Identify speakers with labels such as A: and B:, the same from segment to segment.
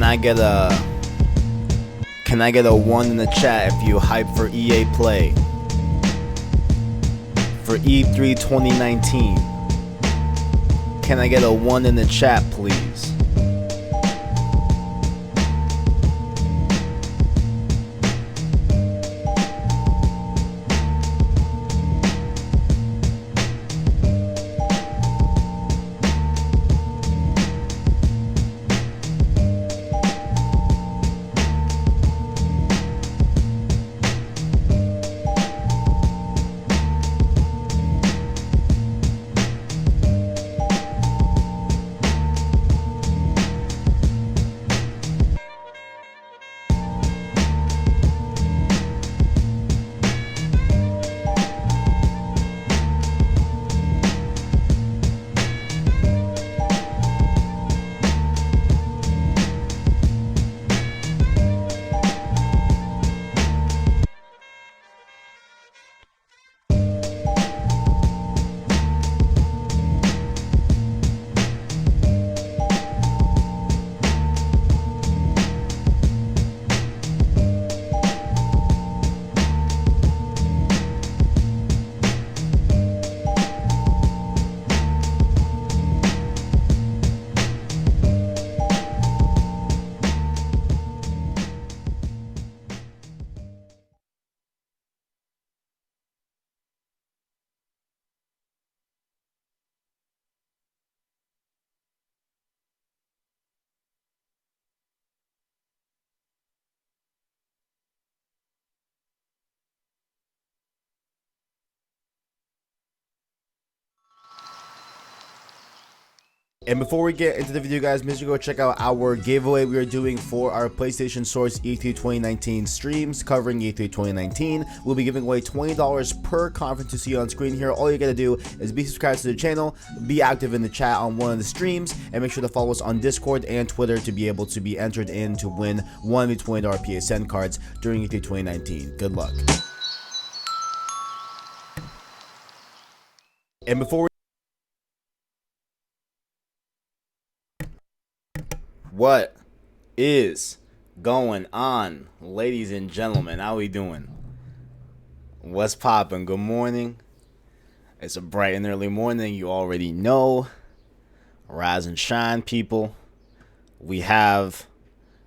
A: I get a 1 in the chat if you hype for EA Play for E3 2019? Can I get a 1 in the chat, please? And before we get into the video, guys, make sure to go check out our giveaway we are doing for our PlayStation Source E3 2019 streams covering E3 2019. We'll be giving away $20 per conference you see on screen here. All you gotta do is be subscribed to the channel, be active in the chat on one of the streams, and make sure to follow us on Discord and Twitter to be able to be entered in to win one of the $20 PSN cards during E3 2019. Good luck. And before What is going on, ladies and gentlemen? How we doing? What's poppin'? Good morning. It's a bright and early morning. You already know. Rise and shine, people. We have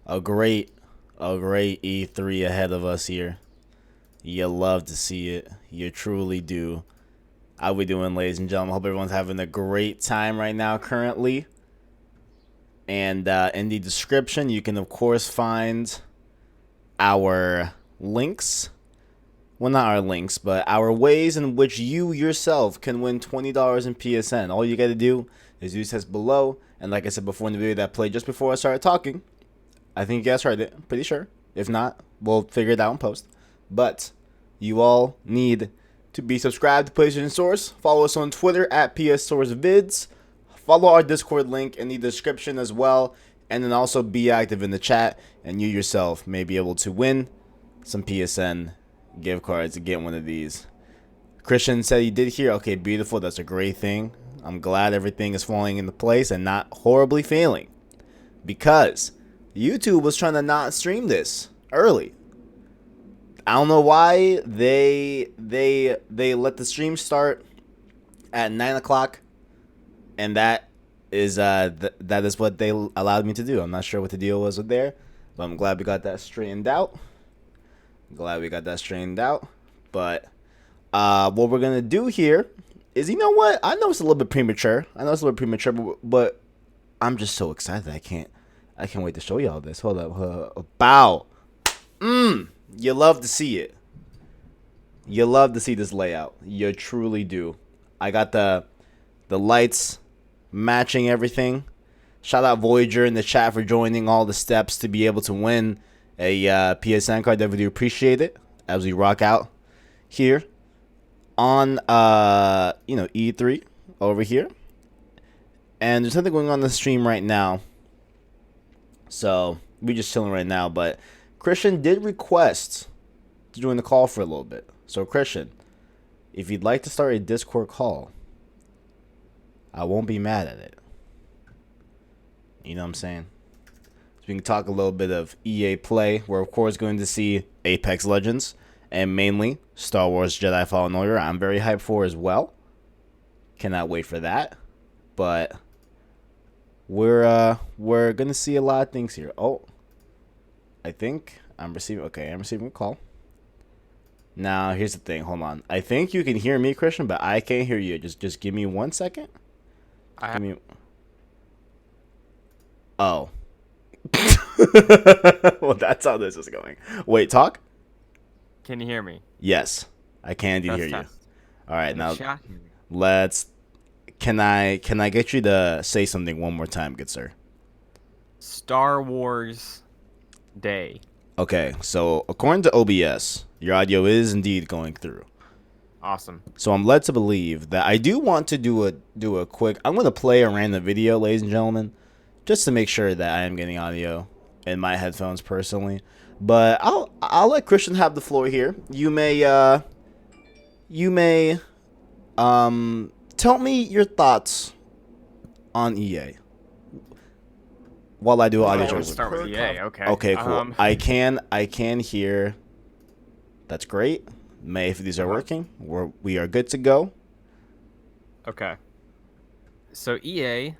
A: a great E3 ahead of us here. You love to see it. You truly do. How we doing, ladies and gentlemen? Hope everyone's having a great time right now currently. And in the description, you can, of course, find our links. Well, not our links, but our ways in which you yourself can win $20 in PSN. All you got to do is use this below. And like I said before in the video that played just before I started talking, I think you guys heard it. I'm pretty sure. If not, we'll figure it out in post. But you all need to be subscribed to PlayStation Source. Follow us on Twitter at PSSourceVids. Follow our Discord link in the description as well, and then also be active in the chat, and you yourself may be able to win some PSN gift cards to get one of these. Christian said he did hear. Okay, beautiful. That's a great thing. I'm glad everything is falling into place and not horribly failing, because YouTube was trying to not stream this early. I don't know why they let the stream start at 9 o'clock. And that is that is what they allowed me to do. I'm not sure what the deal was with there, but I'm glad we got that straightened out. But what we're gonna do here is, you know what? I know it's a little bit premature. But I'm just so excited. I can't wait to show y'all this. Hold up. Bow. You love to see it. You love to see this layout. You truly do. I got the lights matching everything. Shout out Voyager in the chat for joining all the steps to be able to win a PSN card. Definitely do appreciate it as we rock out here on E3 over here. And there's something going on in the stream right now, so we're just chilling right now. But Christian did request to join the call for a little bit. So Christian, if you'd like to start a Discord call, I won't be mad at it. You know what I'm saying? we can talk a little bit of EA Play. We're, of course, going to see Apex Legends and mainly Star Wars Jedi Fallen Order. I'm very hyped for as well. Cannot wait for that. But we're going to see a lot of things here. Oh, I think I'm receiving a call. Now, here's the thing. Hold on. I think you can hear me, Christian, but I can't hear you. Just give me 1 second. Oh. Well, that's how this is going. Wait, talk?
B: Can you hear me?
A: Yes, I can hear you.
B: Test.
A: All right, now can I get you to say something one more time, good sir?
B: Star Wars Day.
A: Okay, so according to OBS, your audio is indeed going through.
B: Awesome.
A: So I'm led to believe that I do want to do a quick. I'm going to play a random video, ladies and gentlemen, just to make sure that I am getting audio in my headphones personally. But I'll let Christian have the floor here. You may tell me your thoughts on EA while I do audio.
B: Let's start with EA. Okay.
A: Okay, cool. I can hear. That's great. If these are working, we are good to go.
B: Okay. So EA,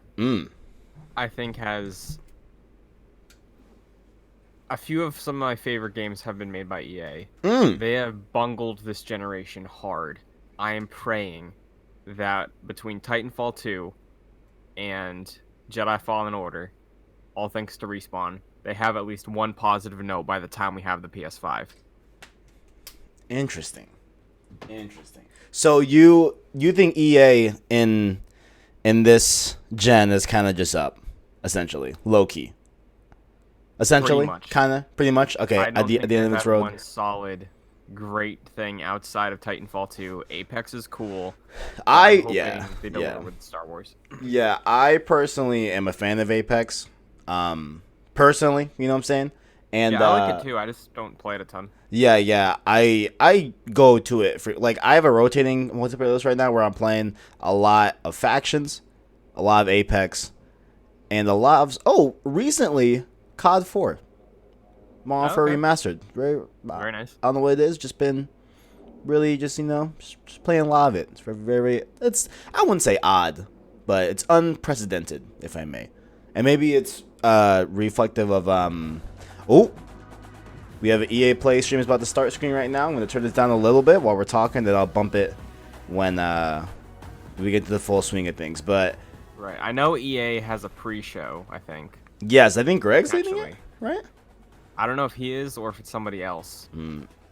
B: I think, has a few of some of my favorite games have been made by EA. They have bungled this generation hard. I am praying that between Titanfall 2 and Jedi Fallen Order, all thanks to Respawn, they have at least one positive note by the time we have the PS5.
A: Interesting. So you think EA in this gen is kind of just up, essentially, low key. Essentially, pretty much. Okay,
B: at the end
A: of its road.
B: One solid, great thing outside of Titanfall 2. Apex is cool. They deliver with Star Wars.
A: Yeah, I personally am a fan of Apex. Personally, you know what I'm saying? And
B: yeah, I like it too. I just don't play it a ton.
A: Yeah. I go to it for I have a rotating multiplayer list right now where I'm playing a lot of factions, a lot of Apex, and a lot of recently COD 4. Modern Warfare Remastered. Very
B: nice.
A: I don't know what it is. Just been really just playing a lot of it. It's very I wouldn't say odd, but it's unprecedented, if I may, and maybe it's reflective of we have an EA Play stream is about to start screen right now. I'm going to turn this down a little bit while we're talking, then I'll bump it when we get to the full swing of things. But
B: right, I know EA has a pre-show, I think.
A: Yes, I think Greg's leading it, right?
B: I don't know if he is or if it's somebody else.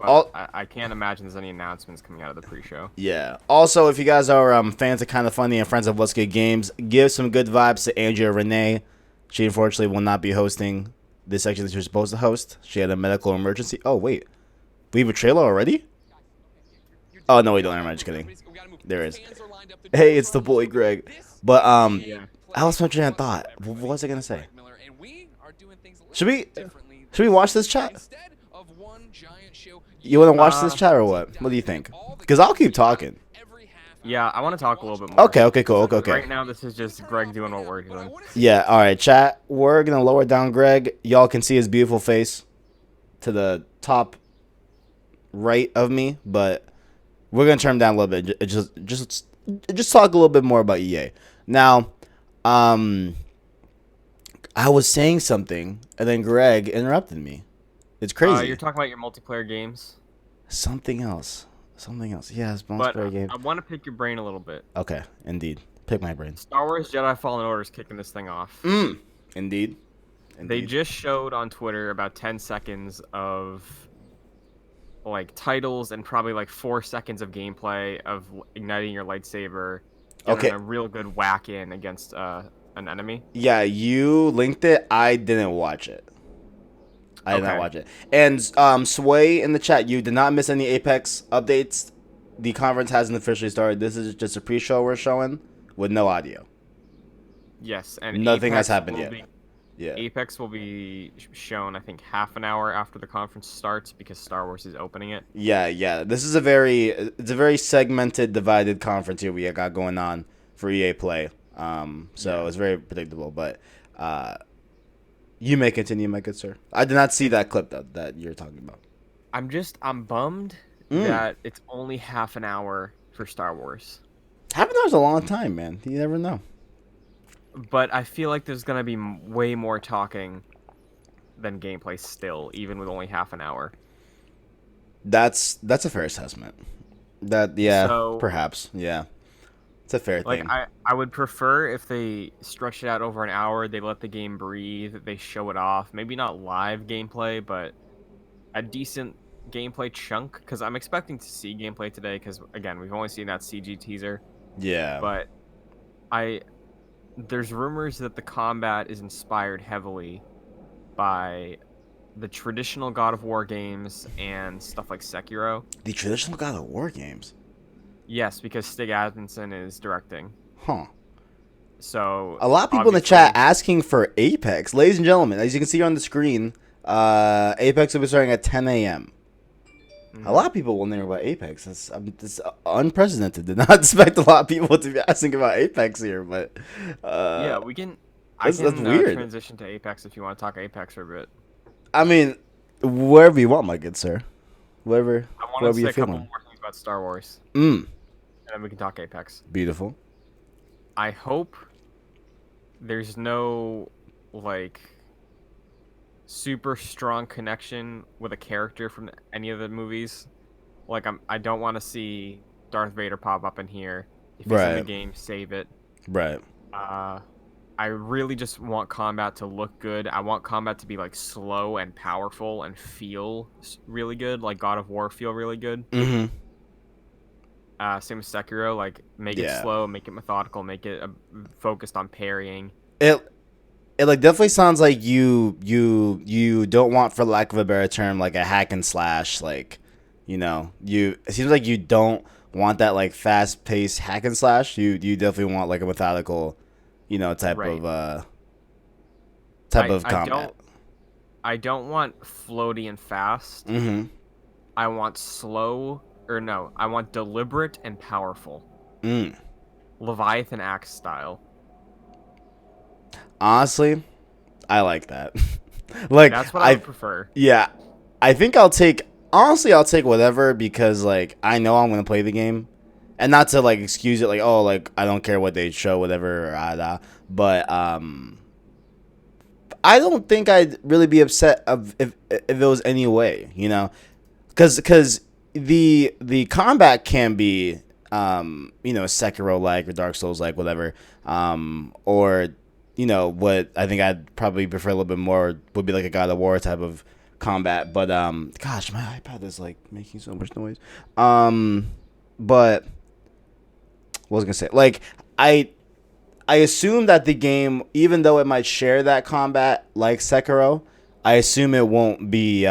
B: But I can't imagine there's any announcements coming out of the pre-show.
A: Yeah. Also, if you guys are fans of Kinda Funny and friends of What's Good Games, give some good vibes to Andrea Renee. She unfortunately will not be hosting this section that she was supposed to host. She had a medical emergency. Oh, wait. We have a trailer already? Oh, no, we don't. I'm just kidding. There is. Hey, it's the boy, Greg. But, I was mentioning that thought. What was I going to say? Should we watch this chat? You want to watch this chat or what? What do you think? Because I'll keep talking.
B: Yeah, I want to talk a little bit more.
A: Okay, cool. Okay.
B: Right now, this is just Greg doing what we're doing.
A: Yeah, all right, chat. We're going to lower down Greg. Y'all can see his beautiful face to the top right of me, but we're going to turn him down a little bit. Just talk a little bit more about EA. Now, I was saying something, and then Greg interrupted me. It's crazy.
B: You're talking about your multiplayer games?
A: Something else. Yeah, it's multiplayer game.
B: I want to pick your brain a little bit.
A: Okay, indeed. Pick my brain.
B: Star Wars Jedi Fallen Order is kicking this thing off.
A: Indeed.
B: They just showed on Twitter about 10 seconds of titles and probably 4 seconds of gameplay of igniting your lightsaber. And then a real good whack in against an enemy.
A: Yeah, you linked it. I didn't watch it. I did not watch it. And Sway in the chat, you did not miss any Apex updates. The conference hasn't officially started. This is just a pre-show we're showing with no audio.
B: Yes, and
A: nothing has happened yet.
B: Yeah. Apex will be shown, I think, half an hour after the conference starts because Star Wars is opening it.
A: Yeah. This is a very segmented, divided conference here we got going on for EA Play. So it's very predictable, but You may continue, my good sir. I did not see that clip that you're talking about.
B: I'm bummed
A: Mm.
B: that it's only half an hour for Star Wars.
A: Half an hour's a long time, man. You never know.
B: But I feel like there's gonna be way more talking than gameplay still, even with only half an hour.
A: That's a fair assessment. That yeah,
B: So,
A: perhaps yeah, it's a fair
B: like,
A: thing.
B: I would prefer if they stretch it out over an hour, they let the game breathe, they show it off. Maybe not live gameplay, but a decent gameplay chunk. Because I'm expecting to see gameplay today, because, again, we've only seen that CG teaser.
A: Yeah,
B: But I there's rumors that the combat is inspired heavily by the traditional God of War games and stuff like Sekiro.
A: the traditional God of War games,
B: Yes, because Stig Asmussen is directing.
A: huh?
B: So
A: A lot of people in the chat
B: obviously,
A: asking for Apex, ladies and gentlemen. As you can see on the screen, Apex will be starting at 10 a.m. A lot
B: mhm.
A: of people wondering about Apex. It's unprecedented. Did not expect a lot of people to be asking about Apex here, but uh,
B: Yeah, we can. I
A: that's
B: can
A: weird.
B: transition to Apex if you want to talk Apex for a bit.
A: I mean, wherever you want, my good sir. Wherever,
B: I want to
A: wherever
B: say
A: you're
B: a couple
A: feeling.
B: more things about Star Wars,
A: Mm,
B: and then we can talk Apex.
A: beautiful.
B: I hope there's no like super strong connection with a character from any of the movies. Like I don't want to see Darth Vader pop up in here. If he's in the
A: Right,
B: game, save it.
A: right.
B: Uh, I really just want combat to look good. I want combat to be like slow and powerful and feel really good, like God of War feel really good.
A: Mm-hmm.
B: Same with Sekiro, like make it
A: Yeah.
B: slow, make it methodical, make it focused on parrying.
A: It it like definitely sounds like you don't want, for lack of a better term, like a hack and slash. Like, you it seems like you don't want that like fast paced hack and slash. You definitely want like a methodical, type
B: Right.
A: of
B: I I
A: combat.
B: don't I don't want floaty and fast.
A: Mm-hmm.
B: I want slow or no, I want deliberate and powerful.
A: Mm.
B: Leviathan Axe style.
A: Honestly, I like that. like
B: That's what I would
A: I
B: prefer.
A: Yeah, I think I'll take whatever, because like I know I'm gonna play the game, and not to like excuse it, like, oh, like I don't care what they show, whatever, but I don't think I'd really be upset of if it was any way, because the combat can be Sekiro like or Dark Souls like, whatever, or what I think I'd probably prefer a little bit more would be like a God of War type of combat. But gosh, my iPad is like making so much noise. But what was I gonna say? Like, I I assume that the game, even though it might share that combat like Sekiro, I assume it won't be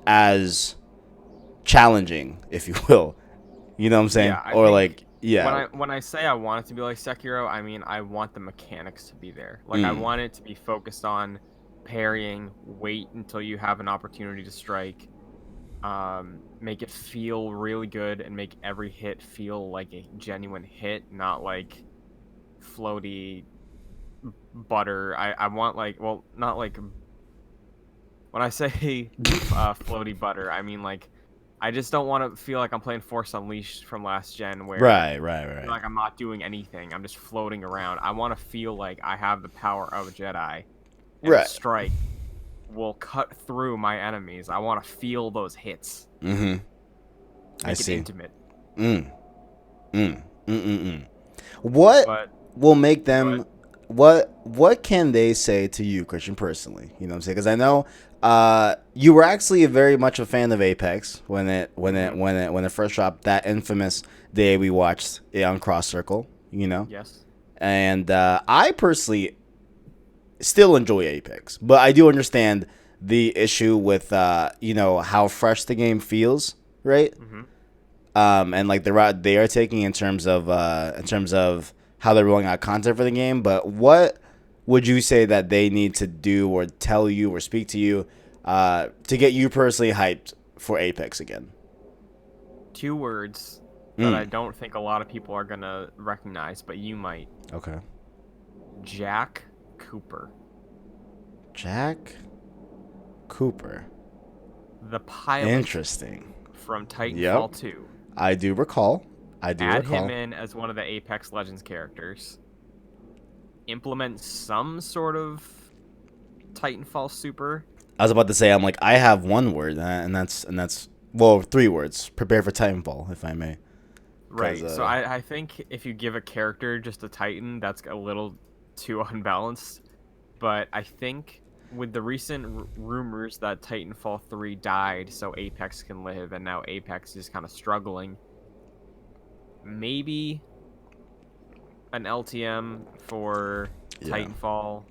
A: as challenging, if you will. You know what I'm saying?
B: Yeah, I
A: Or
B: think
A: like, yeah.
B: when I say I want it to be like Sekiro, I mean I want the mechanics to be there. Like I
A: Mm.
B: want it to be focused on parrying, wait until you have an opportunity to strike, make it feel really good and make every hit feel like a genuine hit, not like floaty butter. I want like, well, not like, when I say floaty butter, I mean like I just don't want to feel like I'm playing Force Unleashed from last gen where
A: Right, right, right.
B: like I'm not doing anything. I'm just floating around. I want to feel like I have the power of a Jedi and a
A: Right.
B: strike will cut through my enemies. I want to feel those hits.
A: Mm-hmm. I
B: Make it
A: see.
B: intimate.
A: Mm. Mm. Mm-mm-mm. What
B: But
A: will make
B: go ahead.
A: them? What can they say to you, Christian, personally? You know what I'm saying? Because I know you were actually very much a fan of Apex
B: Hmm.
A: when it first dropped, that infamous day we watched it on Cross Circle.
B: Yes.
A: And I personally still enjoy Apex, but I do understand the issue with how fresh the game feels, right?
B: Hmm.
A: And like the route they are taking in terms of how they're rolling out content for the game. But what would you say that they need to do or tell you or speak to you to get you personally hyped for Apex again?
B: Two words that I
A: Mm,
B: don't think a lot of people are gonna recognize, but you might.
A: okay.
B: Jack Cooper.
A: Jack Cooper.
B: The pilot.
A: Interesting.
B: From Titanfall
A: Yep.
B: 2.
A: I do recall.
B: Add him in as one of the Apex Legends characters. Implement some sort of Titanfall super.
A: I was about to say, I'm like, I have one word, and that's well, 3 words. Prepare for Titanfall, if I may.
B: Right. So I think if you give a character just a Titan, that's a little too unbalanced. But I think with the recent rumors that Titanfall 3 died so Apex can live, and now Apex is kind of struggling, maybe an LTM for Titanfall,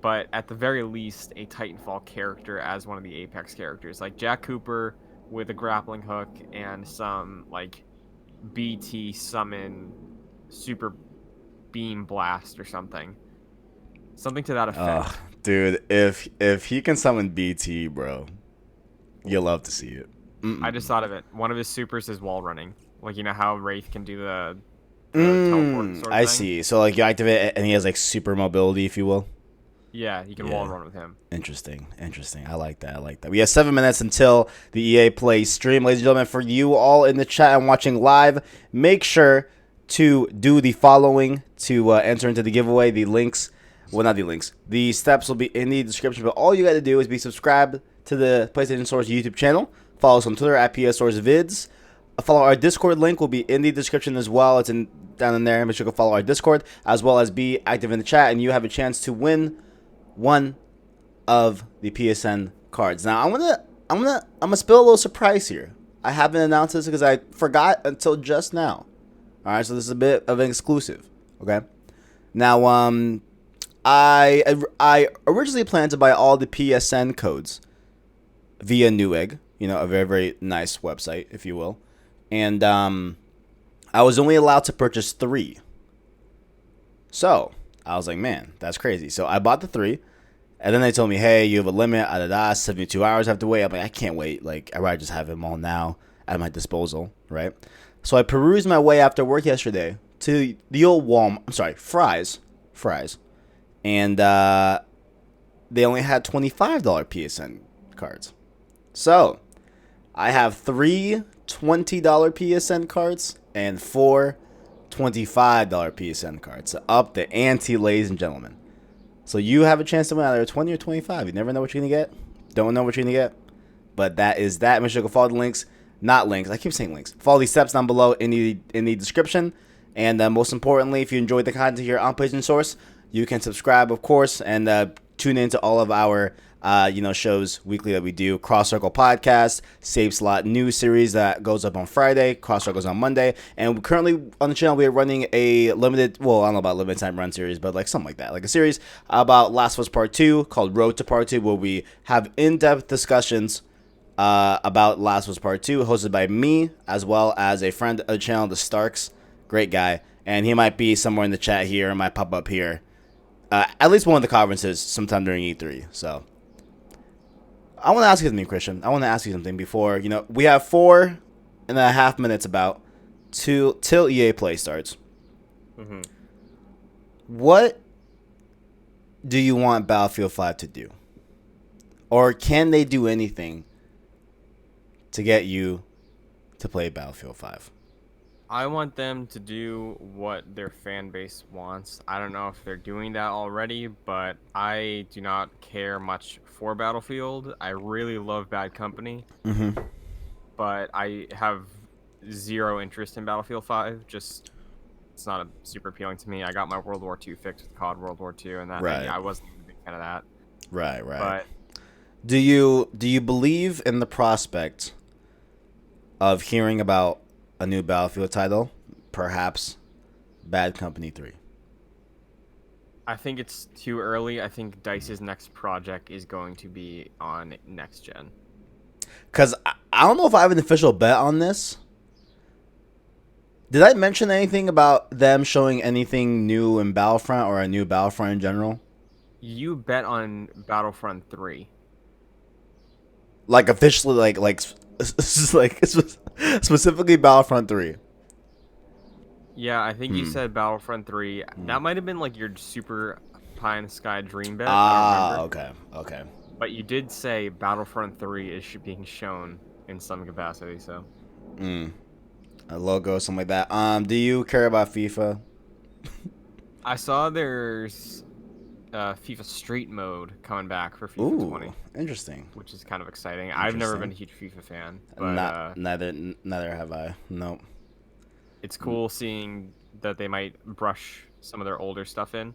B: but at the very least, a Titanfall character as one of the Apex characters, like Jack Cooper with a grappling hook and some like BT summon super beam blast or something to that effect.
A: Dude, if he can summon BT, bro, you'll love to see it.
B: I just thought of it. One of his supers is wall running, like you know how Wraith can do the teleport sort of
A: I
B: thing?
A: see. So like you activate it and he has like super mobility, if you will.
B: Yeah, you can wall run with him.
A: Interesting. I like that. We have 7 minutes until the EA Play stream. Ladies and gentlemen, for you all in the chat and watching live, make sure to do the following to enter into the giveaway. The links, well, not the links, the steps will be in the description, but all you got to do is be subscribed to the PlayStation Source YouTube channel. Follow us on Twitter at PSSourceVids. Follow our Discord link will be in the description as well. It's down in there. Make sure to go follow our Discord as well as be active in the chat, and you have a chance to win one of the PSN cards. Now I'm gonna spill a little surprise here. I haven't announced this because I forgot until just now. All right, so this is a bit of an exclusive. Okay. Now I originally planned to buy all the PSN codes via Newegg, a very, very nice website, if you will. And I was only allowed to purchase 3. So I was like, man, that's crazy. So I bought the 3, and then they told me, hey, you have a limit, 72 hours I have to wait. I'm like, I can't wait. Like, I'd rather just have them all now at my disposal, right? So I perused my way after work yesterday to the old Fry's, and they only had $25 PSN cards. So I have 3 $20 PSN cards and 4 $25 PSN cards. So up the ante, ladies and gentlemen. So you have a chance to win either 20 or 25. You never know what you're going to get. Don't know what you're going to get. But that is that. Make sure to follow the links. Not links. I keep saying links. Follow these steps down below in the description. And most importantly, if you enjoyed the content here on PlayStation Source, you can subscribe, of course, and tune into all of our shows weekly that we do. Cross Circle Podcast, Save Slot news series that goes up on Friday. Cross Circle's on Monday. And currently on the channel, we are running a limited, well, I don't know about limited time run series, but like something like that. Like a series about Last of Us Part 2 called Road to Part 2, where we have in-depth discussions about Last of Us Part 2, hosted by me, as well as a friend of the channel, the Starks. Great guy. And he might be somewhere in the chat here, might pop up here. At least one of the conferences sometime during E3. So I want to ask you something, Christian. I want to ask you something before, we have 4.5 minutes about till EA Play starts.
B: Mm-hmm.
A: What do you want Battlefield 5 to do? Or can they do anything to get you to play Battlefield 5?
B: I want them to do what their fan base wants. I don't know if they're doing that already, but I do not care much for Battlefield. I really love Bad Company, but I have zero interest in Battlefield 5. Just, it's not super appealing to me. I got my World War II fix with COD World War II, and that I wasn't even a big fan of that.
A: Right.
B: But
A: do you believe in the prospect of hearing about a new Battlefield title, perhaps Bad Company 3?
B: I think it's too early. I think DICE's next project is going to be on next gen.
A: Because I don't know if I have an official bet on this. Did I mention anything about them showing anything new in Battlefront or a new Battlefront in general?
B: You bet on Battlefront 3.
A: Like officially, like specifically Battlefront 3.
B: Yeah, I think you said Battlefront 3. That might have been like your super pie in the sky dream bet.
A: Ah,
B: I don't remember.
A: okay.
B: But you did say Battlefront 3 is being shown in some capacity, so.
A: A logo, something like that. Do you care about FIFA?
B: I saw there's FIFA Street Mode coming back for FIFA 20.
A: Interesting.
B: Which is kind of exciting. I've never been a huge FIFA fan, but
A: neither have I. Nope.
B: It's cool seeing that they might brush some of their older stuff in.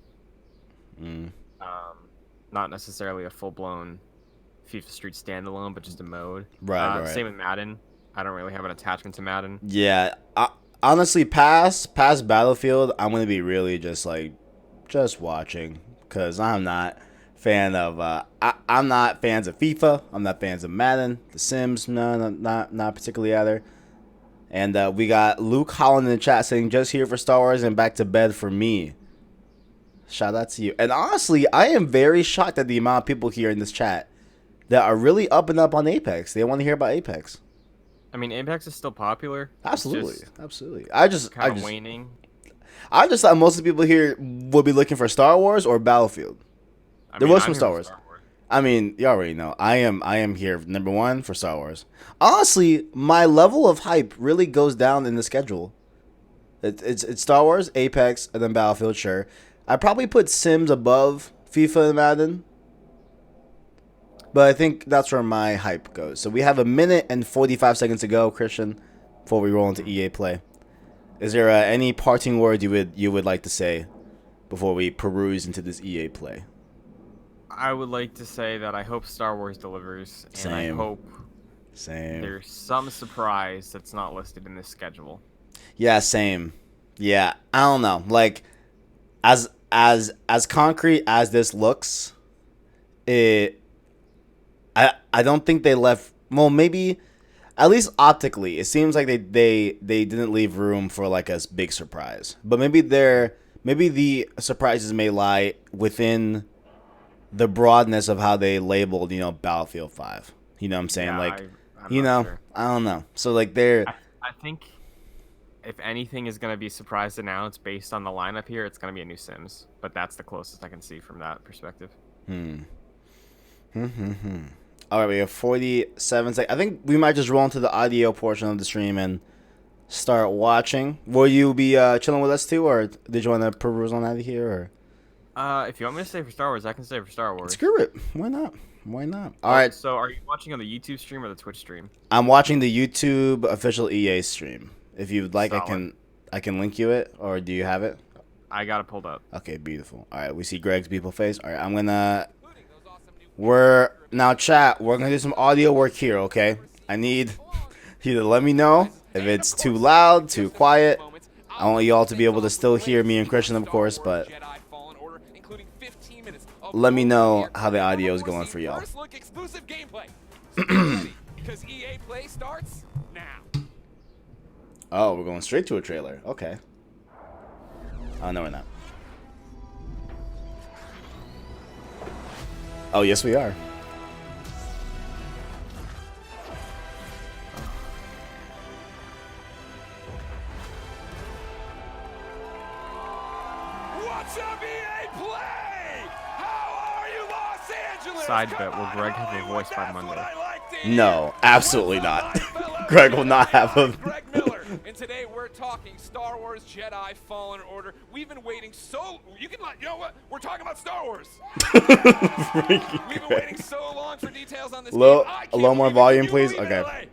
B: Not necessarily a full-blown FIFA Street standalone, but just a mode.
A: Right.
B: Same with Madden. I don't really have an attachment to Madden.
A: Yeah, honestly, past Battlefield, I'm gonna be really just watching, because I'm not fan of I'm not fans of FIFA. I'm not fans of Madden, The Sims. No, not particularly either. And we got Luke Holland in the chat saying just here for Star Wars and back to bed for me. Shout out to you. And honestly, I am very shocked at the amount of people here in this chat that are really up and up on Apex. They want to hear about Apex.
B: I mean, Apex is still popular.
A: Absolutely. I just
B: waning.
A: I just thought most of the people here would be looking for Star Wars or Battlefield. There was some Star Wars. I mean, you already know. I am here, number one, for Star Wars. Honestly, my level of hype really goes down in the schedule. It's Star Wars, Apex, and then Battlefield, sure. I probably put Sims above FIFA and Madden. But I think that's where my hype goes. So we have 1 minute and 45 seconds to go, Christian, before we roll into EA Play. Is there any parting words you would like to say before we peruse into this EA Play?
B: I would like to say that I hope Star Wars delivers, and I hope there's some surprise that's not listed in this schedule.
A: Yeah, same. Yeah, I don't know. Like, as concrete as this looks, I don't think they left. Well, maybe at least optically, it seems like they didn't leave room for like a big surprise. But maybe the surprises may lie within the broadness of how they labeled, Battlefield 5. You know what I'm saying?
B: Yeah, sure.
A: I don't know. So like they're.
B: I think if anything is going to be surprise announced based on the lineup here, it's going to be a new Sims. But that's the closest I can see from that perspective.
A: All right, we have 47 seconds. I think we might just roll into the audio portion of the stream and start watching. Will you be chilling with us too, or did you want to peruse on out of here? Or
B: if you want me to stay for Star Wars, I can stay for Star Wars.
A: Screw it. Why not? All right.
B: So are you watching on the YouTube stream or the Twitch stream?
A: I'm watching the YouTube official EA stream. If you'd like,
B: Solid.
A: I can link you it, or do you have it?
B: I got it pulled up.
A: Okay, beautiful. All right, we see Greg's beautiful face. All right, I'm gonna. Now, chat. We're gonna do some audio work here. Okay, I need you to let me know if it's too loud, too quiet. I want you all to be able to still hear me and Christian, of course, but let me know how the audio is going for y'all. Oh, we're going straight to a trailer. Okay. Oh, no, we're not. Oh, yes, we are.
C: What's up, EA Play? How are you, Los Angeles?
B: Side bet, will Greg have a voice by Monday?
A: No, absolutely not. Greg will not have a...
C: Greg Miller, and today we're talking Star Wars Jedi Fallen Order. We've been waiting so... You know what? We're talking about Star Wars. We've been waiting so long for details on this game.
A: A little more volume, please. Okay.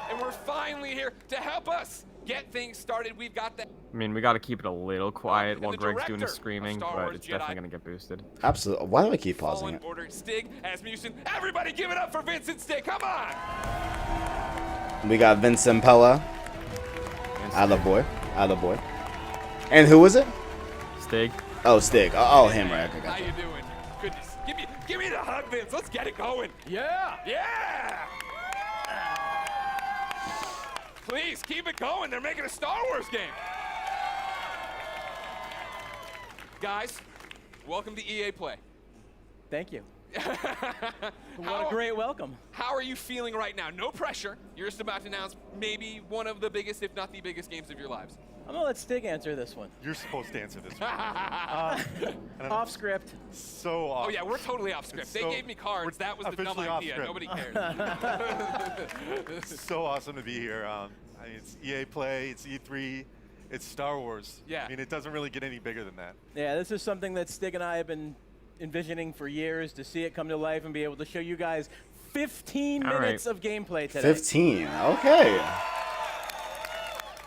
C: And we're finally here to help us get things started. We've got that.
B: I mean, we got to keep it a little quiet while Greg's doing his screaming, but it's
C: Jedi
B: definitely going to get boosted.
A: Absolutely. Why do I keep pausing
C: Fallen
A: it?
C: Order Stig as Musin. Everybody give it up for Vincent Stig. Come on.
A: We got Vincent Pella. Attaboy. And who was it?
B: Stig.
A: Oh, Stig. Oh, him, right. Okay,
C: How
A: gotcha.
C: you doing? Goodness. Give me the hug, Vince. Let's get it going. Yeah. Please keep it going. They're making a Star Wars game. Guys, welcome to EA Play.
D: Thank you. What a great welcome.
C: How are you feeling right now? No pressure. You're just about to announce maybe one of the biggest, if not the biggest, games of your lives.
D: I'm gonna let Stig answer this one.
E: You're supposed to answer this one.
D: Off script.
E: So off.
C: Oh yeah, we're totally off script. They
E: So-
C: gave me cards. That was the dumb
E: officially off
C: idea.
E: script.
C: Nobody cares.
E: It's so awesome to be here. I mean, it's EA Play, it's E3, it's Star Wars.
C: Yeah.
E: I mean, it doesn't really get any bigger than that.
D: Yeah, this is something that Stig and I have been envisioning for years, to see it come to life and be able to show you guys 15
B: All right.
D: minutes of gameplay today.
A: 15. Okay.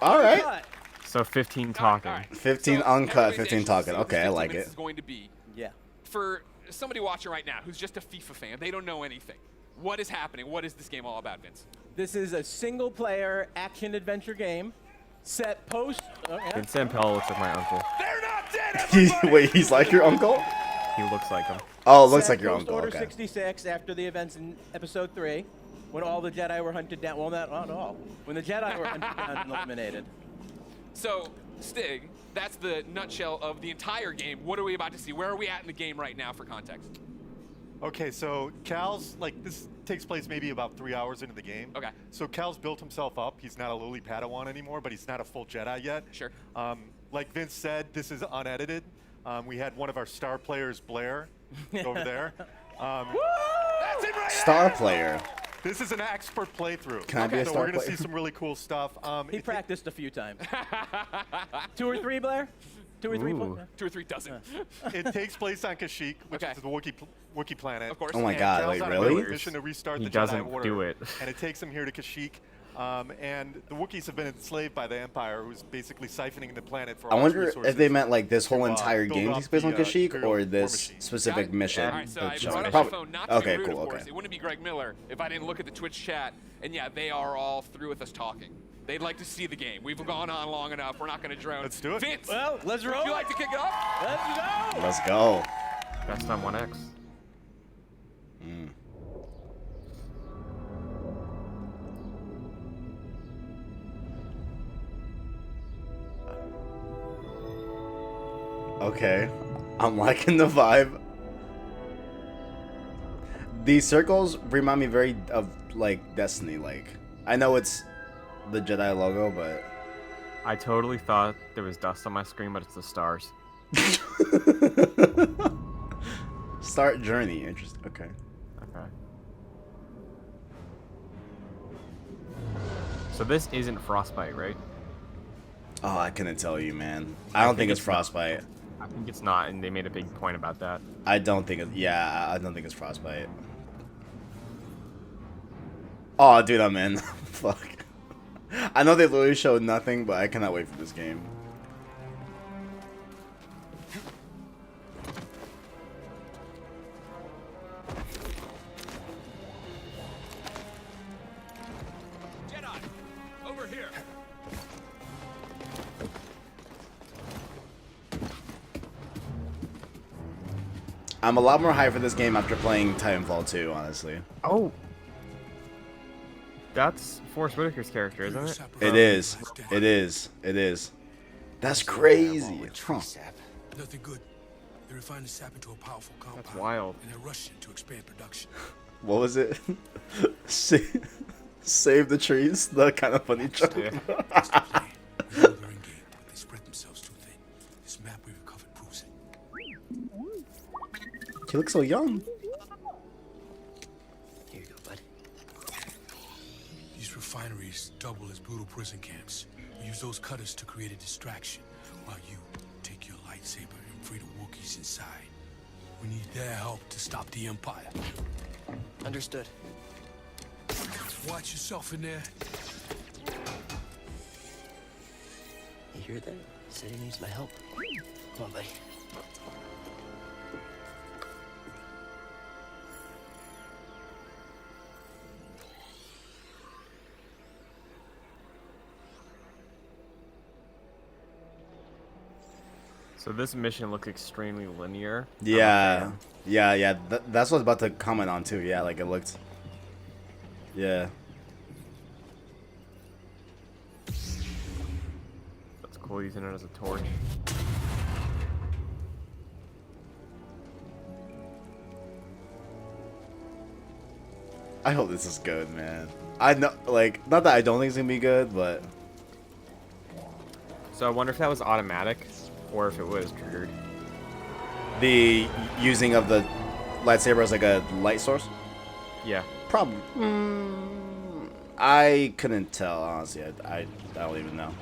A: All right.
D: But,
B: So 15 talking.
C: All right.
A: 15
C: So
A: uncut,
C: everybody's
A: 15
C: anxious to
A: talking.
C: see what
A: Okay,
C: this
A: I
C: 15
A: like
C: minutes
A: it.
C: is going to be.
D: yeah.
C: For somebody watching right now who's just a FIFA fan, they don't know anything. What is happening? What is this game all about, Vince?
D: This is a single-player action-adventure game set post. Oh, yeah.
B: Vincent Pell looks like my uncle.
C: They're not dead, everybody!
A: Wait, he's like your uncle?
B: He looks like him.
A: Oh, it looks
D: Set
A: like your
D: post
A: uncle.
D: Order
A: Okay.
D: 66 after the events in Episode 3, when all the Jedi were hunted down. Well, not all. When the Jedi were hunted down and eliminated.
C: So, Stig, that's the nutshell of the entire game. What are we about to see? Where are we at in the game right now for context?
E: Okay, so Cal's, like, this takes place maybe about 3 hours into the game.
C: Okay.
E: So Cal's built himself up. He's not a lowly Padawan anymore, but he's not a full Jedi yet.
C: Sure.
E: Like Vince said, this is unedited. We had one of our star players, Blair, over there.
C: That's it right
A: Star player.
E: This is an expert playthrough.
A: Can I be a
E: so
A: star
E: we're gonna
A: player?
E: see some really cool stuff.
D: He practiced a few times. 2 or 3, Blair? 2 or 3?
B: Ooh.
C: 2 or 3 dozen.
E: It takes place on Kashyyyk, which
C: Okay.
E: is the Wookiee planet.
C: Of course.
A: Oh my
C: And
A: God,
E: Cal's
A: wait,
E: on a
A: really?
E: mission to restart
B: He
E: the
B: doesn't
E: Jedi Order,
B: do it.
E: and it takes him here to Kashyyyk. And the Wookiees have been enslaved by the Empire, who's basically siphoning the planet for
A: I
E: all its
A: wonder
E: resources.
A: if they meant like this whole
E: to,
A: entire
E: build
A: game
E: up
A: takes place on
E: the,
A: Kashyyyk
E: Imperial
A: or
E: war
A: this
E: machine.
A: specific
C: Got it.
A: mission.
C: All right, so
A: that's
C: I brought
A: showing.
C: up
A: Probably-
C: my phone, not to
A: okay,
C: be rude,
A: cool,
C: of course.
A: okay.
C: It wouldn't be Greg Miller if I didn't look at the Twitch chat. And yeah, they are all through with us talking. They'd like to see the game. We've gone on long enough. We're not going to drone.
E: Let's do it.
C: Vince,
D: Well, let's roll.
C: would you like to kick it off?
D: Let's go.
A: Let's go.
B: Best on 1X.
A: Okay. I'm liking the vibe. These circles remind me very of like Destiny. Like I know it's the Jedi logo, but
B: I totally thought there was dust on my screen, but it's the stars.
A: start journey. Interesting. Okay.
B: Okay. So this isn't Frostbite, right?
A: Oh, I couldn't tell you, man. I don't think it's Frostbite.
B: I think it's not, and they made a big point about that.
A: I don't think it. Yeah, I don't think it's Frostbite. Oh, dude, I'm in. Fuck. I know they literally showed nothing, but I cannot wait for this game.
C: Jedi, over here.
A: I'm a lot more hyped for this game after playing Titanfall 2, honestly.
B: Oh. That's Forrest Whitaker's character, isn't it?
A: It is. It is. It is. That's crazy. Huh.
F: Nothing good. They refine the sap into a powerful compound.
B: That's wild.
F: And they're rushing to expand production.
A: What was it? Save the trees? That kind of funny joke.
B: Yeah.
F: That's the plan. We know they're in game, but they spread themselves too thin. This map we recovered proves it.
A: He looks so young.
F: Here you go, bud. These refineries double as brutal prison camps. We use those cutters to create a distraction, while you take your lightsaber and free the Wookiees inside. We need their help to stop the Empire.
G: Understood.
F: Watch yourself in there.
G: You hear that? Said he needs my help. Come on, buddy.
B: So this mission looks extremely linear.
A: Yeah. Yeah. That's what I was about to comment on, too. Yeah, like it looked. Yeah.
B: That's cool using it as a torch.
A: I hope this is good, man. I know, like, not that I don't think it's gonna be good, but
B: So I wonder if that was automatic or if it was triggered.
A: the using of the lightsaber as like a light source,
B: Yeah.
A: probably. I couldn't tell, honestly. I don't even know.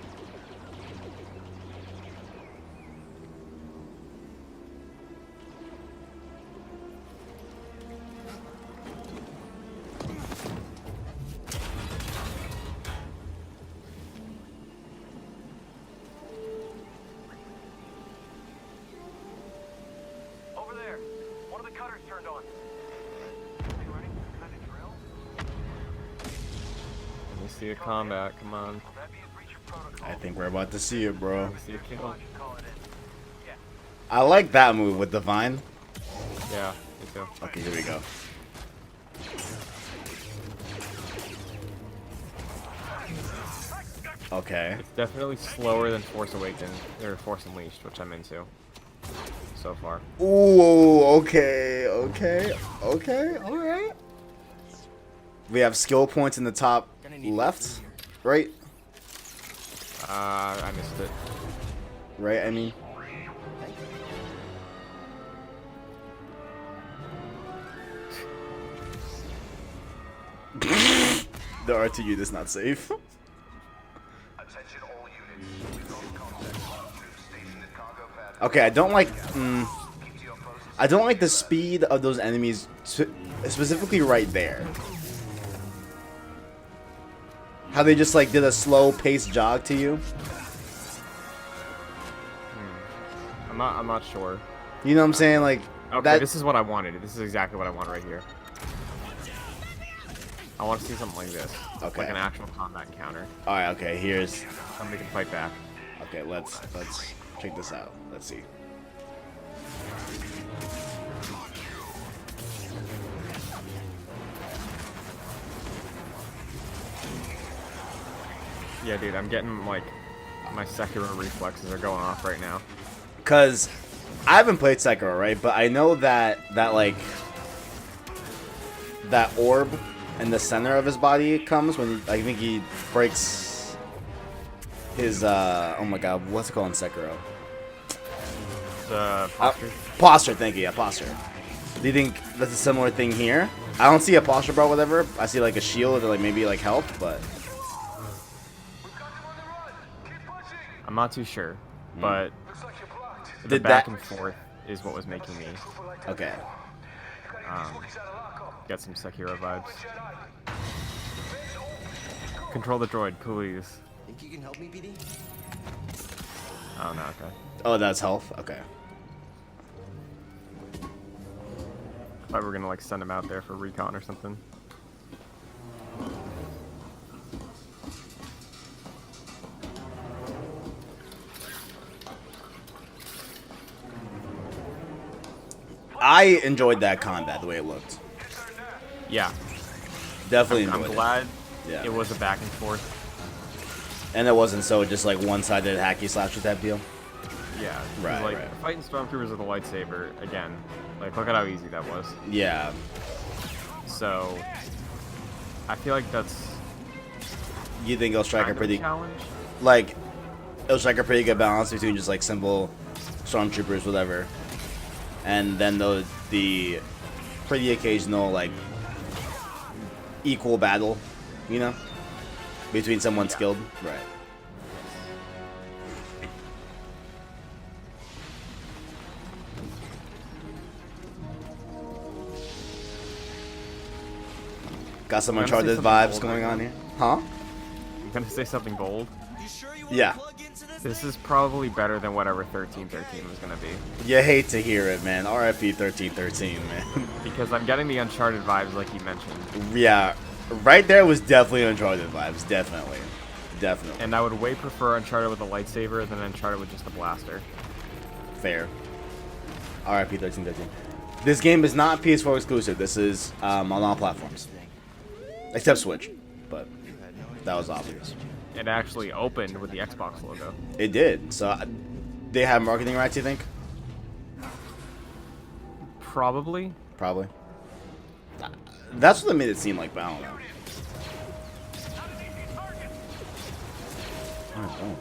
H: Over there. One of the cutters turned on. Are you ready? Kind of drill?
B: Let me see a combat. Come on.
H: That'd be a breach of protocol.
A: I think we're about to see it, bro.
B: Let me see a kill.
H: Call it in. Yeah.
A: I like that move with Divine.
B: Yeah, me too.
A: Okay, here we go. Okay.
B: It's definitely slower than Force Awakens or Force Unleashed, which I'm into so far.
A: Ooh, okay, alright. We have skill points in the top left, right?
B: I missed it.
A: Right, I mean. The R2U is not safe.
H: Attention all units. We've got contact. Troops stationed at cargo pad.
A: Okay, I don't like.
H: Keep to your posts.
A: I don't like the speed of those enemies, specifically right there. How they just like did a slow paced jog to you.
B: I'm not sure.
A: You know what I'm saying? Like
B: Okay,
A: that.
B: this is what I wanted. This is exactly what I want right here. I want to see something like this.
A: Okay.
B: Like an actual combat encounter.
A: All right. Okay. Here's.
B: Somebody can fight back.
A: Okay. Let's check this out. Let's see.
B: Yeah, dude, I'm getting like my Sekiro reflexes are going off right now.
A: Cause I haven't played Sekiro, right? But I know that like that orb in the center of his body comes when I think he breaks his oh my god, what's it called in Sekiro?
B: The posture.
A: Posture, thank you, yeah, posture. Do you think that's a similar thing here? I don't see a posture bar, whatever. I see like a shield to like maybe like help, but
B: I'm not too sure, but the
A: Did
B: back
A: that-
B: and forth is what was making me
A: okay.
B: get some Sekiro vibes. Control the droid, please.
G: Think you can help me, BD?
B: Oh no, okay.
A: Oh, that's health. Okay.
B: Thought we were gonna like send him out there for recon or something.
A: I enjoyed that combat the way it looked.
B: Yeah,
A: Definitely
B: I'm
A: enjoyed it.
B: glad
A: Yeah.
B: it was a back and forth.
A: And it wasn't so just like one-sided hacky slasher type deal.
B: Yeah, 'cause,
A: Right,
B: like
A: right.
B: fighting stormtroopers with a lightsaber again. Like, look at how easy that was.
A: Yeah.
B: So, I feel like that's
A: You think it'll strike
B: kind
A: a
B: of a
A: pretty
B: challenge.
A: like it'll strike a pretty good balance between just like simple stormtroopers, whatever, and then the pretty occasional like equal battle, you know, between someone skilled, right? Got some
B: I'm gonna say
A: Uncharted
B: something
A: vibes
B: bold
A: going
B: right
A: on
B: now.
A: here, huh?
B: I'm gonna say something bold.
A: Yeah.
B: This is probably better than whatever 1313 was gonna be.
A: You hate to hear it, man. RIP 1313, man.
B: Because I'm getting the Uncharted vibes like you mentioned.
A: Yeah, right there was definitely Uncharted vibes. Definitely. Definitely.
B: And I would way prefer Uncharted with a lightsaber than Uncharted with just a blaster.
A: Fair. RIP 1313. This game is not PS4 exclusive. This is on all platforms. Except Switch. But that was obvious.
B: It actually opened with the Xbox logo.
A: It did. So they have marketing rights, you think?
B: Probably.
A: Probably. That's what it made it seem like, but I don't know. Oh.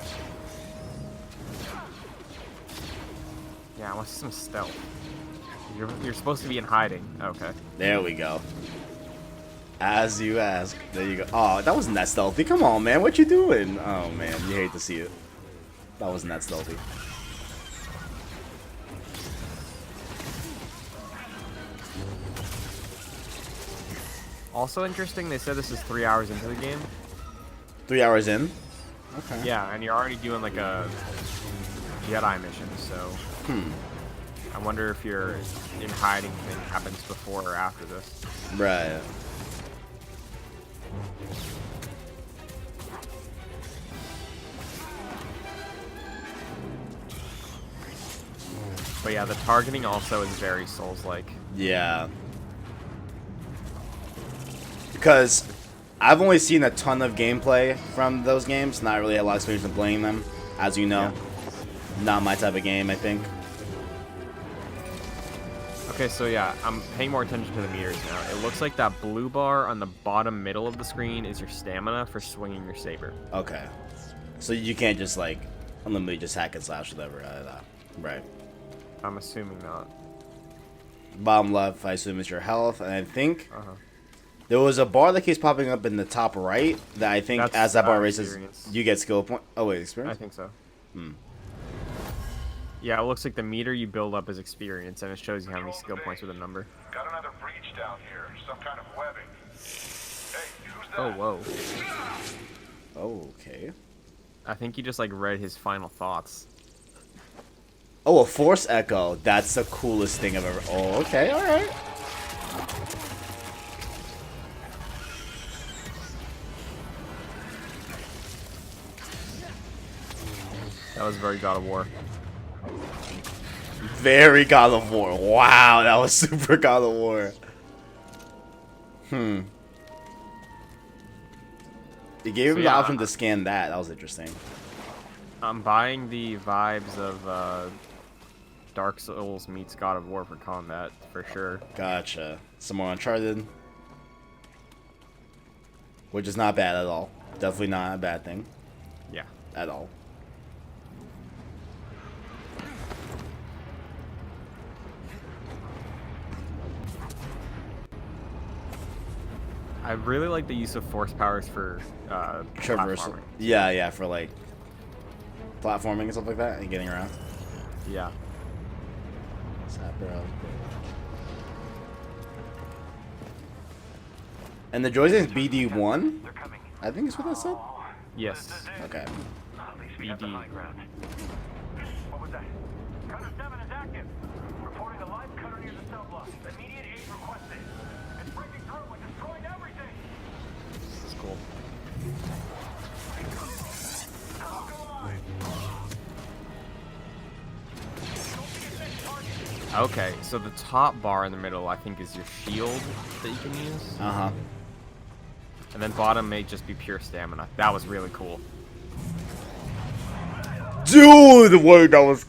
B: Yeah, I want some stealth. You're supposed to be in hiding. Okay.
A: There we go. As you ask. There you go. Oh, that wasn't that stealthy. Come on, man. What you doing? Oh, man. You hate to see it. That wasn't that stealthy.
B: Also interesting, they said this is 3 hours into the game.
A: 3 hours in? Okay.
B: Yeah, and you're already doing like a Jedi mission, so... I wonder if your in hiding thing happens before or after this.
A: Right.
B: But yeah, the targeting also is very Souls-like.
A: Yeah. Because I've only seen a ton of gameplay from those games. Not really a lot of experience in playing them, as you know. Yeah. Not my type of game, I think.
B: Okay, so yeah, I'm paying more attention to the meters now. It looks like that blue bar on the bottom middle of the screen is your stamina for swinging your saber.
A: Okay. So you can't just, like, unlimitedly just hack and slash whatever. Right.
B: I'm assuming not.
A: Bottom left, I assume, is your health. And I think there was a bar that keeps popping up in the top right that I think
B: That's,
A: as that bar races,
B: experience.
A: you get skill point. Oh, wait, experience?
B: I think so. Yeah, it looks like the meter you build up is experience, and it shows you how many skill points with a number.
H: Got another breach down here. Some kind of webbing. Hey, who's that?
B: Oh, whoa.
A: Okay.
B: I think you just, like, read his final thoughts.
A: Oh, a force echo. That's the coolest thing I've ever... Oh, okay, alright.
B: That was very God of War.
A: Very God of War. Wow, that was super God of War. It gave him the option to scan that. That was interesting.
B: I'm buying the vibes of Dark Souls meets God of War for combat, for sure.
A: Gotcha. Some more Uncharted. Which is not bad at all. Definitely not a bad thing.
B: Yeah.
A: At all.
B: I really like the use of force powers for
A: traversal.
B: platforming.
A: Yeah, for like platforming and stuff like that and getting around.
B: Yeah.
A: What's that, bro? And the joystick's BD1? I think is what that said.
B: Yes.
A: Okay.
B: BD.
H: What was that? Cutter 7 is active. Reporting a live cutter near the cell block. Immediate aid requested. It's breaking through and destroying everything.
B: This is cool. Okay, so the top bar in the middle, I think, is your shield that you can use.
A: Uh-huh.
B: And then bottom may just be pure stamina. That was really cool.
A: Dude, word, that was...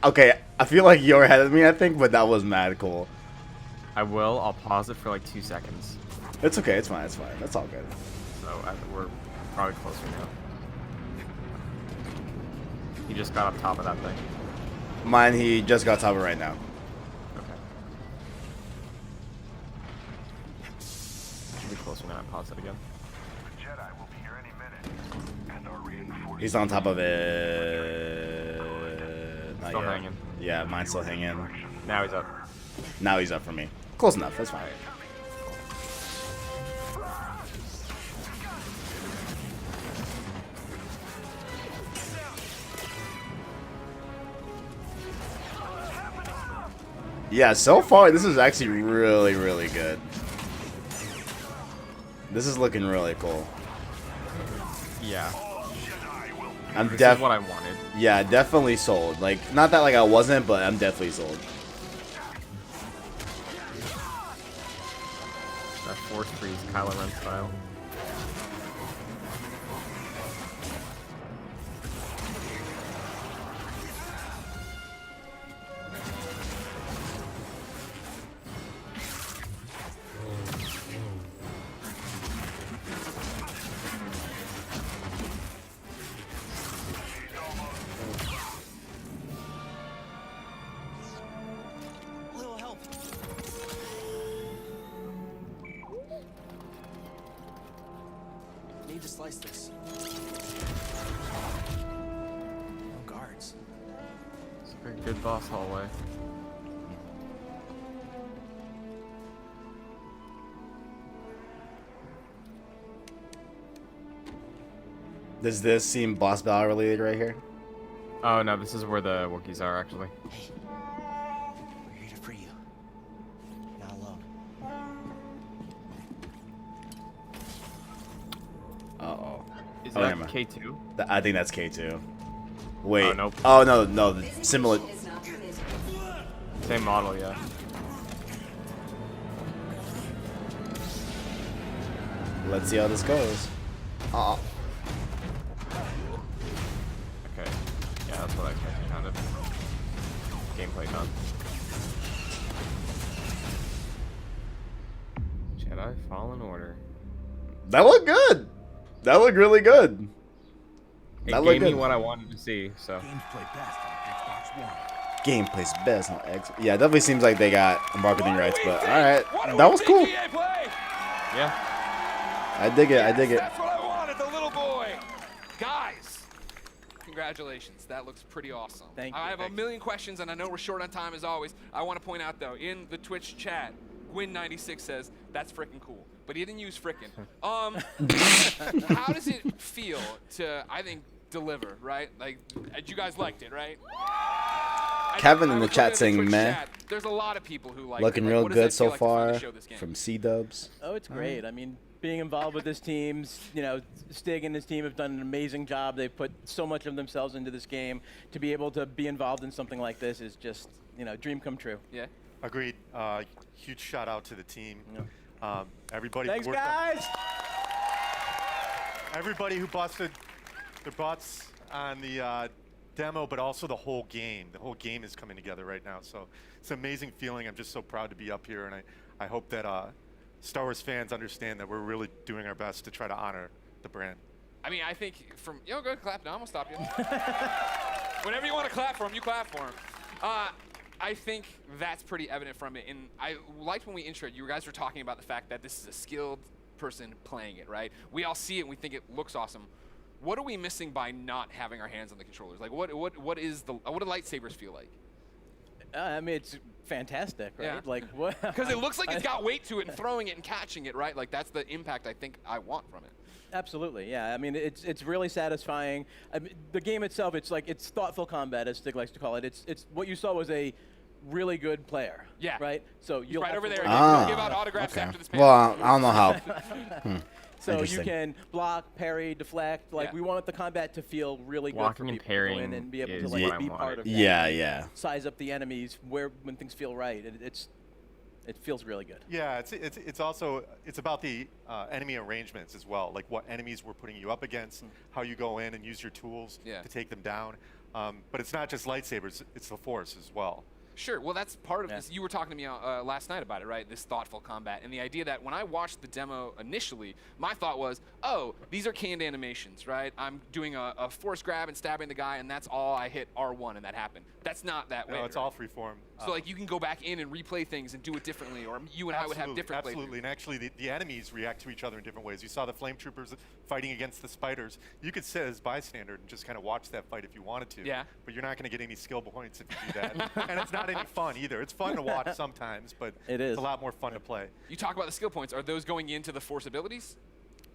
A: okay, I feel like you're ahead of me, I think, but that was mad cool.
B: I'll pause it for like 2 seconds.
A: It's okay, it's fine, it's fine. That's all good.
B: So we're probably closer now. He just got up top of that thing.
A: Mine, he just got top of right now.
B: Okay. Should be closer now. Pause it again.
H: Jedi will be here any minute. And our reinforcements.
A: He's on top of it. Not
B: Still
A: yet.
B: hanging.
A: Yeah, mine's still hanging.
B: Now he's up.
A: Now he's up for me. Close enough, that's fine. Yeah, so far this is actually really, really good. This is looking really cool.
B: Yeah.
A: I'm
B: This is what I wanted.
A: Yeah, definitely sold. Like, not that like I wasn't, but I'm definitely sold.
B: That force freeze Kylo Ren style.
G: need to slice this. No guards.
B: It's a good boss hallway.
A: Does this seem boss battle related right here?
B: Oh no, this is where the Wookiees are actually.
G: Hey, we're here to free you. Not alone.
A: Uh-oh.
B: Is
A: Oh,
B: that
A: never mind.
B: K2?
A: I think that's K2. Wait.
B: Oh, nope.
A: Oh, no. Similar.
B: Same model, yeah.
A: Let's see how this goes. Oh.
B: Okay. Yeah, that's what I expected, kind of. Gameplay done. Jedi Fallen Order.
A: That looked good. That looked really good.
B: It
A: That
B: gave
A: looked
B: me
A: good.
B: what I wanted to see, so.
F: Games play best on Xbox One.
A: Gameplay's best on X. Yeah, it definitely seems like they got marketing rights, but all right,
C: What do
A: that
C: we
A: was
C: think
A: cool.
C: EA play?
B: Yeah.
A: I dig it. I dig it.
C: That's what I wanted, the little boy. Guys, congratulations. That looks pretty awesome.
D: Thank you.
C: I have a million questions, and I know we're short on time as always. I want to point out, though, in the Twitch chat, Gwyn96 says, that's frickin' cool. But he didn't use frickin'. How does it feel to, I think, deliver, right? Like, you guys liked it, right?
A: Kevin in
C: I
A: the
C: was
A: chat
C: looking at
A: saying
C: Twitch
A: meh.
C: chat. There's a lot of people who like
A: Looking
C: it. Like,
A: real
C: what does that
A: good so
C: feel like to finally
A: far
C: show this game?
A: from C-Dubs.
D: Oh, it's great. I mean, being involved with this team, Stig and his team have done an amazing job. They've put so much of themselves into this game. To be able to be involved in something like this is just, dream come true.
C: Yeah.
E: Agreed. Huge shout out to the team. Everybody.
D: Thanks,
E: worked on-
D: guys.
E: Everybody who busted their butts on the demo, but also the whole game. The whole game is coming together right now. So it's an amazing feeling. I'm just so proud to be up here, and I hope that Star Wars fans understand that we're really doing our best to try to honor the brand.
C: I mean, I think from go ahead, clap now. I'm gonna stop you. Whenever you want to clap for him, you clap for him. I think that's pretty evident from it, and I liked when we introed. You guys were talking about the fact that this is a skilled person playing it, right? We all see it and we think it looks awesome. What are we missing by not having our hands on the controllers? Like, what do lightsabers feel like?
D: I mean, it's fantastic, right?
C: Yeah.
D: Like what?
C: Because it looks like it's got weight to it, and throwing it and catching it, right? Like that's the impact I think I want from it.
D: Absolutely, yeah. I mean, it's really satisfying. I mean, the game itself, it's thoughtful combat, as Stig likes to call it. It's what you saw was a really good player.
C: Yeah.
D: Right. So
C: He's
D: you'll
C: right
D: have
C: over
D: to
C: there.
D: learn-
C: He'll give out autographs after this panel.
A: Well, I don't know how.
D: So you
A: Interesting.
D: can block, parry, deflect. Like
C: Yeah.
D: we want the combat to feel really good
B: Blocking
D: for
B: and
D: people to go in
B: parrying
D: and be able
B: is
D: to
B: what
D: like
B: I
D: be
B: want.
D: part of that.
A: Yeah.
D: Size up the enemies when things feel right. It feels really good.
E: Yeah, it's also about the enemy arrangements as well, like what enemies we're putting you up against, how you go in and use your tools to take them down. But it's not just lightsabers; it's the Force as well.
C: Sure. Well, that's part of
D: Yeah.
C: this. You were talking to me last night about it, right? This thoughtful combat. And the idea that when I watched the demo initially, my thought was, oh, these are canned animations, right? I'm doing a force grab and stabbing the guy, and that's all. I hit R1, and that happened. That's not that way.
E: No, it's
C: right?
E: all freeform.
C: So, like, you can go back in and replay things and do it differently, or you and I would have different playthroughs.
E: Absolutely, and actually the enemies react to each other in different ways. You saw the flame troopers fighting against the spiders. You could sit as bystander and just kind of watch that fight if you wanted to.
C: Yeah.
E: But you're not going to get any skill points if you do that. And it's not any fun either. It's fun to watch sometimes, but
D: It is.
E: it's a lot more fun to play.
C: You talk about the skill points. Are those going into the force abilities?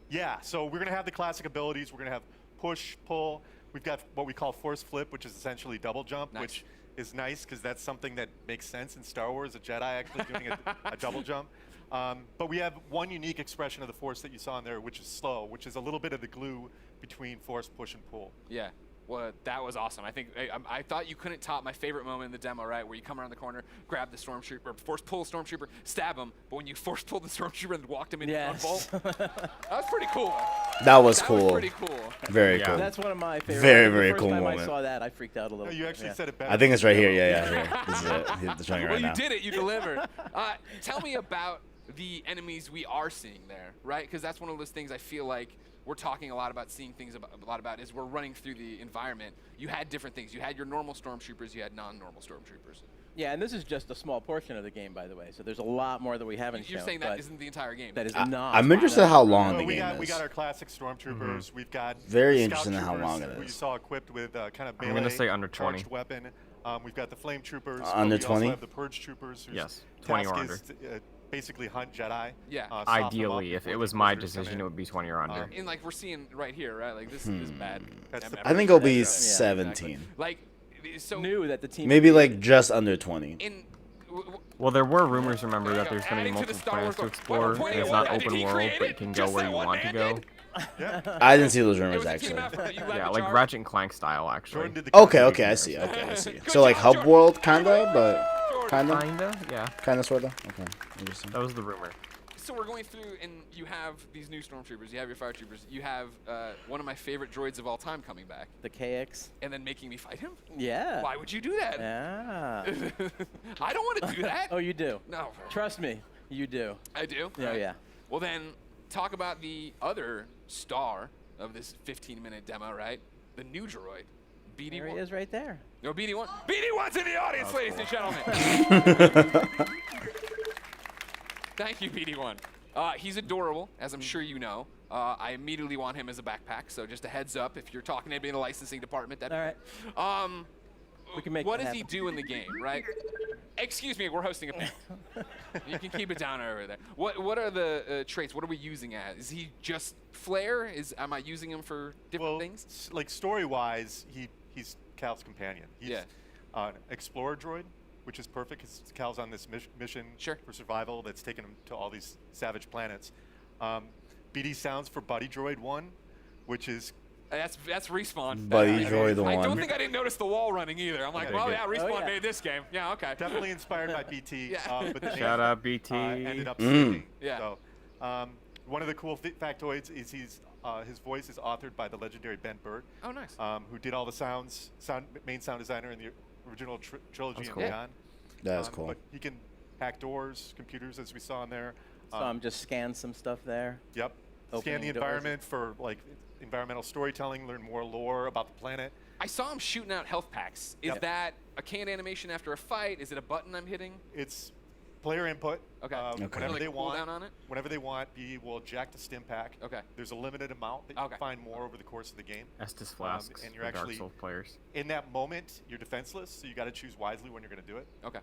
E: Yeah, so we're going to have the classic abilities. We're going to have push, pull. We've got what we call force flip, which is essentially double jump,
C: Nice.
E: which is nice because that's something that makes sense in Star Wars, a Jedi actually doing a double jump. But we have one unique expression of the force that you saw in there, which is slow, which is a little bit of the glue between force, push, and pull.
C: Yeah. Well, that was awesome. I think I thought you couldn't top my favorite moment in the demo, right? Where you come around the corner, grab the stormtrooper, force pull the stormtrooper, stab him, but when you force pulled the stormtrooper and walked him into
D: Yes.
C: one bolt, that was pretty cool.
A: That was
C: That
A: cool.
C: was pretty cool.
A: Very
B: Yeah.
A: cool.
D: That's one of my favorites.
A: Very,
D: The
A: very
D: first
A: cool
D: time
A: moment.
D: I saw that, I freaked out a little.
E: You
D: bit,
E: actually
D: yeah.
E: said it better.
A: I think it's right here.
E: than the
A: Yeah,
E: demo.
A: here. This is it. It's showing it
C: Well,
A: right
C: you
A: now.
C: did it. You delivered. Tell me about the enemies we are seeing there, right? Because that's one of those things I feel like we're talking a lot about, seeing things a lot about, is we're running through the environment. You had different things. You had your normal stormtroopers. You had non-normal stormtroopers.
D: Yeah, and this is just a small portion of the game, by the way. So there's a lot more that we haven't shown.
C: You're saying that
D: but
C: isn't the entire game.
D: that is not.
A: I'm interested how long
E: Well,
A: the
E: we
A: game
E: got
A: is.
E: we got our classic stormtroopers. We've got
A: Very
E: the
A: interested in
E: scout
A: how
E: troopers
A: long it
E: who you
A: is.
E: saw equipped with kind of
B: I'm
E: melee
B: gonna say under 20.
E: charged weapon. We've got the flame troopers. but
A: Under
E: we
A: 20?
E: also have the purge troopers. Whose
B: Yes, 20 or
E: task
B: under.
E: is to, basically hunt Jedi.
C: Yeah.
E: soften them up
B: Ideally, if
E: before
B: it
E: the
B: was my
E: Inquisitors come
B: decision,
E: in.
B: it would be 20 or under.
C: And like we're seeing right here, right? Like this is bad.
E: That's the-
A: I think it'll be
C: Yeah,
A: 17.
C: Like, so
D: New that the team.
A: Maybe like just under 20.
C: in.
B: Well, there were rumors, remember, that there's going to be
C: Adding to the
B: multiple
C: Star
B: planets to
C: Wars
B: explore.
C: lore.
B: And it's
C: Well,
B: not
C: did
B: open
C: he
B: world,
C: create
B: but you
C: it?
B: can go
C: Just
B: where
C: that
B: you
C: one
B: want to
C: man
B: go.
C: did?
E: Yeah.
A: I didn't see those
C: It
A: rumors
C: was a team
A: actually.
C: effort that you led
B: Yeah,
C: the
B: like
C: charge.
B: Ratchet and Clank style, actually.
E: Jordan did the
A: Okay,
E: casting.
A: okay, I see. Okay, I see.
C: Good
A: So like
C: job,
A: Hub
C: Jordan.
A: World, kinda, but kinda,
B: Kinda, yeah.
A: kinda, sorta. Okay, interesting.
B: That was the rumor.
C: So we're going through, and you have these new stormtroopers. You have your fire troopers. You have one of my favorite droids of all time coming back,
D: The KX.
C: and then making me fight him.
D: Yeah.
C: Why would you do that?
D: Yeah.
C: I don't want to do that.
D: Oh, you do.
C: No,
D: Trust me, you do.
C: I do.
D: Oh, yeah.
C: Well, then talk about the other star of this 15-minute demo, right? The new droid, BD1.
D: There he is, right there.
C: No, BD1. BD1's in the audience, ladies and gentlemen. Thank you, BD1. He's adorable, as I'm sure you know. I immediately want him as a backpack, so just a heads up if you're talking to anybody in the licensing department. That'd be
D: All right.
C: great.
D: We can make
C: What
D: that
C: does he
D: happen.
C: do in the game, right? Excuse me, we're hosting a panel. You can keep it down over there. What are the traits? What are we using as? Is he just flair? Am I using him for different
E: Well,
C: things?
E: like story-wise, he's Cal's companion. He's
C: Yeah.
E: an explorer droid, which is perfect because Cal's on this mission
C: Sure.
E: for survival that's taken him to all these savage planets. BD sounds for Buddy Droid 1, which is
C: That's Respawn.
A: Buddy
C: That's
A: Droid the
C: I don't
A: one.
C: think I didn't notice the wall running either. I'm like,
E: Okay,
C: well,
E: good.
C: yeah, Respawn
D: Oh, yeah.
C: made this game. Yeah, okay.
E: definitely inspired by BT.
C: Yeah.
E: But the
B: Shout
E: name,
B: out BT.
E: ended up sticking.
C: Yeah.
E: So, one of the cool factoids is his voice is authored by the legendary Ben Burt,
C: Oh, nice.
E: who did all the main sound designer in the original trilogy
B: That's
E: and
B: cool.
E: beyond.
A: That's cool.
E: But he can hack doors, computers, as we saw in there.
D: So just scan some stuff there.
E: Yep. Scan
D: Opening
E: the
D: doors.
E: environment for like environmental storytelling, learn more lore about the planet.
C: I saw him shooting out health packs. Is
E: Yep.
C: that a canned animation after a fight? Is it a button I'm hitting?
E: It's player input.
C: Okay.
E: Whenever
C: Like
E: they
C: a
E: want,
C: cooldown on it?
E: whenever they want, BD will eject a stim pack.
C: Okay.
E: There's a limited amount that you
C: Okay.
E: can find more over the course of the game.
B: Estus flasks
E: and you're
B: for Dark
E: actually
B: Souls players.
E: in that moment. You're defenseless, so you got to choose wisely when you're going to do it.
C: Okay.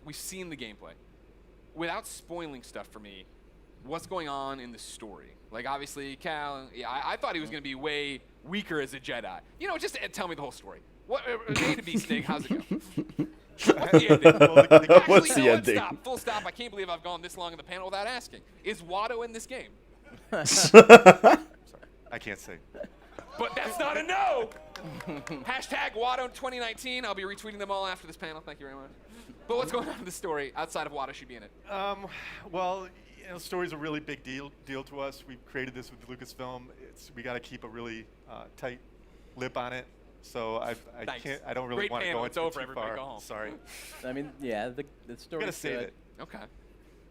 C: We've seen the gameplay. Without spoiling stuff for me, what's going on in the story? Like, obviously, Cal, yeah, I thought he was going to be way weaker as a Jedi. You know, just tell me the whole story. What, A to B, Stig, how's it go? What's the ending?
E: Well,
C: Actually,
A: What's
C: you
A: the
C: know what?
A: ending?
C: Stop. Full stop. I can't believe I've gone this long in the panel without asking. Is Watto in this game?
E: I can't say.
C: But that's not a no. Hashtag Watto 2019. I'll be retweeting them all after this panel. Thank you very much. But what's going on in the story outside of Watto should be in it?
E: Well, you know, story's a really big deal to us. We've created this with Lucasfilm. We got to keep a really tight lip on it. So I
C: Thanks.
E: can't. I don't really
C: Great
E: want to
C: panel.
E: go
C: It's
E: into
C: over.
E: too
C: Everybody
E: far.
C: go home.
E: Sorry.
D: I mean, yeah, the story.
E: Gotta save it.
C: Okay.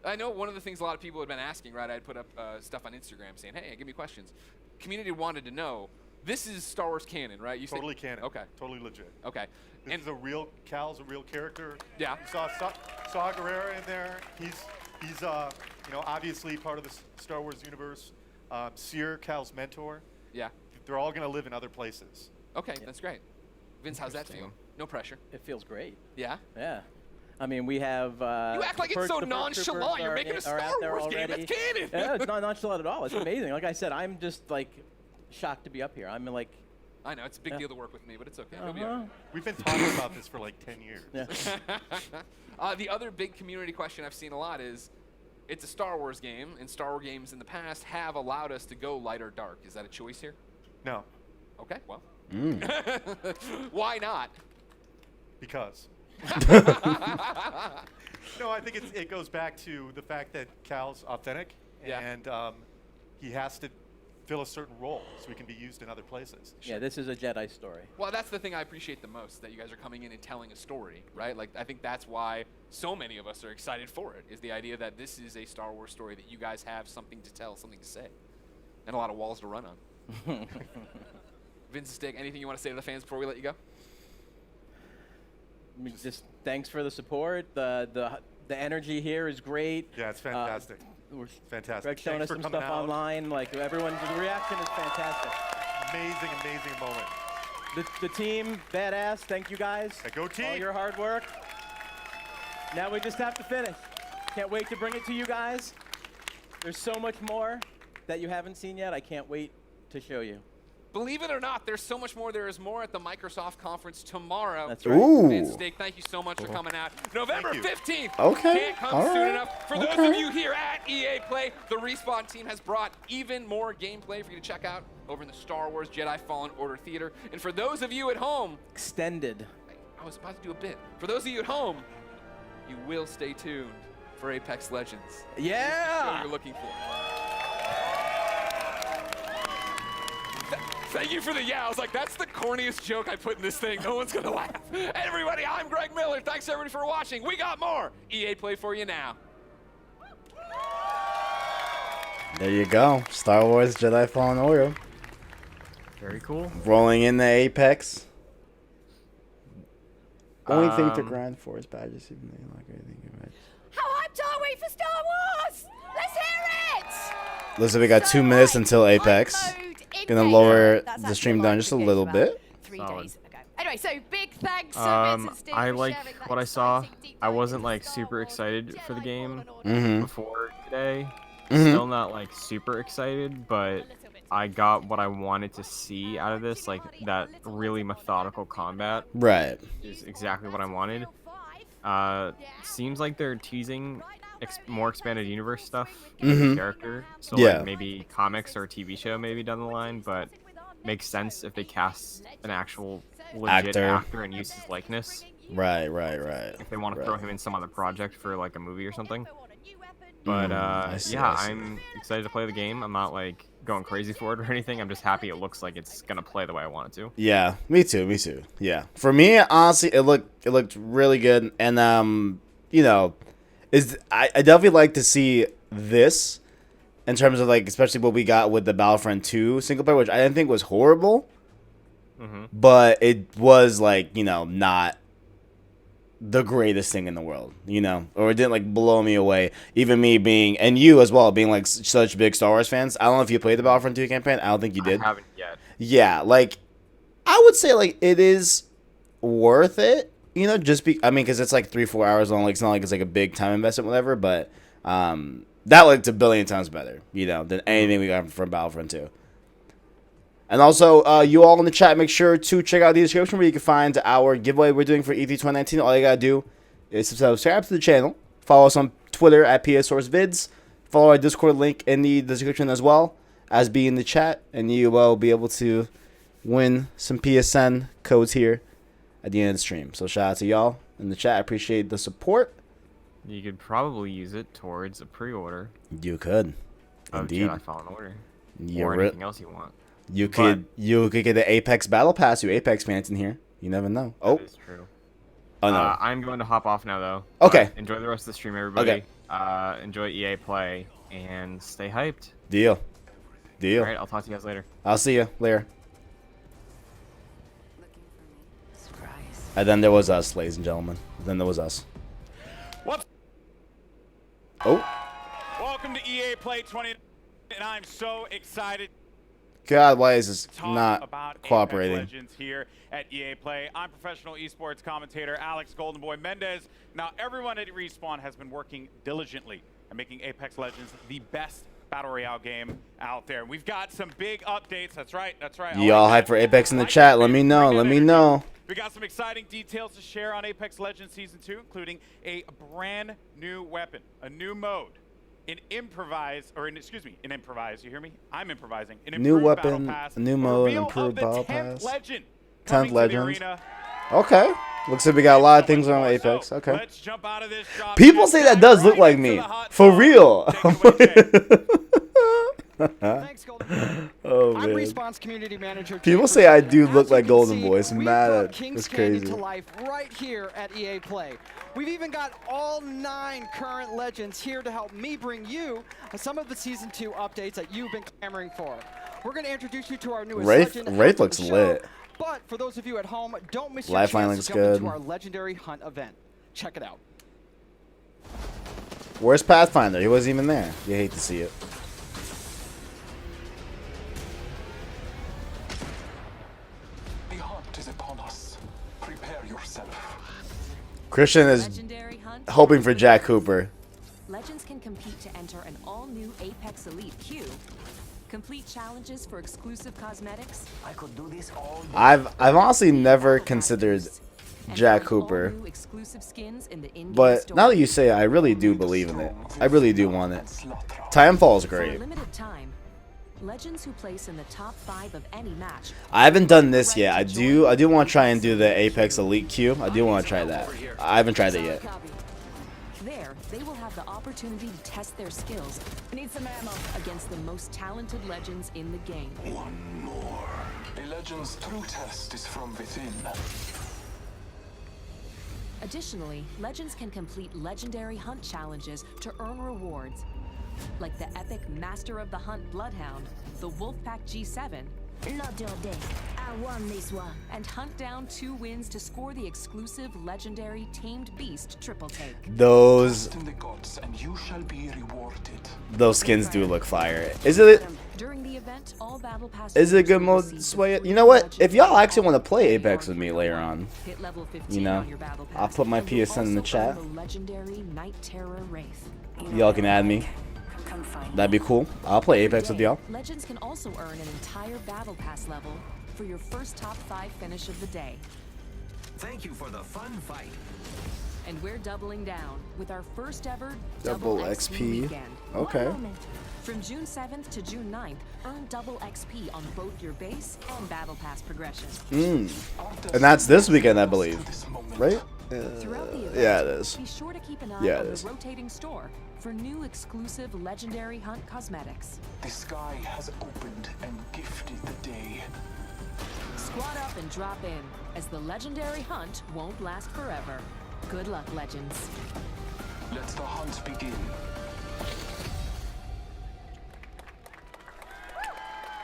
C: I know one of the things a lot of people had been asking, right? I'd put up stuff on Instagram saying, hey, give me questions. Community wanted to know, this is Star Wars canon, right? You
E: Totally
C: said,
E: canon.
C: Okay.
E: Totally legit.
C: Okay.
E: This
C: And
E: is a real. Cal's a real character.
C: Yeah.
E: You saw Guerrera in there. He's you know, obviously part of the Star Wars universe. Seer, Cal's mentor.
C: yeah.
E: They're all gonna live in other places.
C: Okay, that's great. Vince, how's that feel?
B: Interesting.
C: No pressure.
D: It feels great.
C: Yeah?
D: Yeah. I mean, we have.
C: You act like it's so nonchalant. You're making a Star Wars game. It's canon.
D: Yeah, it's not nonchalant at all. It's amazing. Like I said, I'm just like shocked to be up here. I'm like.
C: I know, it's a big
D: Yeah.
C: deal to work with me, but it's okay. You'll be all
D: Uh-huh.
C: right.
E: We've been talking about this for like 10 years.
D: Yeah.
C: The other big community question I've seen a lot is, it's a Star Wars game, and Star Wars games in the past have allowed us to go light or dark. Is that a choice here?
E: No,
C: Okay, well. Why not?
E: because. No, I think it goes back to the fact that Cal's authentic,
C: Yeah.
E: and he has to fill a certain role so he can be used in other places.
D: Yeah, this is a Jedi story.
C: Well, that's the thing I appreciate the most, that you guys are coming in and telling a story, right? Like, I think that's why so many of us are excited for it, is the idea that this is a Star Wars story, that you guys have something to tell, something to say, and a lot of walls to run on. Vince Stick, anything you want to say to the fans before we let you go?
D: just thanks for the support. The energy here is great.
E: Yeah, it's fantastic.
D: We're
E: Fantastic.
D: Greg's showing us
E: Thanks for
D: some
E: coming
D: stuff
E: out.
D: online. Like the reaction is fantastic.
E: Amazing, amazing moment.
D: The team, badass. Thank you guys.
E: Yeah, go team.
D: All your hard work. Now we just have to finish. Can't wait to bring it to you guys. There's so much more that you haven't seen yet. I can't wait to show you.
C: Believe it or not, there's so much more. There is more at the Microsoft conference tomorrow.
D: That's right.
A: Ooh.
C: Steak, thank you so much for coming out. November
E: Thank you.
C: 15th.
A: Okay,
C: Can't come
A: all
C: soon
A: right,
C: enough. For those
A: okay.
C: of you here at EA Play, the Respawn team has brought even more gameplay for you to check out over in the Star Wars Jedi Fallen Order Theater. And for those of you at home,
D: Extended.
C: I was about to do a bit. For those of you at home, you will stay tuned for Apex Legends.
D: Yeah.
C: What you're looking for. Thank you for the yeah. I was like, that's the corniest joke I put in this thing. No one's gonna laugh. Everybody, I'm Greg Miller. Thanks everybody for watching. We got more EA Play for you now.
A: There you go. Star Wars Jedi Fallen Order.
B: Very cool.
A: Rolling in the Apex. Only thing to grind for is badges, even though you like anything you read.
I: How hyped are we for Star Wars? Let's hear it!
A: Listen, we got 2 minutes until Apex. Gonna lower the stream down just a little bit.
I: 3
B: Solid.
I: days ago. Anyway, so big thanks to Vince and Steve
B: I
I: for
B: like
I: sharing that
B: what I saw.
I: exciting deep
B: I
I: dive
B: wasn't
I: into
B: like
I: Star
B: super
I: Wars
B: excited
I: Jedi
B: for the game
I: Fallen Order.
B: before today.
A: Mhm.
B: Still not like super excited, but I got what I wanted to see out of this. Like that really methodical combat
A: Right.
B: is exactly what I wanted. Seems like they're teasing more expanded universe stuff for the character. So
A: Yeah.
B: like maybe comics or a TV show maybe down the line, but makes sense if they cast an actual legit actor and use his likeness.
A: Right.
B: If they want to throw him in some other project for like a movie or something.
A: Mm,
B: But
A: I see.
B: I'm excited to play the game. I'm not like going crazy for it or anything. I'm just happy it looks like it's gonna play the way I want it to.
A: Yeah, me too. Yeah, for me, honestly, it looked really good, and you know, I definitely like to see this in terms of like, especially what we got with the Battlefront 2 single player, which I didn't think was horrible, but it was like, you know, not the greatest thing in the world, you know, or it didn't like blow me away. Even me being, and you as well, being like such big Star Wars fans. I don't know if you played the Battlefront 2 campaign. I don't think you did.
B: I haven't yet.
A: Yeah, like I would say like it is worth it, you know, because it's like 3-4 hours long. Like it's not like it's like a big time investment, whatever. But that looked a billion times better, you know, than anything we got from Battlefront 2. And also, you all in the chat, make sure to check out the description where you can find our giveaway we're doing for E3 2019. All you gotta do is subscribe to the channel, follow us on Twitter at PSSourceVids, follow our Discord link in the description as well as be in the chat, and you will be able to win some PSN codes here at the end of the stream. So shout out to y'all in the chat. I appreciate the support.
B: You could probably use it towards a pre-order
A: You could,
B: of
A: indeed.
B: Jedi Fallen Order
A: You're
B: or
A: right.
B: anything else you want.
A: You could get the Apex Battle Pass. You Apex fans in here. You never know. Oh,
B: That is true.
A: oh no.
B: I'm going to hop off now though.
A: Okay.
B: But enjoy the rest of the stream, everybody.
A: Okay.
B: Enjoy EA Play and stay hyped.
A: Deal.
B: All right, I'll talk to you guys later.
A: I'll see you later.
I: Surprise.
A: And then there was us, ladies and gentlemen. Then there was us.
J: What's
A: Oh,
J: Welcome to EA Play 20, and I'm so excited
A: God, why is this
J: to talk
A: not
J: about
A: cooperating?
J: Apex Legends here at EA Play. I'm professional esports commentator Alex Goldenboy Mendez. Now, everyone at Respawn has been working diligently at making Apex Legends the best Battle Royale game out there. We've got some big updates. That's right.
A: Y'all hype for Apex in the chat. Let me know. Let me know.
J: We got some exciting details to share on Apex Legends Season 2, including a brand new weapon, a new mode, in improvise, you hear me? I'm improvising. An
A: New
J: improved
A: weapon,
J: battle pass,
A: a new mode,
J: reveal
A: improved
J: of the
A: battle
J: 10th
A: pass.
J: legend
A: 10th
J: coming to the
A: legend.
J: arena.
A: Okay. Looks like we got a lot of things on
J: So,
A: Apex. Okay.
J: Let's jump out of this drop.
A: People
J: and
A: say that
J: dive
A: does look
J: right
A: like
J: into
A: me.
J: the hot
A: For
J: zone.
A: real.
J: Take it away, Jay.
K: Thanks, Golden.
A: Oh,
K: I'm
A: man.
K: Respawn's community manager.
A: People
K: Jay
A: say I
K: Persona.
A: do look
K: As you
A: like
K: can
A: Golden
K: see,
A: Boy. It's
K: we've
A: mad
K: brought
A: at-
K: King's
A: it's
K: Canyon
A: crazy.
K: to life right here at EA Play. We've even got all 9 current legends here to help me bring you some of the Season 2 updates that you've been clamoring for. We're going to introduce you to our newest
A: Wraith
K: legend.
A: Wraith
K: after
A: looks
K: the show.
A: lit.
K: But for those of you at home, don't miss your
A: Lifeline
K: chance
A: looks
K: to jump into
A: good.
K: our legendary hunt event. Check it out.
A: Where's Pathfinder? He wasn't even there. You hate to see it.
L: The hunt is upon us. Prepare yourself.
A: Christian is
M: Legendary hunt
A: hoping for Jack Cooper.
M: Legends can compete to enter an all-new Apex Elite queue. Complete challenges for exclusive cosmetics.
G: I could do this all day.
A: I've honestly never considered Jack Cooper,
M: All-new exclusive skins in the in-game
A: but
M: store.
A: now that you say it, I really do believe in it. I really do want it. Timefall is
M: For a
A: great.
M: limited time, legends who place in the top 5 of any match.
A: I haven't done this yet. I do want to try and do the Apex Elite queue. I do want to try that. I haven't tried it yet.
M: Copy. There, they will have the opportunity to test their skills. Need some ammo against the most talented legends in the game.
L: One more. A legend's true test is from within.
M: Additionally, legends can complete legendary hunt challenges to earn rewards, like the epic Master of the Hunt Bloodhound, the Wolfpack G7,
I: Not your day. I won this one.
M: and hunt down 2 wins to score the exclusive legendary Tamed Beast triple take.
A: Those
L: In the gods, and you shall be rewarded.
A: skins do look fire. Is it
M: During the event, all battle pass
A: is it a good
M: holders will
A: mode?
M: receive
A: Sway it.
M: free
A: You know what?
M: legend
A: If y'all actually
M: items
A: want to play
M: on
A: Apex
M: your
A: with me
M: hero.
A: later on,
M: Hit level 15
A: you know,
M: on your battle
A: I'll
M: pass,
A: put my
M: and you'll
A: PSN in the
M: also
A: chat.
M: earn the legendary Night Terror Wraith.
A: Y'all can add me.
I: Come find
A: That'd be cool. I'll play Apex with
M: Today,
A: y'all.
M: Legends can also earn an entire battle pass level for your first top 5 finish of the day.
G: Thank you for the fun fight.
M: And we're doubling down with our first ever
A: Double
M: Double
A: XP.
M: weekend.
A: Okay.
M: From June 7th to June 9th, earn double XP on both your base and battle pass progression.
A: And that's this weekend, I believe. Right?
M: Throughout the event,
A: Yeah, it is.
M: be sure to keep an eye
A: Yeah,
M: on
A: it
M: the
A: is.
M: rotating store for new exclusive legendary hunt cosmetics.
L: The sky has opened and gifted the day.
M: Squad up and drop in, as the legendary hunt won't last forever. Good luck, Legends.
L: Let the hunt begin.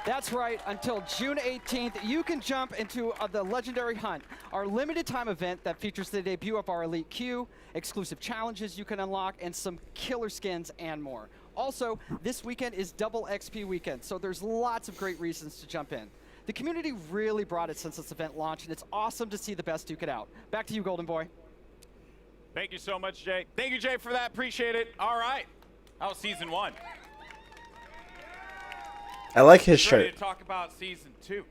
K: That's right. Until June 18th, you can jump into the Legendary Hunt, our limited time event that features the debut of our Elite Queue, exclusive challenges you can unlock, and some killer skins and more. Also, this weekend is Double XP weekend, so there's lots of great reasons to jump in. The community really brought it since this event launched, and it's awesome to see the best duke it out. Back to you, Golden Boy.
J: Thank you so much, Jay. Thank you, Jay, for that. Appreciate it. All right. That was season 1.
A: I like his
J: Ready
A: shirt.
J: to talk about season 2.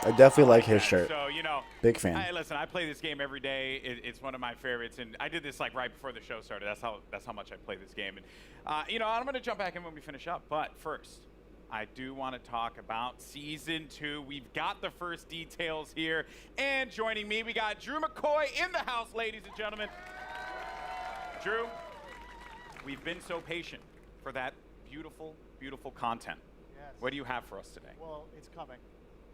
A: I definitely like his shirt.
J: So, you know,
A: Big fan.
J: Listen, I play this game every day. It's one of my favorites, and I did this like right before the show started. That's how much I play this game. And you know, I'm gonna jump back in when we finish up. But first, I do want to talk about season 2. We've got the first details here, and joining me, we got Drew McCoy in the house, ladies and gentlemen. Drew, we've been so patient for that beautiful, beautiful content.
N: Yes.
J: What do you have for us today?
N: Well, it's coming.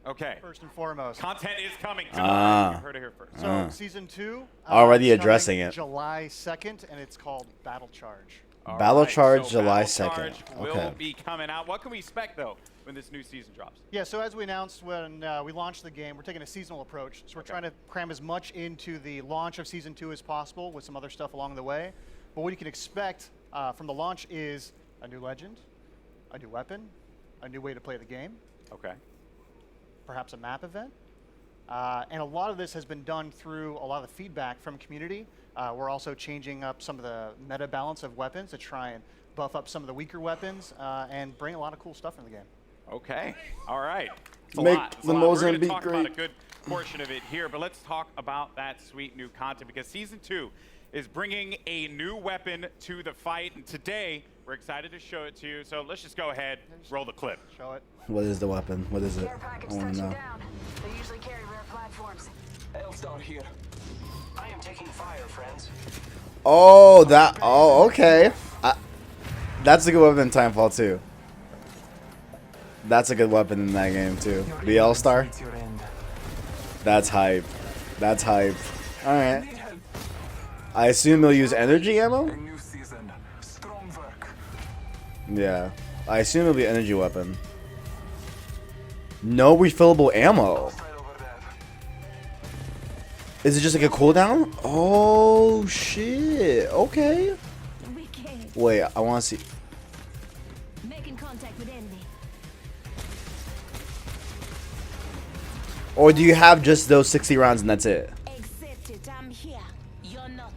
J: Okay.
N: First and foremost.
J: Content is coming.
A: Ah.
J: You heard it here first.
N: So season 2.
A: Already
N: is coming
A: addressing it.
N: July 2nd, and it's called Battle Charge.
J: All
A: Battle
J: right,
A: Charge
J: so
A: July
J: Battle
A: 2nd.
J: Charge will
A: Okay.
J: be coming out. What can we expect though when this new season drops?
N: Yeah, so as we announced when we launched the game, we're taking a seasonal approach. So we're trying to cram as much into the launch of season 2 as possible with some other stuff along the way. But what you can expect from the launch is a new legend, a new weapon, a new way to play the game.
J: Okay.
N: Perhaps a map event. And a lot of this has been done through a lot of the feedback from community. We're also changing up some of the meta balance of weapons to try and buff up some of the weaker weapons and bring a lot of cool stuff in the game.
J: Okay. All right. It's a
A: Make
J: lot. It's a
A: the
J: lot. We're
A: Mozambique
J: going to talk about a
A: great.
J: good portion of it here, but let's talk about that sweet new content because season 2 is bringing a new weapon to the fight, and today we're excited to show it to you. So let's just go ahead, roll the clip.
N: Show it.
A: What is the weapon? What is it?
I: Care package
A: I want to
I: touching
A: know.
I: down. They usually carry rare platforms.
L: Elstar here. I am taking fire, friends.
A: Oh, that. Oh, okay. That's a good weapon in Timefall too. That's a good weapon in that game too. The L-Star. That's hype. That's hype. All right. I assume he'll use energy ammo.
L: New season. Strong work.
A: Yeah. I assume it'll be an energy weapon. No refillable ammo. Is it just like a cooldown? Oh shit. Okay. Wait, I want to see.
I: Making contact with enemy.
A: Or do you have just those 60 rounds and that's it?
I: Accept it. I'm here. You're not.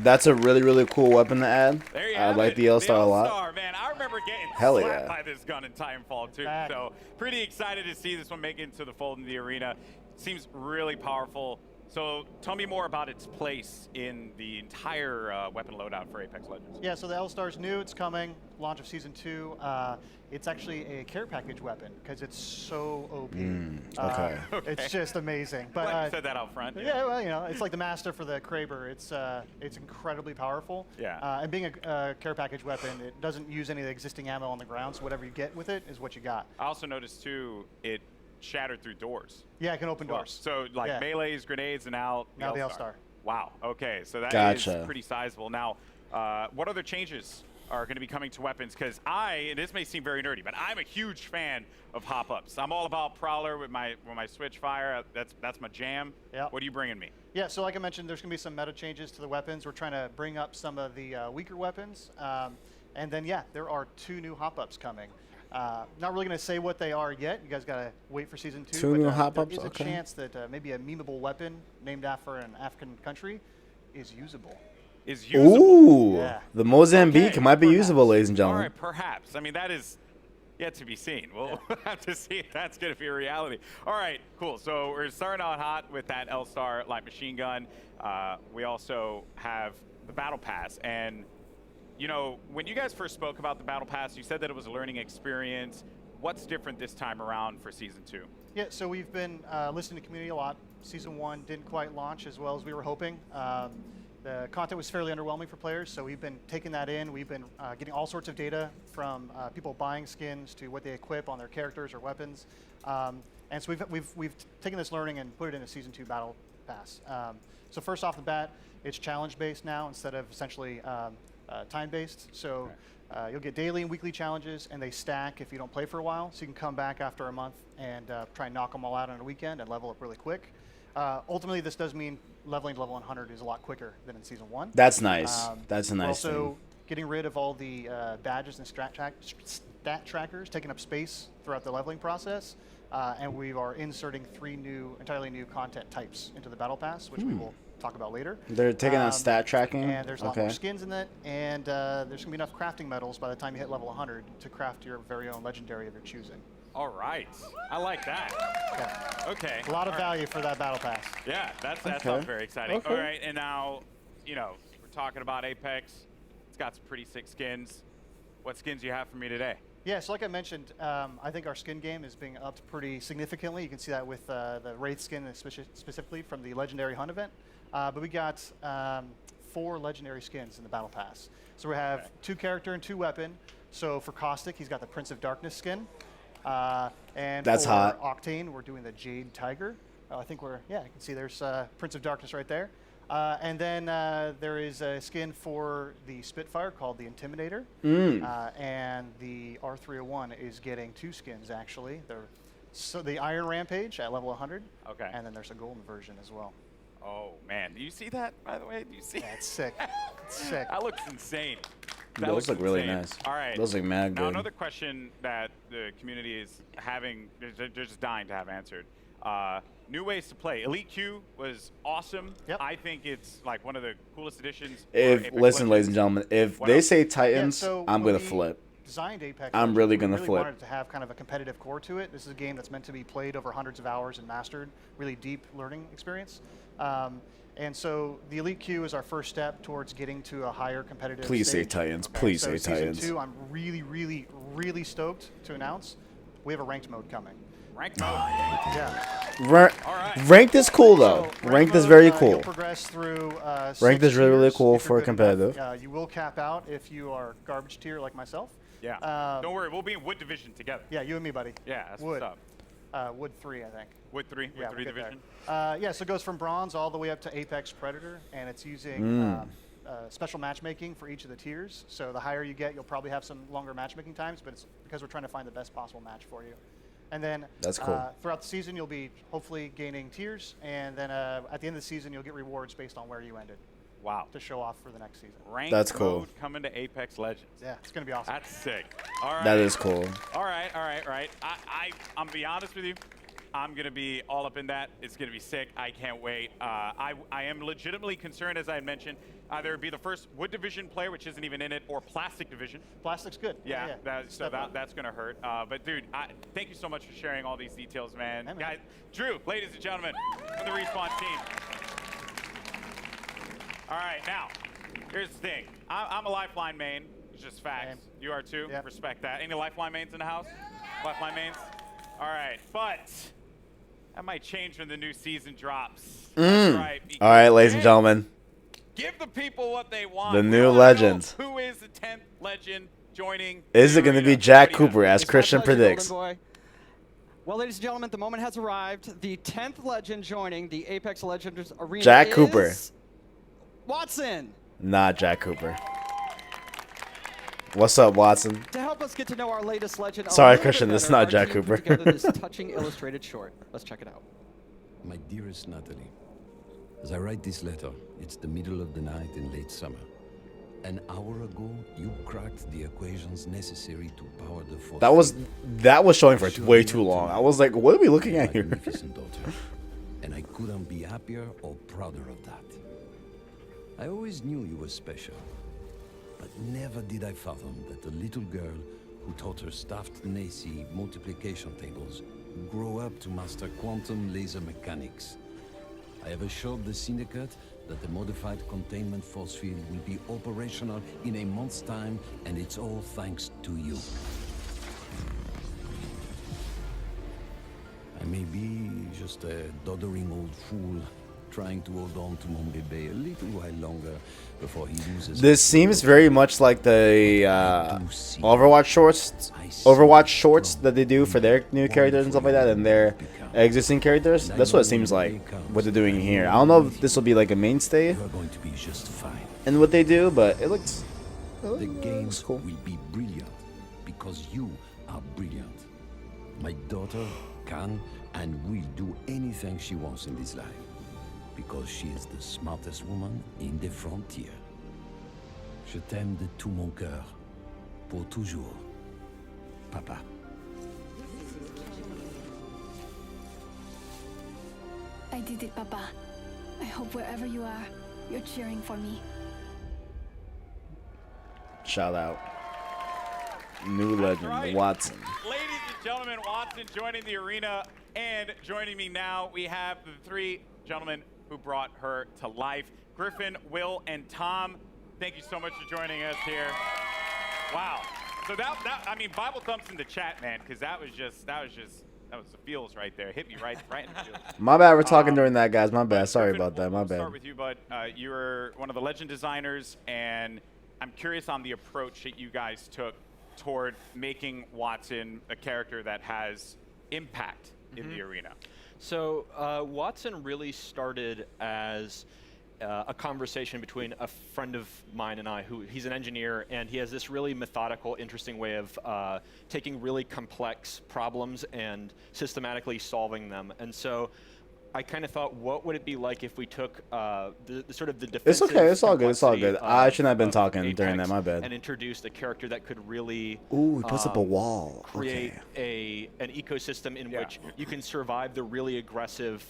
A: That's a really, really cool weapon to add.
J: There you
A: I
J: have
A: like
J: it.
A: the L-Star a lot.
J: L-Star, man, I remember getting
A: Hell
J: slapped
A: yeah.
J: by this gun in Titanfall 2. So pretty excited to see this one make it into the fold in the arena. Seems really powerful. So tell me more about its place in the entire weapon loadout for Apex Legends.
N: Yeah, so the L-Star's new. It's coming. Launch of Season 2. It's actually a care package weapon because it's so OP.
A: Okay.
N: It's just amazing. But
J: Glad you said that out front.
N: Yeah, well, you know, it's like the master for the Kraber. It's incredibly powerful.
J: Yeah.
N: And being a care package weapon, it doesn't use any of the existing ammo on the ground, so whatever you get with it is what you got.
J: I also noticed, too, it shattered through doors.
N: Yeah, it can open doors.
J: So, like, melees, grenades, and now
N: the L-Star.
J: Wow. Okay, so that
A: Gotcha.
J: is pretty sizable. Now, what other changes are going to be coming to weapons? Because and this may seem very nerdy, but I'm a huge fan of hop-ups. I'm all about Prowler with my switch fire. That's my jam.
N: Yeah.
J: What are you bringing me?
N: Yeah, so like I mentioned, there's going to be some meta changes to the weapons. We're trying to bring up some of the weaker weapons. And then, yeah, there are 2 new hop-ups coming. Not really going to say what they are yet. You guys got to wait for Season 2.
A: 2 new hop-ups?
N: There is a
A: Okay.
N: chance that maybe a memeable weapon named after an African country is usable.
A: Ooh.
N: Yeah.
A: The Mozambique
J: Okay,
A: might be
J: perhaps.
A: usable, ladies and
J: All
A: gentlemen.
J: right, perhaps. I mean, that is yet to be seen. We'll have to see if that's going to be a reality. All right, cool. So we're starting out hot with that L-Star light machine gun. We also have the Battle Pass. And, you know, when you guys first spoke about the Battle Pass, you said that it was a learning experience. What's different this time around for Season 2?
N: Yeah, so we've been listening to community a lot. Season 1 didn't quite launch as well as we were hoping. The content was fairly underwhelming for players, so we've been taking that in. We've been getting all sorts of data from people buying skins to what they equip on their characters or weapons. And so we've taken this learning and put it in a Season 2 Battle Pass. So first off the bat, it's challenge-based now instead of essentially time-based. So you'll get daily and weekly challenges, and they stack if you don't play for a while. So you can come back after a month and try and knock them all out on a weekend and level up really quick. Ultimately, this does mean leveling to level 100 is a lot quicker than in Season 1.
A: That's nice. That's a nice
N: also,
A: thing.
N: getting rid of all the badges and stat trackers, taking up space throughout the leveling process. And we are inserting 3 entirely new content types into the Battle Pass, which we will talk about later.
A: They're taking on stat tracking?
N: And there's a lot more skins in it. And there's going to be enough crafting medals by the time you hit level 100 to craft your very own legendary of your choosing.
J: All right. I like that.
N: Yeah.
J: Okay.
N: A lot of value for that Battle Pass.
J: Yeah, that sounds very exciting. All right, and now, you know, we're talking about Apex. It's got some pretty sick skins. What skins do you have for me today?
N: Yeah, so like I mentioned, I think our skin game is being upped pretty significantly. You can see that with the Wraith skin, specifically from the Legendary Hunt event. But we got 4 legendary skins in the Battle Pass. So we have 2 character and 2 weapon. So for Caustic, he's got the Prince of Darkness skin. And
A: that's
N: for
A: hot.
N: Octane, we're doing the Jade Tiger. I think you can see there's Prince of Darkness right there. And then there is a skin for the Spitfire called the Intimidator. And the R301 is getting 2 skins, actually. So the Iron Rampage at level 100.
J: Okay.
N: And then there's a golden version as well.
J: Oh, man. Do you see that, by the way? Do you see
N: That's sick. It's sick.
J: That looks insane.
A: Those look really nice.
J: All right.
A: Those look mad good.
J: Now, another question that the community is having, they're just dying to have answered. New ways to play. Elite Q was awesome.
N: Yep.
J: I think it's like one of the coolest additions.
A: Listen, ladies and gentlemen, if they say Titans,
N: so
A: I'm
N: when
A: going to
N: we
A: flip.
N: Designed Apex,
A: I'm really going to
N: we
A: flip.
N: wanted to have kind of a competitive core to it. This is a game that's meant to be played over hundreds of hours and mastered. Really deep learning experience. And so the Elite Q is our first step towards getting to a higher competitive
A: Please say
N: stage.
A: Titans.
N: Okay,
A: Please
N: so
A: say
N: Season
A: Titans.
N: 2, I'm really, really, really stoked to announce we have a ranked mode coming.
J: Ranked mode?
N: Yeah.
A: Ranked is cool, though.
N: So
A: Ranked is very
N: You'll
A: cool.
N: progress through
A: Ranked is really, really
N: tiers
A: cool
N: if you're
A: for
N: good enough.
A: competitive.
N: You will cap out if you are garbage tier like myself.
J: Yeah. Don't worry, we'll be in Wood Division together.
N: Yeah, you and me, buddy.
J: Yeah, that's
N: Wood.
J: what's up.
N: Wood 3, I think.
J: Wood 3?
N: Yeah,
J: Wood 3
N: we'll get
J: Division?
N: there. Yeah, so it goes from bronze all the way up to Apex Predator, and it's using special matchmaking for each of the tiers. So the higher you get, you'll probably have some longer matchmaking times, but it's because we're trying to find the best possible match for you. And then
A: That's cool.
N: Throughout the season, you'll be hopefully gaining tiers, and then at the end of the season, you'll get rewards based on where you ended.
J: Wow.
N: To show off for the next season.
J: Ranked
A: That's cool.
J: mode coming to Apex Legends.
N: Yeah, it's going to be awesome.
J: That's sick. All right.
A: That is cool.
J: All right. I'm be honest with you. I'm going to be all up in that. It's going to be sick. I can't wait. I am legitimately concerned, as I had mentioned, either be the first Wood Division player, which isn't even in it, or Plastic Division.
N: Plastic's good.
J: Yeah, that's going to hurt. But, dude, thank you so much for sharing all these details, man.
N: Hey, man.
J: Guys, Drew, ladies and gentlemen, from the Respawn team. All right, now, here's the thing. I'm a Lifeline main. It's just facts.
N: Same.
J: You are too?
N: Yep.
J: Respect that. Any Lifeline mains in the house? Lifeline mains? All right, but that might change when the new season drops. That's right.
A: All right, ladies and gentlemen.
J: Give the people what they want.
A: The
J: We
A: new
J: wanna know
A: legends.
J: Who is the 10th legend joining?
A: Is it going to be Jack Cooper, as
K: It's my
A: Christian
K: pleasure,
A: predicts?
K: Golden Boy. Well, ladies and gentlemen, the moment has arrived. The 10th legend joining the Apex Legends Arena
A: Jack
K: is
A: Cooper.
K: Watson.
A: Not Jack Cooper. What's up, Watson?
K: To help us get to know our latest legend,
A: Sorry, Christian, this is not Jack Cooper.
K: Put together this touching illustrated short. Let's check it out.
O: My dearest Natalie, as I write this letter, it's the middle of the night in late summer. An hour ago, you cracked the equations necessary to power the force.
A: That was showing for way too long. I was like, what are we looking at here?
O: Magnificent daughter. And I couldn't be happier or prouder of that. I always knew you were special, but never did I fathom that the little girl who taught her staffed Nazi multiplication tables would grow up to master quantum laser mechanics. I have assured the Syndicate that the modified containment force field will be operational in a month's time, and it's all thanks to you. I may be just a doddering old fool trying to hold on to mon bébé a little while longer before he loses.
A: This seems very much like the Overwatch shorts that they do for their new characters and stuff like that, and their existing characters. That's what it seems like what they're doing here. I don't know if this will be like a mainstay in what they do, but it looks
O: The game
A: cool.
O: will be brilliant because you are brilliant. My daughter can and will do anything she wants in this life because she is the smartest woman in the frontier. Je t'aime de tout mon cœur, pour toujours, Papa.
P: I did it, Papa. I hope wherever you are, you're cheering for me.
A: Shout out. New legend,
J: right.
A: Watson.
J: Ladies and gentlemen, Watson joining the arena, and joining me now, we have the three gentlemen who brought her to life. Griffin, Will, and Tom, thank you so much for joining us here. Wow. So I mean, Bible thumps in the chat, man, because that was the feels right there. Hit me right in the feels.
A: My bad, we're talking during that, guys. My bad. Sorry about that. My
J: We'll
A: bad.
J: start with you, bud. You're one of the legend designers, and I'm curious on the approach that you guys took toward making Watson a character that has impact in the arena.
Q: So Watson really started as a conversation between a friend of mine and I, he's an engineer, and he has this really methodical, interesting way of taking really complex problems and systematically solving them. And so I kind of thought, what would it be like if we took the sort of the defensive
A: It's okay. It's all good. It's all good. I shouldn't have been talking
Q: Apex
A: during that. My bad.
Q: And introduced a character that could really
A: Ooh, he puts up a wall.
Q: create an ecosystem in which you can survive the really aggressive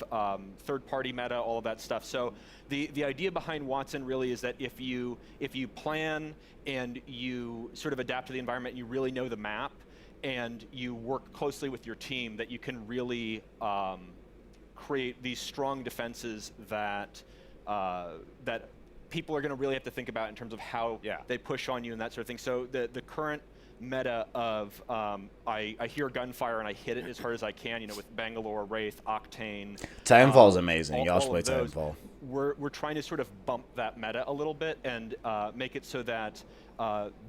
Q: third-party meta, all of that stuff. So the idea behind Watson really is that if you plan and you sort of adapt to the environment, you really know the map, and you work closely with your team, that you can really create these strong defenses that people are going to really have to think about in terms of how they push on you and that sort of thing. So the current meta of I hear gunfire and I hit it as hard as I can. You know, with Bangalore, Wraith, Octane.
A: Titanfall is amazing. Y'all should
Q: all
A: play
Q: of those.
A: Titanfall.
Q: We're trying to sort of bump that meta a little bit and make it so that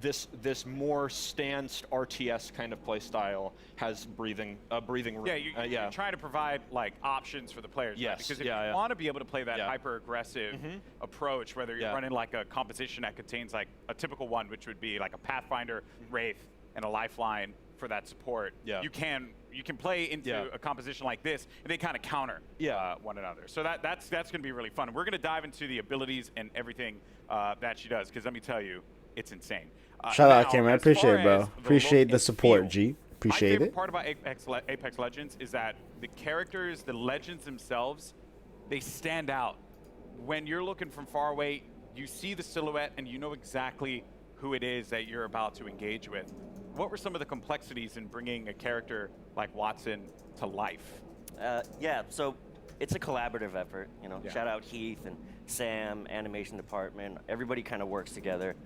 Q: this more stanced RTS kind of play style has breathing room.
J: Yeah, you're trying to provide like options for the players.
Q: Yes,
J: Right? Because if you want to be able to play that hyper aggressive approach, whether you're running like a composition that contains like a typical one, which would be like a Pathfinder, Wraith, and a Lifeline for that support. You can play into a composition like this, and they kind of counter one another. So that's going to be really fun. We're going to dive into the abilities and everything that she does, because let me tell you, it's insane.
A: Shout out, Cameron. I appreciate it, bro. Appreciate the support, G. Appreciate
J: My favorite
A: it.
J: part about Apex Legends is that the characters, the legends themselves, they stand out. When you're looking from far away, you see the silhouette and you know exactly who it is that you're about to engage with. What were some of the complexities in bringing a character like Watson to life?
G: Yeah, so it's a collaborative effort. You know, shout out Heath and Sam, animation department. Everybody kind of works together.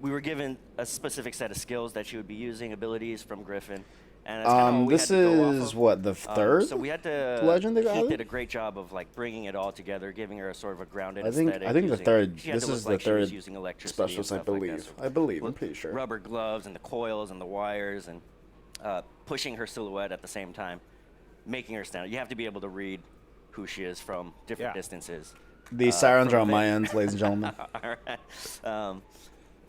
G: We were given a specific set of skills that she would be using, abilities from Griffin. And that's kinda what we
A: this
G: had to go off
A: is
G: of.
A: what, the third
G: So we had to.
A: legend they got
G: Heath
A: out?
G: did a great job of like bringing it all together, giving her a sort of a grounded
A: I think
G: aesthetic.
A: the
G: using-
A: third.
G: she had
A: This
G: to
A: is
G: look like
A: the
G: she was
A: third
G: using electricity and
A: specialist, I
G: stuff like that.
A: believe.
G: So
A: I believe. I'm
G: with
A: pretty sure.
G: Rubber gloves and the coils and the wires and pushing her silhouette at the same time, making her stand out. You have to be able to read who she is from different distances.
A: The sirens are on
G: from
A: my
G: there-
A: ends, ladies and gentlemen.
G: All right.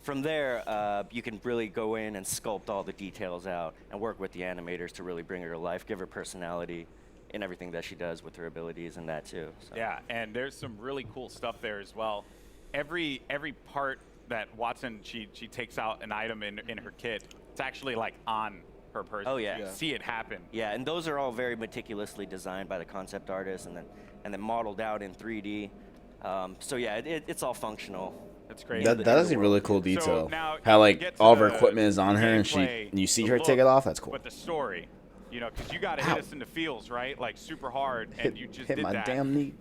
G: From there, you can really go in and sculpt all the details out and work with the animators to really bring her to life, give her personality in everything that she does with her abilities and that too. So.
J: Yeah, and there's some really cool stuff there as well. Every part that Watson, she takes out an item in her kit, it's actually like on her person.
G: Oh yeah.
J: You see it happen.
G: Yeah, and those are all very meticulously designed by the concept artist and then modeled out in 3D. So yeah, it's all functional.
J: That's great.
A: That is a really cool detail.
J: now
A: How
J: you
A: like
J: get to
A: all of her
J: the
A: equipment is on her, and
J: gameplay,
A: you see
J: the
A: her take it
J: look,
A: off. That's cool.
J: But the story, you know, because you got to hit us in the feels, right? Like super hard, and you just
A: hit
J: did
A: my
J: that.
A: damn knee.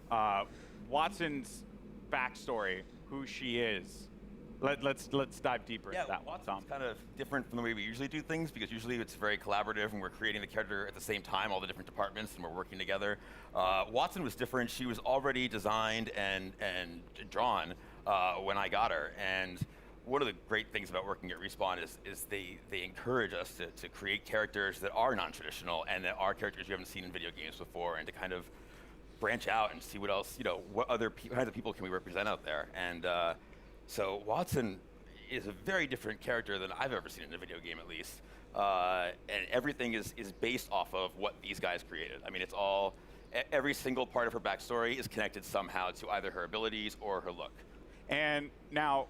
J: Watson's backstory, who she is. Let's dive deeper into that.
R: Watson's kind of different from the way we usually do things, because usually it's very collaborative and we're creating the character at the same time, all the different departments, and we're working together. Watson was different. She was already designed and drawn when I got her. And one of the great things about working at Respawn is they encourage us to create characters that are non-traditional and that are characters you haven't seen in video games before, and to kind of branch out and see what else, you know, what other kinds of people can we represent out there. And so Watson is a very different character than I've ever seen in a video game, at least. And everything is based off of what these guys created. I mean, it's all, every single part of her backstory is connected somehow to either her abilities or her look.
J: And now,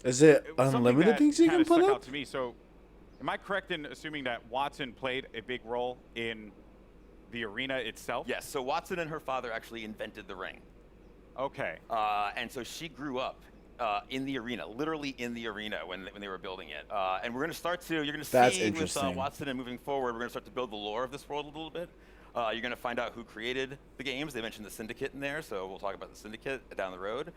A: Is it
J: something
A: unlimited
J: that
A: things you
J: kinda
A: can put
J: stuck
A: up?
J: out to me. So, am I correct in assuming that Watson played a big role in the arena itself?
R: Yes, so Watson and her father actually invented the ring.
J: Okay.
R: And so she grew up in the arena, literally in the arena when they were building it. And we're going to start to, you're going to
A: That's
R: see with
A: interesting.
R: Watson and moving forward, we're going to start to build the lore of this world a little bit. You're going to find out who created the games. They mentioned the Syndicate in there, so we'll talk about the Syndicate down the road.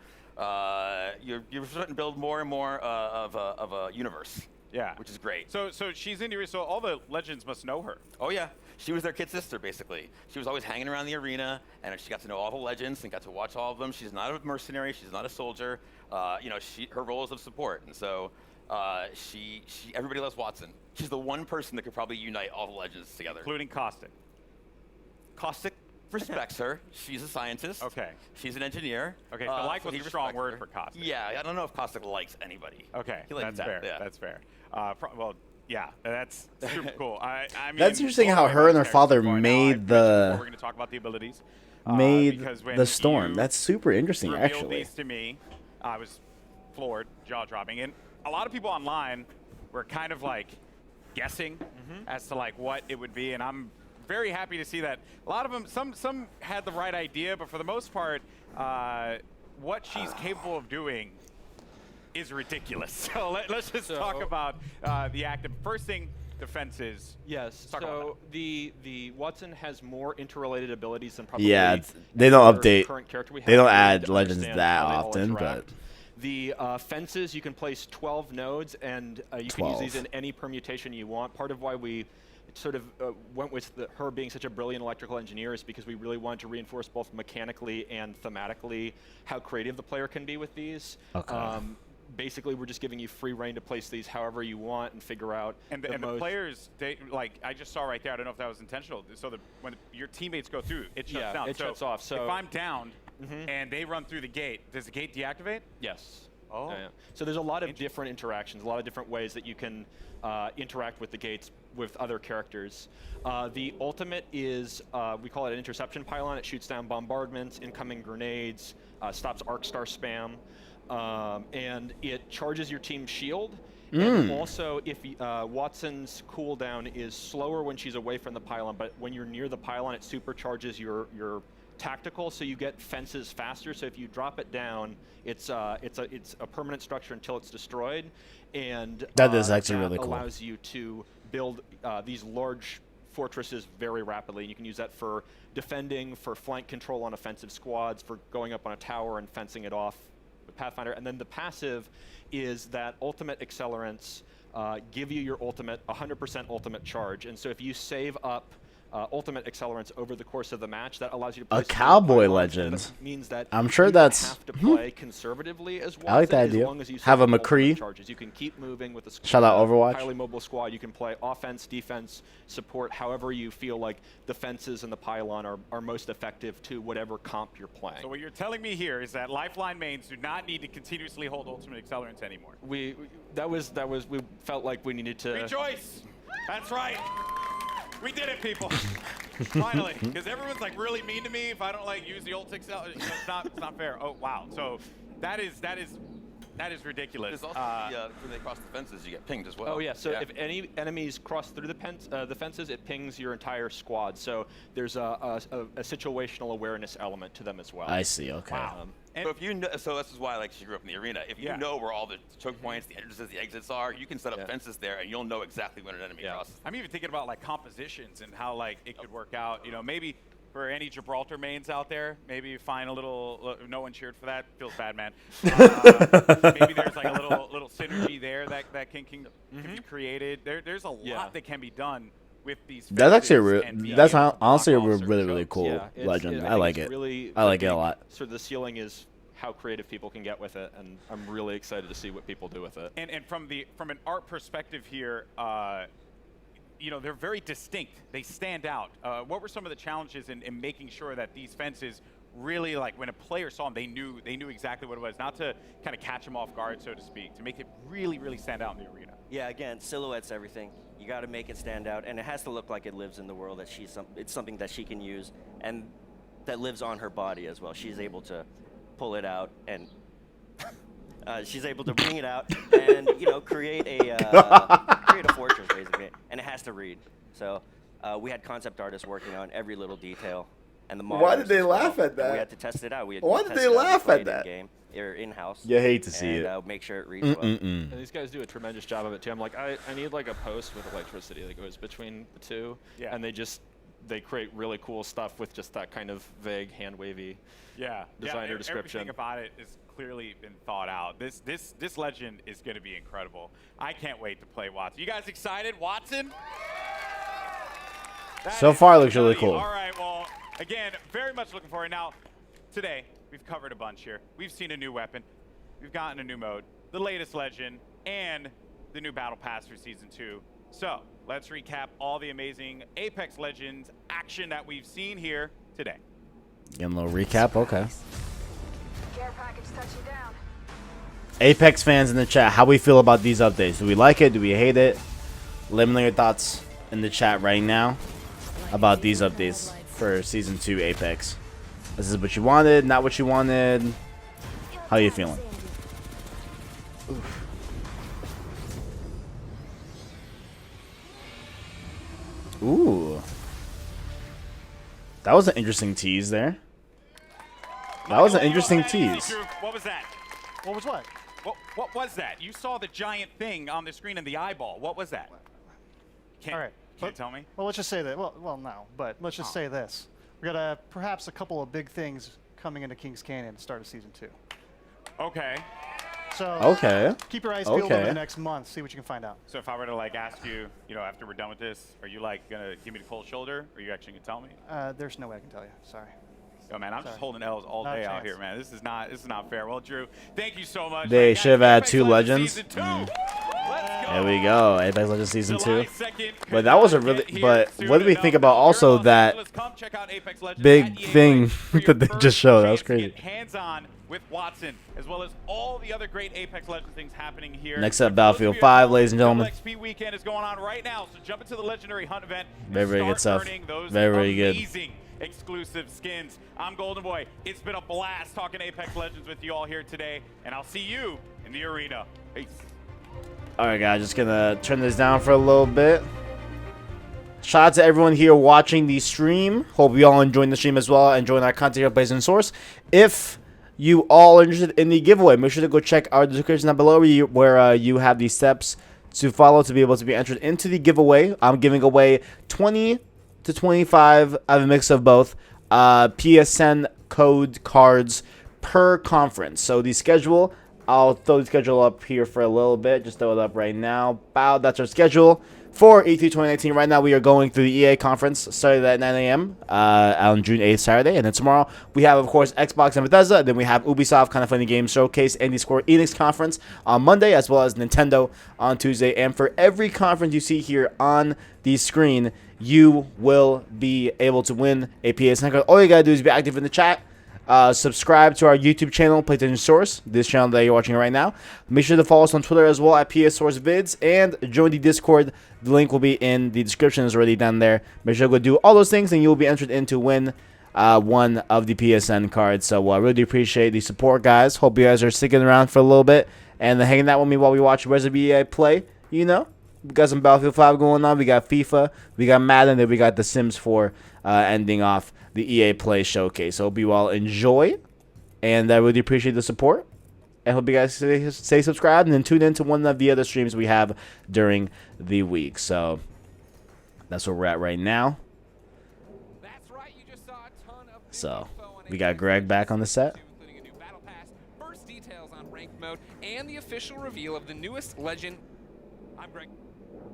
R: You're starting to build more and more of a universe.
J: Yeah.
R: Which is great.
J: So she's in here, so all the legends must know her.
R: Oh yeah, she was their kid sister basically. She was always hanging around the arena, and she got to know all the legends and got to watch all of them. She's not a mercenary, she's not a soldier. You know, her role is of support, and so everybody loves Watson. She's the one person that could probably unite all the legends together,
J: including Caustic.
R: Caustic respects her. She's a scientist.
J: Okay.
R: She's an engineer.
J: Okay, so like
R: so
J: was
R: he
J: a strong
R: respects
J: word
R: her.
J: for Caustic.
R: Yeah, I don't know if Caustic likes anybody.
J: Okay,
R: He likes
J: that's
R: that,
J: fair.
R: yeah.
J: That's fair. Well, yeah, that's super cool. I mean,
A: That's interesting
J: all
A: how
J: the
A: her and her
J: characters
A: father
J: before now,
A: made
J: we're going to talk about the abilities.
A: made
J: because when
A: the storm.
J: you
A: That's super interesting,
J: revealed
A: actually.
J: these to me, I was floored, jaw dropping, and a lot of people online were kind of like guessing as to like what it would be, and I'm very happy to see that a lot of them, some had the right idea, but for the most part, what she's capable of doing is ridiculous. So let's just talk about the active. First thing, defenses.
Q: Yes.
J: Talk about
Q: So the Watson has more interrelated abilities than probably
A: Yeah, they don't
Q: our
A: update.
Q: current character we
A: They don't
Q: have. We need
A: add
Q: to
A: legends
Q: understand
A: that
Q: how they all
A: often, but
Q: interact. The fences, you can place 12 nodes, and you can use these in any permutation you want. Part of why we sort of went with her being such a brilliant electrical engineer is because we really wanted to reinforce both mechanically and thematically how creative the player can be with these.
A: Okay.
Q: Basically, we're just giving you free reign to place these however you want and figure out.
J: And the players, they like I just saw right there. I don't know if that was intentional. So when your teammates go through, it shuts down.
Q: It shuts off. So
J: if I'm downed and they run through the gate, does the gate deactivate?
Q: Yes.
J: Oh.
Q: Yeah. So there's a lot of different interactions, a lot of different ways that you can interact with the gates with other characters. The ultimate is, we call it an interception pylon. It shoots down bombardments, incoming grenades, stops arc star spam, and it charges your team's shield. And also, if Watson's cooldown is slower when she's away from the pylon, but when you're near the pylon, it supercharges your tactical, so you get fences faster. So if you drop it down, it's a permanent structure until it's destroyed, and
A: that is actually really cool.
Q: Allows you to build these large fortresses very rapidly. And you can use that for defending, for flank control on offensive squads, for going up on a tower and fencing it off with Pathfinder. And then the passive is that ultimate accelerants give you your ultimate 100% ultimate charge. And so if you save up ultimate accelerants over the course of the match, that allows you to play
A: a cowboy legend.
Q: Means that
A: I'm sure that's
Q: have to play conservatively as well.
A: I like that idea.
Q: As long as you
A: have a
Q: ultimate
A: McCree.
Q: Charges. You can keep moving with the squad.
A: Shout out Overwatch.
Q: Highly mobile squad. You can play offense, defense, support, however you feel like the fences and the pylon are most effective to whatever comp you're playing.
J: So what you're telling me here is that Lifeline mains do not need to continuously hold ultimate accelerants anymore.
Q: We felt like we needed to
J: rejoice. That's right. We did it, people. Finally, because everyone's like really mean to me if I don't like use the ult accelerant. It's not fair. Oh wow. So that is ridiculous.
R: There's also when they cross the fences, you get pinged as well.
Q: Oh yeah. So if any enemies cross through the fences, it pings your entire squad. So there's a situational awareness element to them as well.
A: I see. Okay.
R: Wow. So if you know, so this is why like she grew up in the arena. If you know where all the choke points, the entrances, the exits are, you can set up fences there, and you'll know exactly when an enemy crosses.
J: I'm even thinking about like compositions and how like it could work out. You know, maybe for any Gibraltar mains out there, maybe you find a little. No one cheered for that. Feels bad, man. Maybe there's like a little synergy there that can be created. There's a lot that can be done with these.
A: That's actually that's honestly a really cool legend. I like it. I like it a lot.
Q: So the ceiling is how creative people can get with it, and I'm really excited to see what people do with it.
J: And from an art perspective here, you know, they're very distinct. They stand out. What were some of the challenges in making sure that these fences really, like, when a player saw them, they knew exactly what it was, not to kind of catch them off guard, so to speak, to make it really stand out in the arena?
G: Yeah, again, silhouette's everything. You got to make it stand out, and it has to look like it lives in the world, that it's something that she can use, and that lives on her body as well. She's able to pull it out, and she's able to bring it out and, you know, create a fortress, basically, and it has to read. So we had concept artists working on every little detail. And the
A: why did they laugh at that?
G: We had to test it out.
A: Why did they laugh at that?
G: In-house.
A: You hate to see it.
G: Make sure it reads well.
Q: And these guys do a tremendous job of it too. I'm like, I need like a post with electricity that goes between the two. Yeah. And they create really cool stuff with just that kind of vague, hand wavy designer description.
J: Everything about it has clearly been thought out. This legend is going to be incredible. I can't wait to play Watson. You guys excited, Watson?
A: So far, it looks really cool.
J: All right, well, again, very much looking forward. Now, today, we've covered a bunch here. We've seen a new weapon. We've gotten a new mode, the latest legend, and the new Battle Pass for Season 2. So, let's recap all the amazing Apex Legends action that we've seen here today.
A: Getting a little recap, okay.
I: Care package touching down.
A: Apex fans in the chat, how we feel about these updates? Do we like it? Do we hate it? Let me know your thoughts in the chat right now about these updates for Season 2 Apex. This is what you wanted, not what you wanted. How you feeling? Oof. Ooh. That was an interesting tease there. That was an interesting tease.
J: What was that?
N: What was what?
J: What was that? You saw the giant thing on the screen in the eyeball. What was that?
N: All right.
J: Can't tell me?
N: Well, let's just say that. Well, no. But let's just say this. We got perhaps a couple of big things coming into Kings Canyon at the start of Season 2.
J: Okay.
N: So
A: Okay.
N: keep your eyes peeled over
A: Okay.
N: the next month. See what you can find out.
J: So if I were to like ask you, you know, after we're done with this, are you like gonna give me the cold shoulder? Or are you actually gonna tell me?
N: There's no way I can tell you. Sorry.
J: Yo, man, I'm just
N: Sorry.
J: holding L's all
N: Not a
J: day out
N: chance.
J: here, man. This is not fair. Well, Drew, thank you so much.
A: They
J: Right,
A: should have
J: guys,
A: had
J: Apex
A: 2
J: Legends
A: legends.
J: Season 2. Let's go.
A: There we go. Apex Legends Season 2.
J: July 2nd.
A: But that was a really. But what do we think about also that big thing that they just showed? That was crazy.
J: Hands-on with Watson, as well as all the other great Apex Legends things happening here.
A: Next up, Battlefield 5, ladies and gentlemen.
J: XP weekend is going on right now, so jump into the Legendary Hunt event.
A: Very, very good
J: start
A: stuff.
J: earning those
A: Very, very good.
J: amazing exclusive skins. I'm Golden Boy. It's been a blast talking Apex Legends with you all here today, and I'll see you in the arena. Peace.
A: All right, guys, just gonna turn this down for a little bit. Shout out to everyone here watching the stream. Hope you all enjoying the stream as well, enjoying our content here based on source. If you all are interested in the giveaway, make sure to go check our description down below where you have the steps to follow to be able to be entered into the giveaway. I'm giving away 20 to 25. I have a mix of both PSN code cards per conference. So the schedule, I'll throw the schedule up here for a little bit. Just throw it up right now. Bow, that's our schedule for E3 2019. Right now we are going through the EA conference, started at 9 a.m. On June 8th, Saturday. And then tomorrow we have, of course, Xbox and Bethesda. Then we have Ubisoft Kind of Funny Games Showcase and the Square Enix conference on Monday, as well as Nintendo on Tuesday. And for every conference you see here on the screen, you will be able to win a PSN card. All you gotta do is be active in the chat. Subscribe to our YouTube channel, PlayStation Source, this channel that you're watching right now. Make sure to follow us on Twitter as well at PS Source Vids, and join the Discord. The link will be in the description. It's already down there. Make sure to go do all those things, and you'll be entered in to win one of the PSN cards. So I really appreciate the support, guys. Hope you guys are sticking around for a little bit and hanging out with me while we watch Resident Evil EA play. You know, we got some Battlefield 5 going on. We got FIFA. We got Madden. Then we got The Sims 4 ending off the EA Play Showcase. So hope you all enjoy, and I really appreciate the support. And hope you guys stay subscribed and then tune in to one of the other streams we have during the week. So that's where we're at right now.
C: That's right, you just saw a ton of
A: So we got Greg back on the set.
C: including a new battle pass, first details on ranked mode, and the official reveal of the newest Legend. I'm Greg.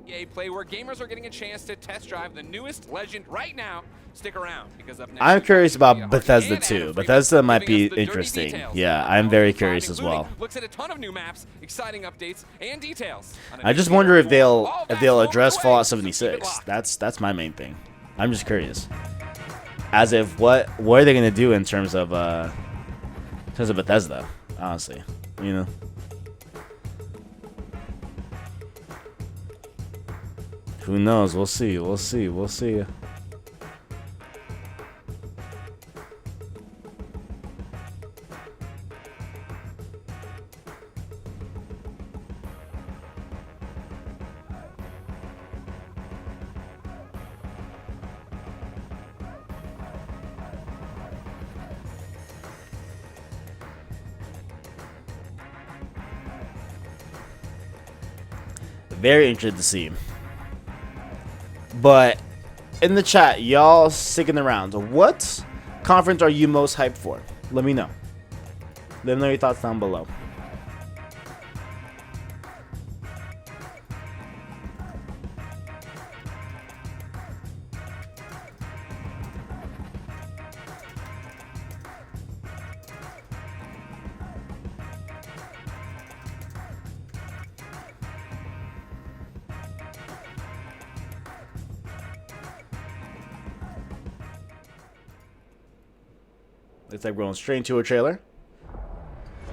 C: EA Play, where gamers are getting a chance to test drive the newest Legend right now. Stick around, because up next,
A: I'm curious about Bethesda too. Bethesda might be interesting. Yeah, I'm very curious as well.
C: Looks at a ton of new maps, exciting updates, and details.
A: I just wonder if they'll address Fallout 76. That's my main thing. I'm just curious. As if what are they gonna do in terms of Bethesda? Honestly, you know. Who knows? We'll see. We'll see. We'll see. Very interested to see. But in the chat, y'all sticking around. What conference are you most hyped for? Let me know. Let me know your thoughts down below. Looks like we're going straight into a trailer.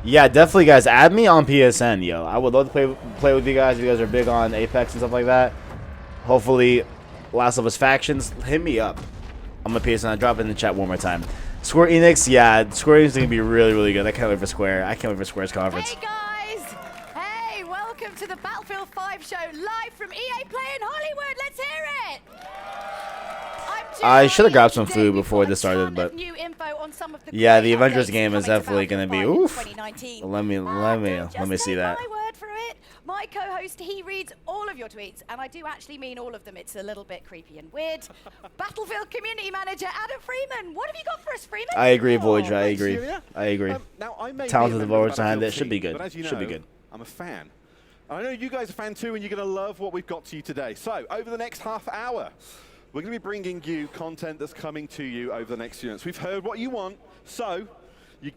A: Yeah, definitely, guys. Add me on PSN, yo. I would love to play with you guys if you guys are big on Apex and stuff like that. Hopefully, Last of Us Factions. Hit me up. I'm a PSN. Drop it in the chat one more time. Square Enix, yeah. Square Enix is going to be really, really good. I can't wait for Square. I can't wait for Square's conference.
I: Hey guys! Hey, welcome to the Battlefield 5 show live from EA Play in Hollywood. Let's hear it!
A: I should have grabbed some food before this started, but yeah, the Avengers game is definitely going to be oof. Let me see that.
I: My co-host, he reads all of your tweets, and I do actually mean all of them. It's a little bit creepy and weird. Battlefield Community Manager Adam Freeman. What have you got for us, Freeman?
A: I agree, Voyager. I
S: thanks,
A: agree.
S: Julia.
A: I agree.
S: Now, I may
A: Talented
S: be a member of
A: voice behind
S: the
A: that should be
S: team,
A: good.
S: But as you know,
A: Should be good.
S: I'm a fan. I know you guys are a fan too, and you're going to love what we've got to you today. So, over the next half hour, we're going to be bringing you content that's coming to you over the next few minutes. We've heard what you want, so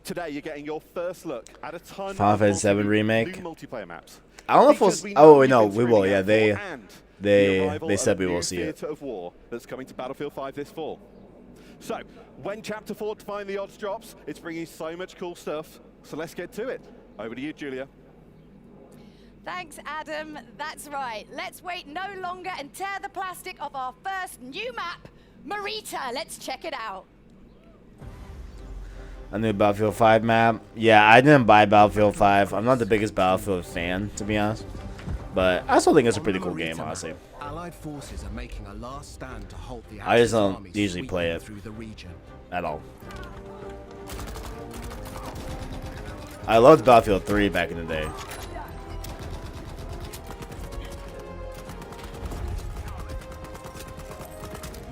S: today you're getting your first look at a ton
A: Final
S: of
A: Fantasy 7 remake.
S: new multiplayer maps.
A: I don't know if we'll.
S: Features we
A: Oh
S: know
A: no,
S: you've been
A: we will.
S: screaming
A: Yeah,
S: out for, and the arrival
A: they said
S: of
A: we
S: a
A: will
S: new
A: see it.
S: theatre of war that's coming to Battlefield 5 this fall. So, when Chapter 4 Define the Odds drops, it's bringing so much cool stuff. So let's get to it. Over to you, Julia.
I: Thanks, Adam. That's right. Let's wait no longer and tear the plastic of our first new map, Marita. Let's check it out.
A: A new Battlefield 5 map. Yeah, I didn't buy Battlefield 5. I'm not the biggest Battlefield fan, to be honest. But I still think it's a pretty cool game, honestly.
T: Allied forces are making a last stand to halt the
A: I just
T: Axis
A: don't
T: armies
A: usually play
T: sweeping
A: it
T: through the region.
A: at all. I loved Battlefield 3 back in the day.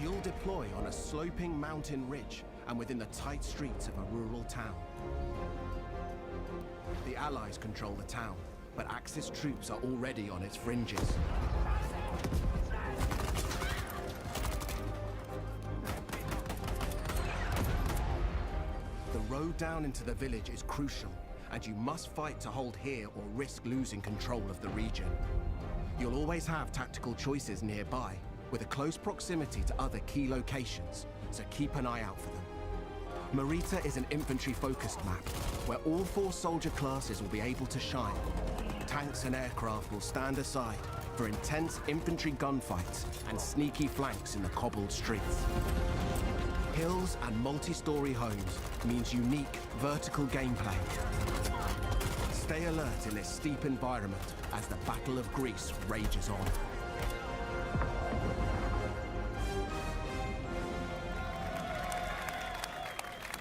T: You'll deploy on a sloping mountain ridge and within the tight streets of a rural town. The Allies control the town, but Axis troops are already on its fringes. The road down into the village is crucial, and you must fight to hold here or risk losing control of the region. You'll always have tactical choices nearby, with a close proximity to other key locations, so keep an eye out for them. Marita is an infantry-focused map, where all 4 soldier classes will be able to shine. Tanks and aircraft will stand aside for intense infantry gunfights and sneaky flanks in the cobbled streets. Hills and multi-story homes means unique vertical gameplay. Stay alert in this steep environment as the Battle of Greece rages on.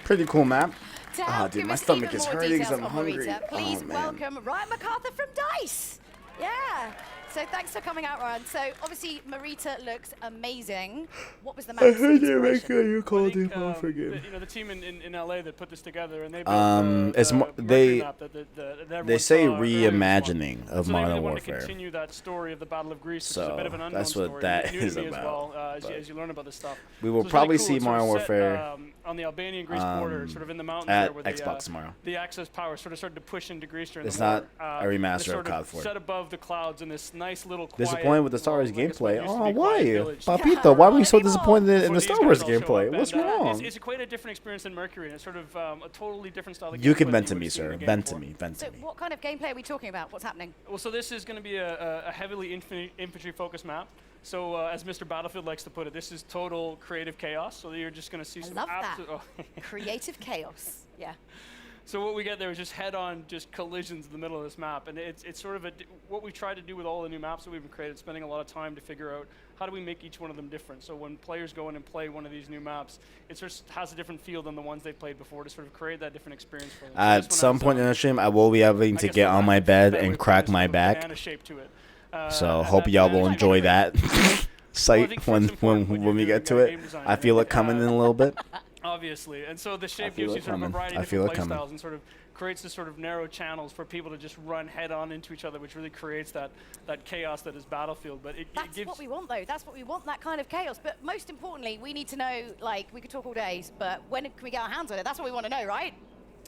A: Pretty cool map.
I: To
A: Ah,
I: help
A: dude,
I: give
A: my
I: us
A: stomach
I: even
A: is
I: more
A: hurting because
I: details
A: I'm
I: on
A: hungry.
I: Marita, please
A: Oh, man.
I: welcome Ryan MacArthur from DICE. Yeah. So thanks for coming out, Ryan. So obviously Marita looks amazing. What was the map's inspiration?
A: You called him. I
U: You
A: forget.
U: know, the team in LA that put this together, and they
A: It's
U: Mercury map that everyone
A: they say
U: saw earlier this month.
A: reimagining of
U: So
A: Modern
U: they wanted
A: Warfare.
U: to continue that story of the Battle of Greece, which is
A: So
U: a bit of an unknown
A: that's what
U: story.
A: that
U: New to
A: is
U: me
A: about,
U: as well, as you learn about this stuff.
A: We will
U: So it's
A: probably
U: really cool.
A: see
U: It's sort
A: Modern
U: of set,
A: Warfare
U: on the Albanian-Greece border, sort of in the mountains
A: at
U: there, where
A: Xbox tomorrow.
U: the Axis power sort of started to push into Greece during
A: It's
U: the war.
A: not a remaster
U: it's sort
A: of COD 4.
U: Set above the clouds in this nice little quiet,
A: Disappointed with the Star Wars
U: well, I guess what
A: gameplay.
U: used to
A: Oh,
U: be
A: why?
U: quiet village.
A: Papito, why were you so disappointed in
U: Before
A: the
U: these
A: Star
U: guys
A: Wars
U: all show
A: gameplay?
U: up,
A: What's
U: and,
A: wrong?
U: It's quite a different experience than Mercury, and it's sort of a totally different style of
A: You
U: gameplay
A: can
U: than
A: vent to
U: you
A: me,
U: would've seen in
A: sir.
U: the game
A: Vent to
U: before.
A: me. Vent
I: So
A: to me.
I: what kind of gameplay are we talking about? What's happening?
U: Well, so this is going to be a heavily infantry-focused map. So as Mr. Battlefield likes to put it, this is total creative chaos. So you're just going to see
I: I
U: some
I: love that.
U: absolute
I: Creative chaos. Yeah.
U: So what we get there is just head-on, just collisions in the middle of this map, and it's sort of what we try to do with all the new maps that we've created, spending a lot of time to figure out how do we make each one of them different. So when players go in and play one of these new maps, it sort of has a different feel than the ones they've played before to sort of create that different experience for them. So
A: At
U: this one
A: some
U: has,
A: point in the stream, I will be having to get on my bed and crack my back.
U: shape to it.
A: So hope y'all will enjoy that sight when we get to it. I feel it coming in a little bit.
U: Obviously, and so the shape
A: feel
U: gives
A: it
U: you sort of a
A: coming.
U: variety
A: I
U: of
A: feel
U: different
A: it
U: play
A: coming.
U: styles and sort of creates this sort of narrow channels for people to just run head on into each other, which really creates that chaos that is Battlefield. But it
I: That's
U: gives
I: what we want, though. That's what we want, that kind of chaos. But most importantly, we need to know, like, we could talk all day, but when can we get our hands on it? That's what we want to know, right?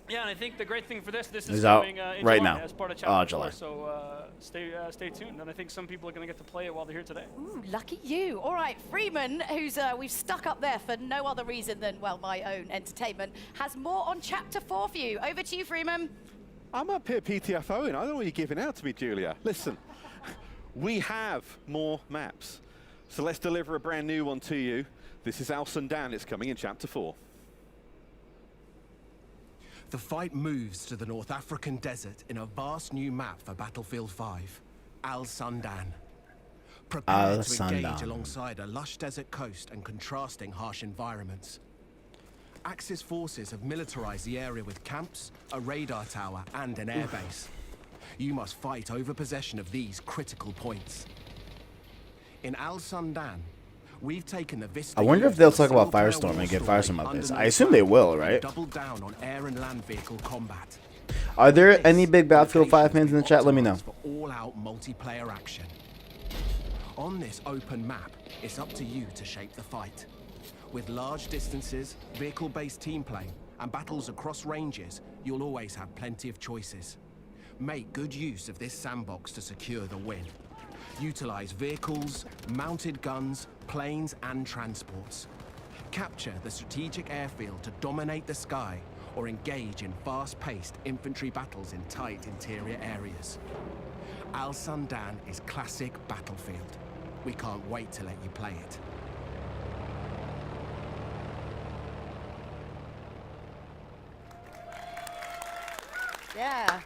U: Yeah, and I think the great thing for this
A: It's
U: is
A: out
U: coming in
A: right
U: July
A: now.
U: as part of
A: Oh,
U: Chapter 4,
A: July.
U: so stay tuned. And I think some people are going to get to play it while they're here today.
I: Ooh, lucky you. All right, Freeman, who's we've stuck up there for no other reason than, well, my own entertainment, has more on Chapter 4 for you. Over to you, Freeman.
S: I'm up here PTFOing. I don't know what you're giving out to me, Julia. Listen, we have more maps. So let's deliver a brand new one to you. This is Al Sundan. It's coming in Chapter 4.
T: The fight moves to the North African desert in a vast new map for Battlefield 5, Al Sundan. Prepare
A: Al
T: to engage
A: Sundan.
T: alongside a lush desert coast and contrasting harsh environments. Axis forces have militarized the area with camps, a radar tower, and an airbase. You must fight over possession of these critical points. In Al Sundan, we've taken the Vista.
A: I wonder if they'll talk about Firestorm and get Firestorm out of this. I assume they will, right?
T: Double down on air and land vehicle combat.
A: Are there any big Battlefield 5 fans in the chat? Let me know.
T: For all-out multiplayer action. On this open map, it's up to you to shape the fight. With large distances, vehicle-based team play, and battles across ranges, you'll always have plenty of choices. Make good use of this sandbox to secure the win. Utilize vehicles, mounted guns, planes, and transports. Capture the strategic airfield to dominate the sky, or engage in fast-paced infantry battles in tight interior areas. Al Sundan is classic Battlefield. We can't wait to let you play it.
I: Yeah.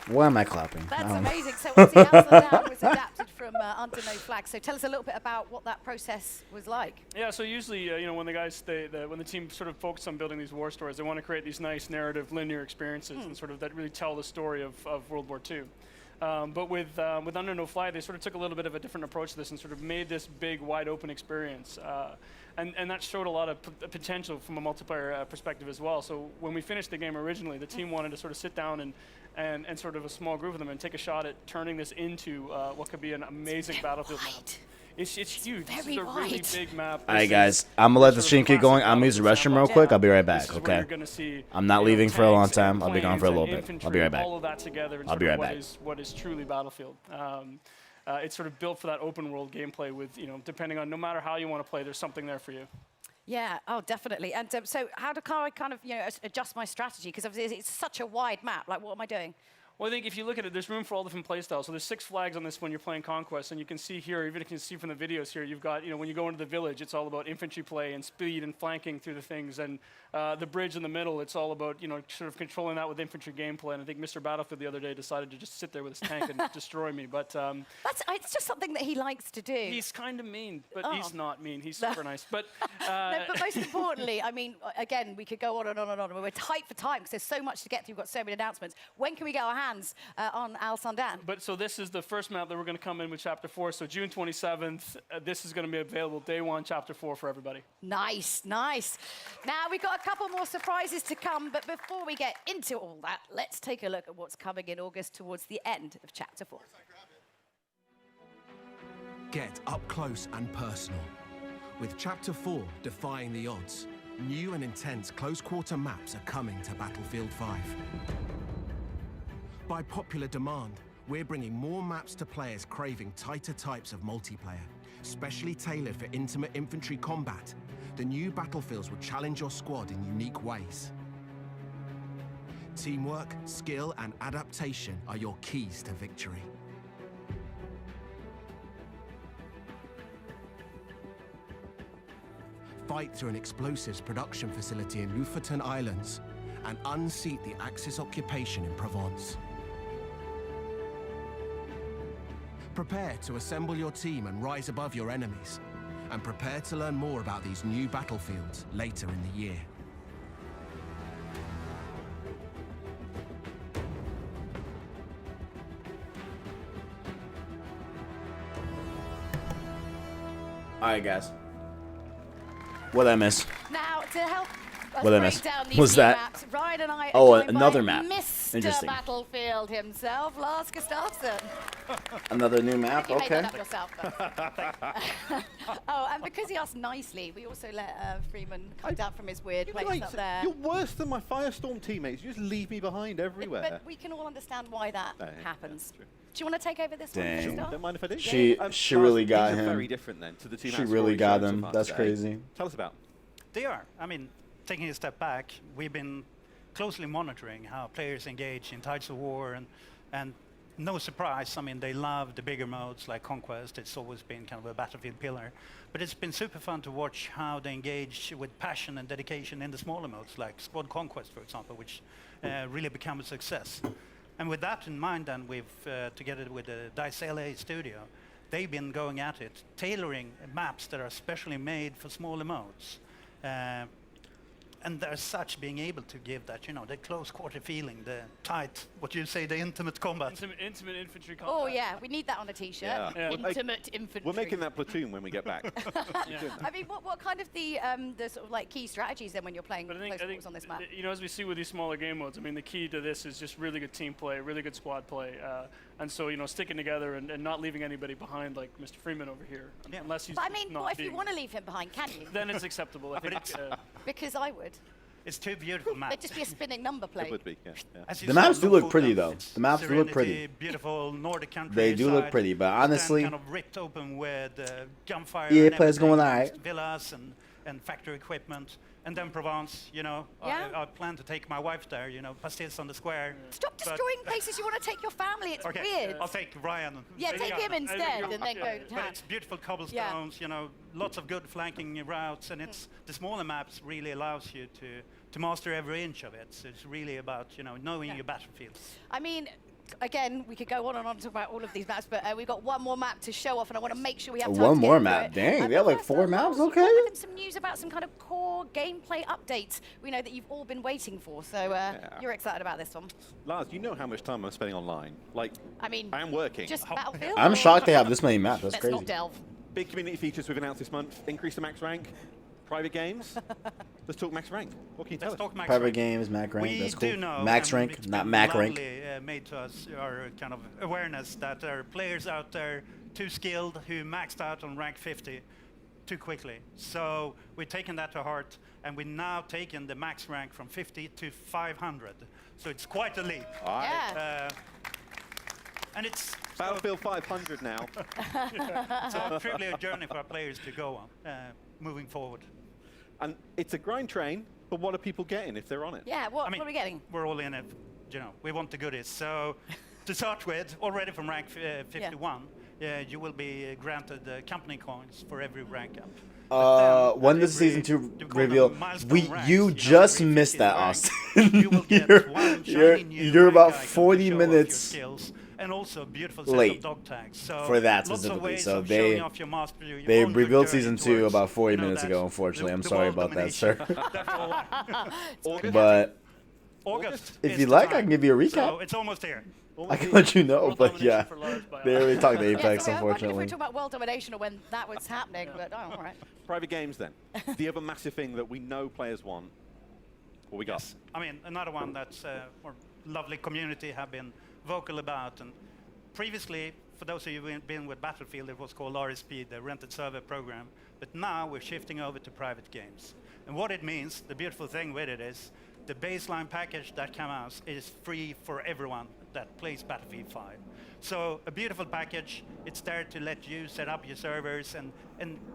A: Why am I clapping?
I: That's amazing. So obviously Al Sundan was adapted from Under No Flag. So tell us a little bit about what that process was like.
U: Yeah, so usually, you know, when the guys, when the team sort of focus on building these war stories, they want to create these nice narrative, linear experiences and sort of that really tell the story of World War II. But with Under No Flag, they sort of took a little bit of a different approach to this and sort of made this big, wide open experience. And that showed a lot of potential from a multiplayer perspective as well. So when we finished the game originally, the team wanted to sort of sit down and sort of a small group of them and take a shot at turning this into what could be an amazing Battlefield map. It's huge. This is a really big map.
A: All right, guys. I'm going to let the stream keep going. I'm going to use the restroom real quick. I'll be right back, okay? I'm not leaving for a long time. I'll be gone for a little bit. I'll be right back.
U: All of that together and
A: I'll be right back.
U: What is truly Battlefield. It's sort of built for that open world gameplay with, you know, depending on no matter how you want to play, there's something there for you.
I: Yeah, oh, definitely. And so how do I kind of, you know, adjust my strategy? Because obviously it's such a wide map. Like, what am I doing?
U: Well, I think if you look at it, there's room for all different playstyles. So there's 6 flags on this when you're playing Conquest, and you can see here, even if you can see from the videos here, you've got, you know, when you go into the village, it's all about infantry play and speed and flanking through the things. And the bridge in the middle, it's all about, you know, sort of controlling that with infantry gameplay. And I think Mr. Battlefield the other day decided to just sit there with his tank and destroy me. But
I: it's just something that he likes to do.
U: He's kind of mean, but he's not mean. He's super nice. But
I: no, but most importantly, I mean, again, we could go on and on and on. We're tight for time because there's so much to get through. We've got so many announcements. When can we get our hands on Al Sundan?
U: But so this is the first map that we're going to come in with Chapter 4. So June 27th, this is going to be available day 1, Chapter 4 for everybody.
I: Nice, nice. Now we've got a couple more surprises to come, but before we get into all that, let's take a look at what's coming in August towards the end of Chapter 4.
T: Get up close and personal. With Chapter 4 defying the odds, new and intense close-quarter maps are coming to Battlefield 5. By popular demand, we're bringing more maps to players craving tighter types of multiplayer, specially tailored for intimate infantry combat. The new Battlefields will challenge your squad in unique ways. Teamwork, skill, and adaptation are your keys to victory. Fight through an explosives production facility in Lofoten Islands and unseat the Axis occupation in Provence. Prepare to assemble your team and rise above your enemies, and prepare to learn more about these new battlefields later in the year.
A: All right, guys. What did I miss?
I: Now, to help us
A: What did I
I: break
A: miss?
I: down these
A: What's
I: new
A: that?
I: maps, Ryan and I
A: Oh,
I: are joined
A: another
I: by
A: map.
I: Mr.
A: Interesting.
I: Battlefield himself, Lars Gustafsson.
A: Another new map.
I: You made
A: Okay.
I: that up yourself, though. Oh, and because he asked nicely, we also let Freeman come down from his weird place up there.
S: You're worse than my Firestorm teammates. You just leave me behind everywhere.
I: But we can all understand why that happens. Do you want to take over this
A: Dang.
I: one? for a start?
S: Don't mind if I do.
A: She really got
S: these are
A: him.
S: very different then to the team.
A: She really got him. That's crazy.
S: Tell us about.
H: They are. I mean, taking a step back, we've been closely monitoring how players engage in Tides of War, and no surprise, I mean, they love the bigger modes like Conquest. It's always been kind of a Battlefield pillar. But it's been super fun to watch how they engage with passion and dedication in the smaller modes, like Squad Conquest, for example, which really become a success. And with that in mind, then we've, together with the DICE LA studio, they've been going at it, tailoring maps that are specially made for smaller modes. and there's such being able to give that, the close quarter feeling, the tight, what you say, the intimate combat.
U: Intimate infantry combat.
I: Oh yeah, we need that on a t-shirt.
S: Yeah.
I: Intimate infantry.
S: We're making that platoon when we get back.
I: I mean, what kind of the sort of like key strategies then when you're playing close quarters on this map?
U: As we see with these smaller game modes, I mean, the key to this is just really good team play, really good squad play, and so sticking together and not leaving anybody behind, like Mr. Freeman over here, unless he's.
I: But I mean,
U: not
I: what if you
U: being-
I: want to leave him behind? Can you?
U: Then it's acceptable. I think.
I: Because I would.
H: It's two beautiful maps.
I: It'd just be a spinning number plate.
S: It would be, yeah.
H: As you
A: The
H: said,
A: maps do look
H: Volta,
A: pretty, though.
H: it's
A: The maps do look pretty.
H: serenity, Beautiful Nordic country.
A: They do look pretty, but honestly,
H: kind of ripped open with gunfire.
A: EA
H: and
A: players going
H: everything,
A: alright.
H: Villas and factory equipment, and then Provence. I plan to take my wife there. Pastilles on the square.
I: Stop destroying places you want to take your family. It's
H: Okay,
I: weird.
H: I'll take Ryan.
I: Yeah, take him instead, and then go.
H: But it's beautiful cobblestones. Lots of good flanking routes, and it's the smaller maps really allows you to master every inch of it. So it's really about knowing your battlefield.
I: I mean, again, we could go on and on to talk about all of these maps, but we've got one more map to show off, and I want to make sure we have time
A: one
I: to get
A: more
I: into
A: map.
I: it.
A: Dang, they have like
I: First
A: 4
I: up,
A: maps.
I: Lars,
A: Okay.
I: you've got some news about some kind of core gameplay updates. We know that you've all been waiting for, so you're excited about this one.
S: Lars, you know how much time I'm spending online. Like,
I: I mean,
S: I am working.
I: just Battlefield.
A: I'm shocked they have this many maps. That's
I: Let's
A: crazy.
I: not delve.
S: Big community features we've announced this month. Increase the max rank. Private games. Let's talk max rank. What can you tell us?
A: Private games, max rank.
H: We
A: That's
H: do
A: cool.
H: know,
A: Max
H: and
A: rank,
H: it's
A: not
H: been
A: Mac rank.
H: loudly, made to us our kind of awareness that there are players out there too skilled who maxed out on rank 50 too quickly. So we've taken that to heart, and we've now taken the max rank from 50 to 500. So it's quite a leap. And it's
S: Battlefield 500 now.
H: so truly a journey for our players to go on, moving forward.
S: And it's a grind train, but what are people getting if they're on it?
I: Yeah, what are we getting?
H: We're all in it. We want the goodies. So to start with, already from rank 51, you will be granted company coins for every rank up.
A: When does season 2 reveal? You just missed that, Austin. you're about 40 minutes
H: and also a beautiful set
A: late
H: of dog tags. So
A: for that
H: lots of
A: specifically.
H: ways
A: So
H: of showing off your master, your
A: they
H: own
A: revealed
H: journey
A: season 2
H: towards,
A: about 40 minutes
H: that
A: ago. Unfortunately, I'm
H: the
A: sorry
H: world
A: about that, sir.
H: domination.
A: But
H: August
A: if
H: is
A: you
H: the
A: like, I
H: time.
A: can give you a recap.
H: So it's almost here.
A: I can let you know, but yeah, they already talked to Apex,
I: I wondered if we were
A: unfortunately.
I: talking about world domination or when that was happening, but oh, all right.
S: Private games then. The other massive thing that we know players want. What we got?
H: Yes. I mean, another one that's our lovely community have been vocal about. And previously, for those of you who've been with Battlefield, it was called RSP, the rented server program. But now we're shifting over to private games. And what it means, the beautiful thing with it is, the baseline package that comes out is free for everyone that plays Battlefield 5. So a beautiful package. It's there to let you set up your servers and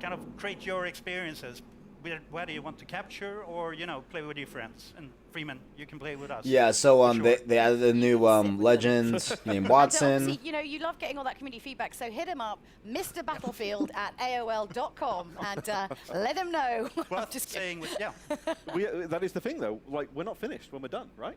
H: kind of create your experiences, whether you want to capture or play with your friends. And Freeman, you can play with us.
A: Yeah, so they added a new legend named Watson.
I: Obviously, you love getting all that community feedback, so hit him up, Mr. Battlefield at AOL.com, and let him know.
H: Well, just saying,
S: that is the thing, though. Like, we're not finished when we're done, right?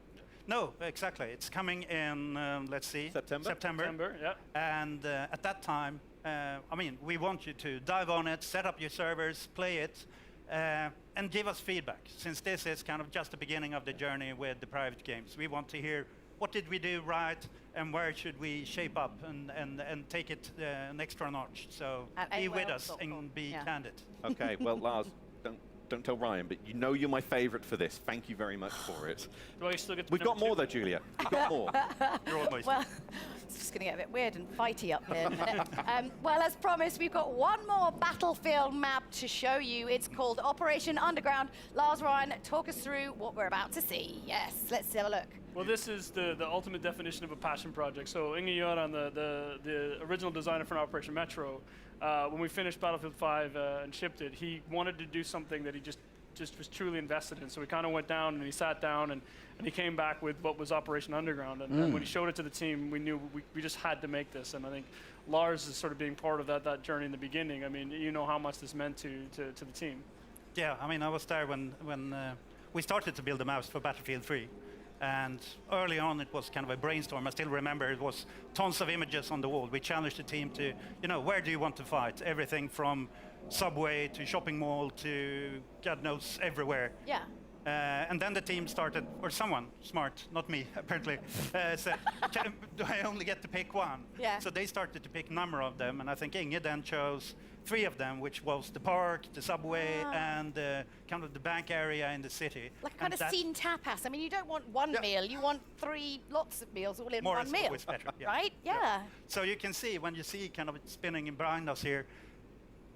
H: No, exactly. It's coming in, let's see,
U: September, yeah.
H: And at that time, I mean, we want you to dive on it, set up your servers, play it, and give us feedback. Since this is kind of just the beginning of the journey with the private games, we want to hear what did we do right and where should we shape up and take it an extra notch. So be with us and be candid.
S: Okay, well, Lars, don't tell Ryan, but you know you're my favorite for this. Thank you very much for it.
U: Do I still get to
S: We've got more, though, Julia. We've got more.
H: You're almost.
I: Well, it's just going to get a bit weird and fighty up here in a minute. Well, as promised, we've got one more Battlefield map to show you. It's called Operation Underground. Lars, Ryan, talk us through what we're about to see. Yes, let's have a look.
U: Well, this is the ultimate definition of a passion project. So Inge Göran, the original designer for Operation Metro, when we finished Battlefield 5 and shipped it, he wanted to do something that he just was truly invested in. So we kind of went down and he sat down and he came back with what was Operation Underground. And when he showed it to the team, we knew we just had to make this. And I think Lars is sort of being part of that journey in the beginning. I mean, you know how much this meant to the team.
H: Yeah, I mean, I was there when we started to build the maps for Battlefield 3. And early on, it was kind of a brainstorm. I still remember it was tons of images on the wall. We challenged the team to, where do you want to fight? Everything from subway to shopping mall to God knows everywhere.
I: Yeah.
H: And then the team started, or someone smart, not me, apparently, said, do I only get to pick one?
I: Yeah.
H: So they started to pick a number of them, and I think Inge then chose 3 of them, which was the park, the subway, and kind of the bank area in the city.
I: Like a kind of scene tapas. I mean, you don't want one meal, you want 3 lots of meals all in
H: More
I: one
H: is
I: meal.
H: always better, yeah.
I: Right? Yeah.
H: So you can see, when you see kind of it spinning behind us here,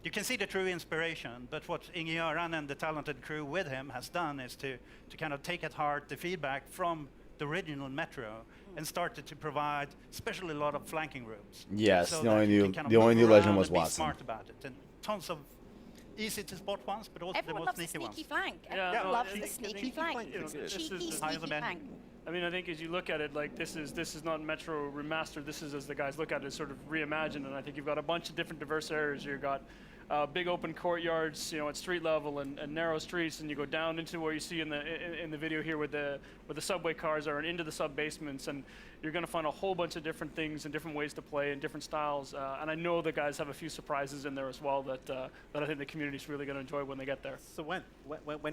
H: you can see the true inspiration, but what Inge Göran and the talented crew with him has done is to kind of take at heart the feedback from the original Metro and started to provide especially a lot of flanking rooms.
A: Yes,
H: so
A: the
H: that
A: only
H: you
A: new
H: can kind of
A: the only
H: move
A: new legend
H: around
A: was
H: and be
A: Watson.
H: smart about it, and tons of easy to spot ones, but also
I: Everyone
H: the
I: loves
H: most
I: a
H: sneaky ones.
I: sneaky flank.
U: Yeah,
I: Everyone
U: no,
I: loves
U: I
I: the
U: think-
I: sneaky flank.
U: You know, this
I: Cheeky,
U: is
I: sneaky flank.
U: I mean, I think as you look at it, like this is not Metro remastered. This is, as the guys look at it, sort of reimagined. And I think you've got a bunch of different diverse areas. You've got big open courtyards, you know, at street level and narrow streets, and you go down into where you see in the video here where the subway cars are and into the sub basements, and you're going to find a whole bunch of different things and different ways to play and different styles. And I know the guys have a few surprises in there as well that I think the community's really going to enjoy when they get there.
S: So when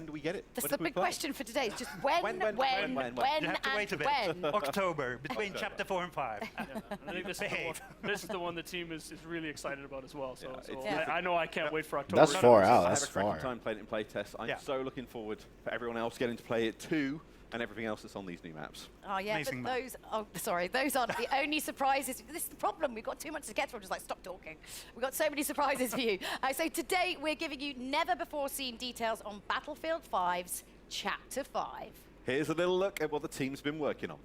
S: do we get it?
I: That's
S: When
I: the
S: do we
I: big
S: play?
I: question for today. It's just when,
H: You have to wait a bit.
I: when.
H: October, between chapter 4 and 5.
U: I think this is the one the team is really excited about as well. So,
S: it's
U: I know I can't wait for October.
A: That's far out.
S: I
A: That's
S: had a cracking
A: far.
S: time playing it in playtest. I'm so looking forward for everyone else getting to play it too, and everything else that's on these new maps.
I: Oh yeah,
S: Amazing
I: but those aren't the only surprises. This is the problem. We've got too much to get through. Just like stop talking. We've got so many surprises for you. So today we're giving you never before seen details on Battlefield 5's Chapter 5.
S: Here's a little look at what the team's been working on.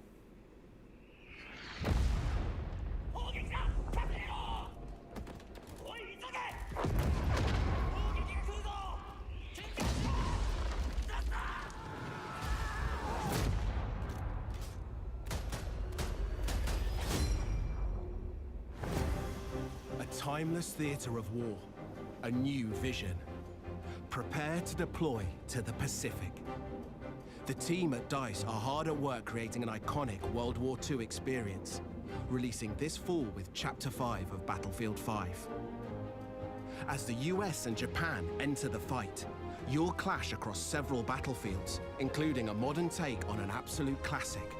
T: A timeless theater of war, a new vision. Prepare to deploy to the Pacific. The team at DICE are hard at work creating an iconic World War II experience, releasing this fall with Chapter 5 of Battlefield 5. As the US and Japan enter the fight, you'll clash across several battlefields, including a modern take on an absolute classic,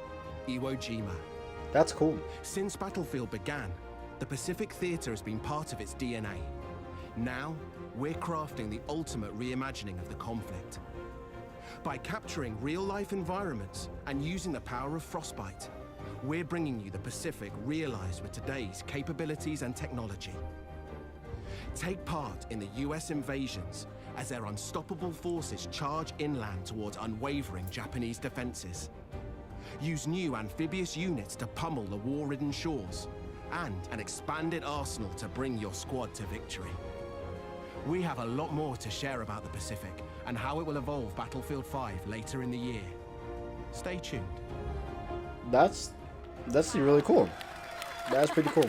T: Iwo Jima.
A: That's cool.
T: Since Battlefield began, the Pacific Theater has been part of its DNA. Now, we're crafting the ultimate reimagining of the conflict. By capturing real-life environments and using the power of Frostbite, we're bringing you the Pacific realized with today's capabilities and technology. Take part in the US invasions as their unstoppable forces charge inland towards unwavering Japanese defenses. Use new amphibious units to pummel the war-ridden shores, and an expanded arsenal to bring your squad to victory. We have a lot more to share about the Pacific and how it will evolve Battlefield 5 later in the year. Stay tuned.
A: That's really cool. That's pretty cool.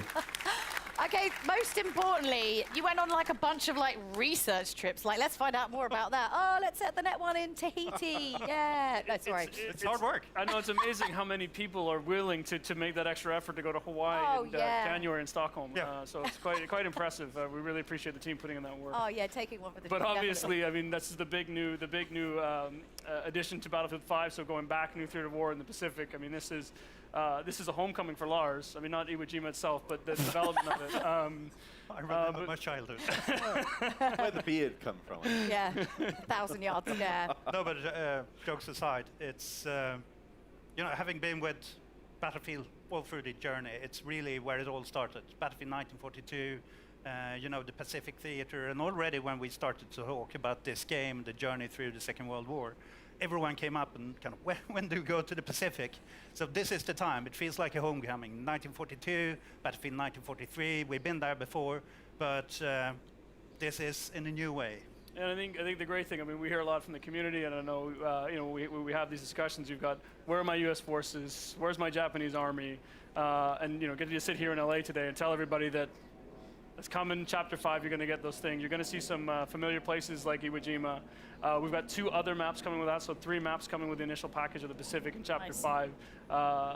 I: Okay, most importantly, you went on like a bunch of like research trips. Like, let's find out more about that. Oh, let's set the net one in Tahiti. Yeah. No, sorry.
U: It's hard work. I know it's amazing how many people are willing to make that extra effort to go to Hawaii in January in Stockholm. So it's quite impressive. We really appreciate the team putting in that work.
I: Oh yeah, taking one for the
U: But
I: team,
U: obviously,
I: definitely.
U: I mean, this is the big new addition to Battlefield 5. So going back, new theater of war in the Pacific. I mean, this is a homecoming for Lars. I mean, not Iwo Jima itself, but the development of it.
H: I remember my childhood.
S: Where the beard come from?
I: Yeah, 1,000 yards. Yeah.
H: No, but jokes aside, it's having been with Battlefield all through the journey, it's really where it all started. Battlefield 1942, the Pacific Theater, and already when we started to talk about this game, the journey through the Second World War, everyone came up and kind of, when do we go to the Pacific? So this is the time. It feels like a homecoming. 1942, Battlefield 1943. We've been there before, but this is in a new way.
U: And I think the great thing, I mean, we hear a lot from the community, and I know, we have these discussions. You've got, where are my U.S. forces? Where's my Japanese army? And getting to sit here in LA today and tell everybody that it's coming, Chapter 5, you're going to get those things. You're going to see some familiar places like Iwo Jima. We've got 2 other maps coming with that, so 3 maps coming with the initial package of the Pacific in Chapter 5.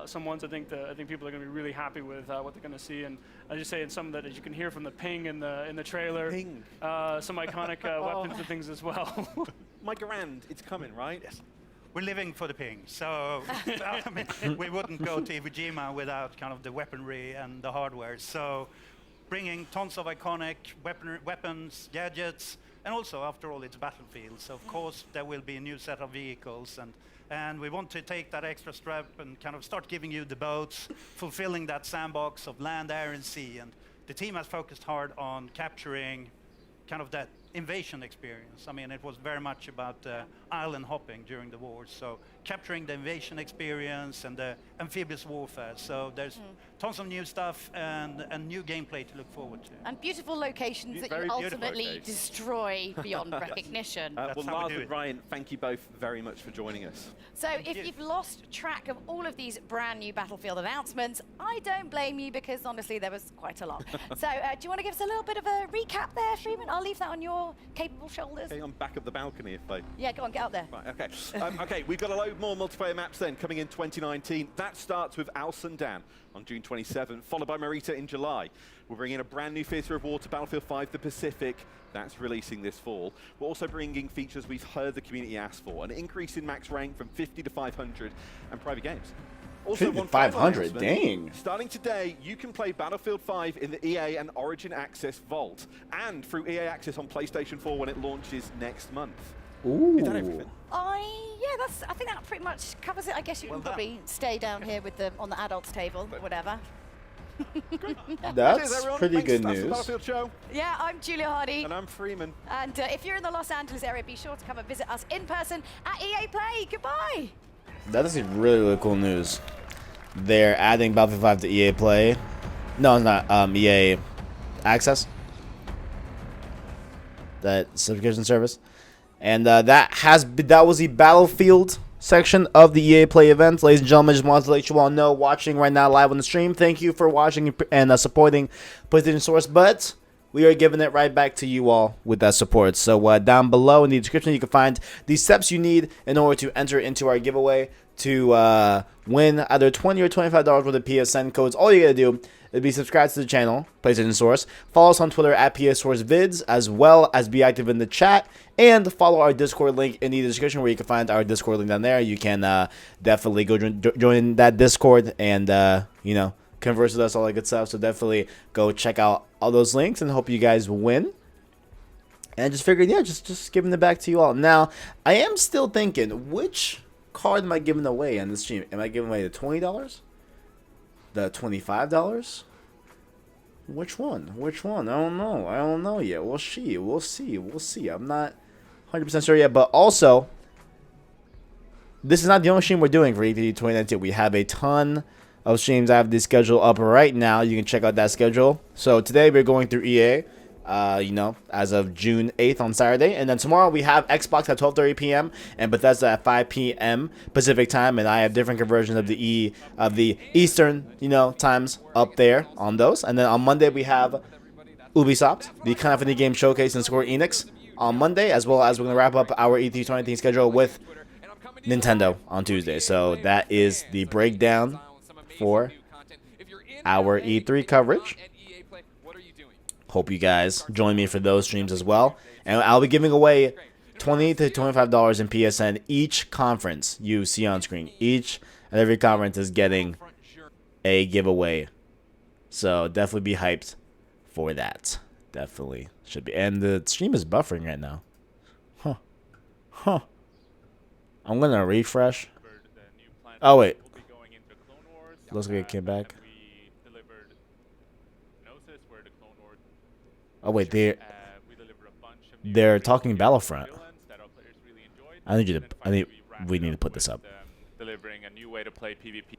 U: Some ones I think people are going to be really happy with what they're going to see, and I just say, and some that you can hear from the ping in the trailer. Some iconic weapons and things as well.
S: My Garand, it's coming, right? Yes.
H: we're living for the ping. So I mean, we wouldn't go to Iwo Jima without kind of the weaponry and the hardware. So bringing tons of iconic weapons, gadgets, and also, after all, it's Battlefield. So of course, there will be a new set of vehicles, and we want to take that extra step and kind of start giving you the boats, fulfilling that sandbox of land, air, and sea. And the team has focused hard on capturing kind of that invasion experience. I mean, it was very much about island hopping during the war. So capturing the invasion experience and the amphibious warfare. So there's tons of new stuff and new gameplay to look forward to.
I: And beautiful locations that you ultimately destroy beyond recognition.
S: Well, Lars and Ryan, thank you both very much for joining us.
I: So if you've lost track of all of these brand new Battlefield announcements, I don't blame you, because honestly there was quite a lot. So do you want to give us a little bit of a recap there, Freeman? I'll leave that on your capable shoulders.
S: Okay, I'm back up the balcony if they...
I: Yeah, go on, get up there.
S: Right, okay. Okay, we've got a load more multiplayer maps then coming in 2019. That starts with Al Sundan on June 27th, followed by Marita in July. We're bringing a brand new Theatre of War to Battlefield 5, the Pacific. That's releasing this fall. We're also bringing features we've heard the community ask for, an increase in max rank from 50 to 500, and private games. Also,
A: 500, dang.
S: Starting today, you can play Battlefield 5 in the EA and Origin Access Vault, and through EA Access on PlayStation 4 when it launches next month.
A: Ooh.
S: Is that everything?
I: Yeah, I think that pretty much covers it. I guess you can probably stay down here with on the adults table, or whatever.
A: That's pretty good
S: That's
A: news.
S: the Battlefield Show.
I: Yeah, I'm Julia Hardy.
S: And I'm Freeman.
I: And if you're in the Los Angeles area, be sure to come and visit us in person at EA Play. Goodbye.
A: That is really cool news. They're adding Battlefield 5 to EA Play. No, it's not. EA Access. That subscription service. And that was the Battlefield section of the EA Play event. Ladies and gentlemen, just wanted to let you all know, watching right now live on the stream, thank you for watching and supporting PlayStation Source. But we are giving it right back to you all with that support. So down below in the description, you can find the steps you need in order to enter into our giveaway to win either $20 or $25 worth of PSN codes. All you gotta do is be subscribed to the channel, PlayStation Source. Follow us on Twitter at PSSourceVids, as well as be active in the chat. And follow our Discord link in the description, where you can find our Discord link down there. You can definitely go join that Discord and, you know, converse with us, all that good stuff. So definitely go check out all those links, and hope you guys win. And I just figured, yeah, just giving it back to you all. Now, I am still thinking, which card am I giving away on this stream? Am I giving away the $20? The $25? Which one? Which one? I don't know. I don't know yet. We'll see. We'll see. We'll see. I'm not 100% sure yet. But also, this is not the only stream we're doing for E3 2019. We have a ton of streams. I have the schedule up right now. You can check out that schedule. So today we're going through EA. You know, as of June 8th on Saturday. And then tomorrow we have Xbox at 12:30 p.m. and Bethesda at 5 p.m. Pacific time. And I have different conversions of the Eastern, you know, times up there on those. And then on Monday we have Ubisoft, the Kind of Indie Game Showcase, and Square Enix on Monday, as well as we're going to wrap up our E3 2019 schedule with Nintendo on Tuesday. So that is the breakdown for our E3 coverage. Hope you guys join me for those streams as well. And I'll be giving away $20 to $25 in PSN each conference you see on screen. Each and every conference is getting a giveaway. So definitely be hyped for that. Definitely should be. And the stream is buffering right now. Huh. I'm going to refresh. Oh, wait. Looks like it came back. Oh wait, they're talking Battlefront. We need to put this up.
F: Delivering a new way to play PvP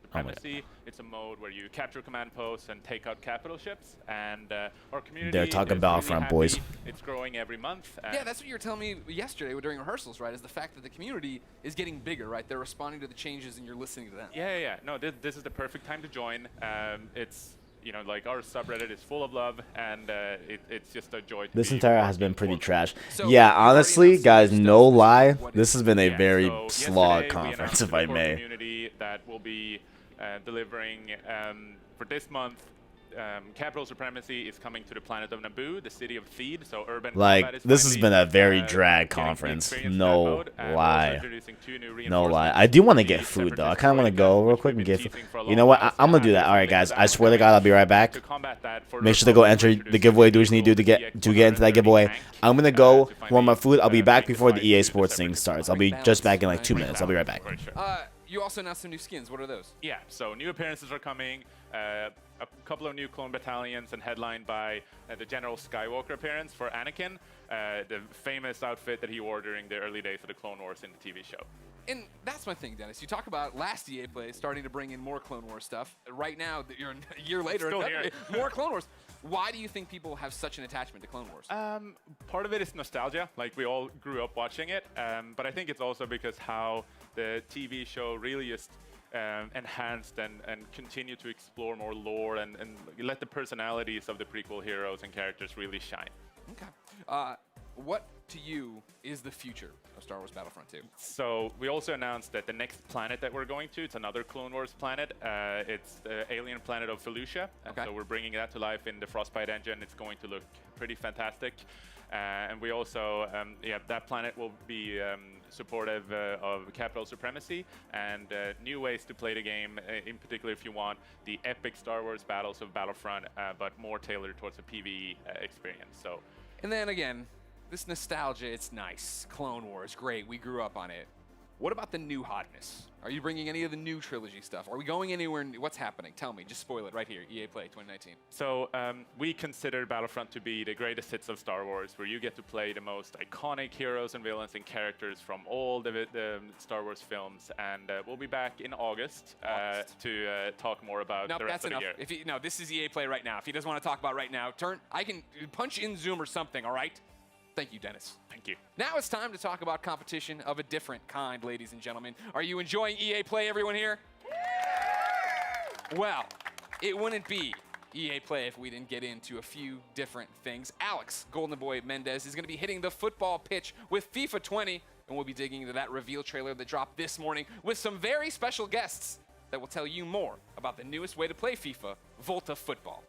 F: supremacy. It's a mode where you capture command posts and take out capital ships. And our community.
A: They're talking Battlefront, boys.
F: It's growing every month.
C: Yeah, that's what you were telling me yesterday during rehearsals, right? Is the fact that the community is getting bigger, right? They're responding to the changes, and you're listening to them.
F: Yeah. No, this is the perfect time to join. It's, you know, like, our subreddit is full of love, and it's just a joy.
A: This entire has been pretty trash. So yeah, honestly, guys, no lie, this has been a very slog conference, if I may.
F: Community that will be delivering for this month Capital Supremacy is coming to the planet of Naboo, the city of Theed, so urban
A: Like,
F: combat is
A: this has
F: finally,
A: been a very
F: getting
A: drag
F: the
A: conference.
F: experience in
A: No
F: that mode, and we're also
A: lie.
F: introducing 2 new
A: No lie.
F: reinforcements
A: I do want to
F: to
A: get
F: the
A: food, though. I
F: Separatist
A: kind of want to
F: Troika,
A: go real
F: which
A: quick
F: we've
A: and
F: been
A: get food.
F: teasing for a
A: You know
F: long
A: what?
F: while,
A: I'm
F: so
A: going to do
F: now
A: that. All right,
F: something
A: guys.
F: that
A: I swear to God, I'll be right back.
F: to combat that, for
A: Make sure to go enter the giveaway. Do what you need to do to get that giveaway. I'm going to go warm my food. I'll be back before the EA Sports thing starts. I'll be just back in like 2 minutes. I'll be right back.
C: You also announced some new skins. What are those?
F: Yeah, so new appearances are coming. A couple of new clone battalions, and headlined by the General Skywalker appearance for Anakin, the famous outfit that he wore during the early days of the Clone Wars in the TV show.
C: And that's my thing, Dennis. You talk about last EA Play starting to bring in more Clone Wars stuff. Right now, you're a year later,
F: Still here.
C: more Clone Wars. Why do you think people have such an attachment to Clone Wars?
F: Part of it is nostalgia, like we all grew up watching it, but I think it's also because how the TV show really just enhanced and continue to explore more lore and let the personalities of the prequel heroes and characters really shine.
C: Okay. What to you is the future of Star Wars Battlefront 2?
F: So we also announced that the next planet that we're going to, it's another Clone Wars planet. It's the alien planet of Felucia. So we're bringing that to life in the Frostbite engine. It's going to look pretty fantastic. And we also, that planet will be supportive of Capital Supremacy and new ways to play the game, in particular if you want the epic Star Wars battles of Battlefront, but more tailored towards a PvE experience. So.
C: And then again, this nostalgia, it's nice. Clone Wars, great. We grew up on it. What about the new hotness? Are you bringing any of the new trilogy stuff? Are we going anywhere? What's happening? Tell me. Just spoil it right here. EA Play 2019.
F: So we consider Battlefront to be the greatest hits of Star Wars, where you get to play the most iconic heroes and villains and characters from all the Star Wars films. And we'll be back in August to talk more about the rest of the year.
C: No, this is EA Play right now. If he doesn't want to talk about right now, I can punch in Zoom or something, all right? Thank you, Dennis.
F: Thank you.
C: Now it's time to talk about competition of a different kind, ladies and gentlemen. Are you enjoying EA Play, everyone here? Well, it wouldn't be EA Play if we didn't get into a few different things. Alex, Golden Boy Mendez, is going to be hitting the football pitch with FIFA 20, and we'll be digging into that reveal trailer that dropped this morning with some very special guests that will tell you more about the newest way to play FIFA, Volta Football.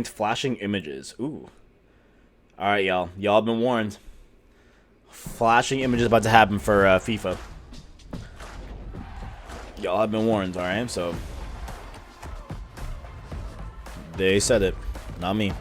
A: Flashing images. Ooh. Alright, y'all. Y'all been warned. Flashing images about to happen for FIFA. Y'all have been warned, alright? So. They said it. Not me.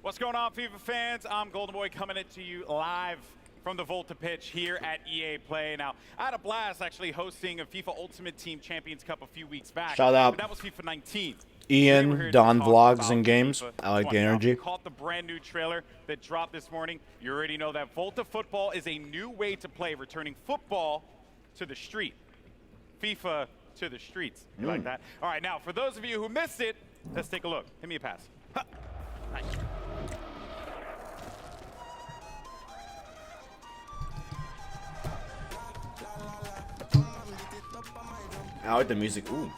J: What's going on, FIFA fans? I'm Golden Boy coming into you live from the Volta pitch here at EA Play. Now, I had a blast actually hosting a FIFA Ultimate Team Champions Cup a few weeks back.
A: Shout out.
J: But that was FIFA 19.
A: Ian, Don Vlogs and Games. I like the energy.
J: Caught the brand new trailer that dropped this morning. You already know that Volta football is a new way to play, returning football to the street. FIFA to the streets. You like that? All right, now, for those of you who missed it, let's take a look. Give me a pass. Ha. Nice.
A: I like the music. Ooh.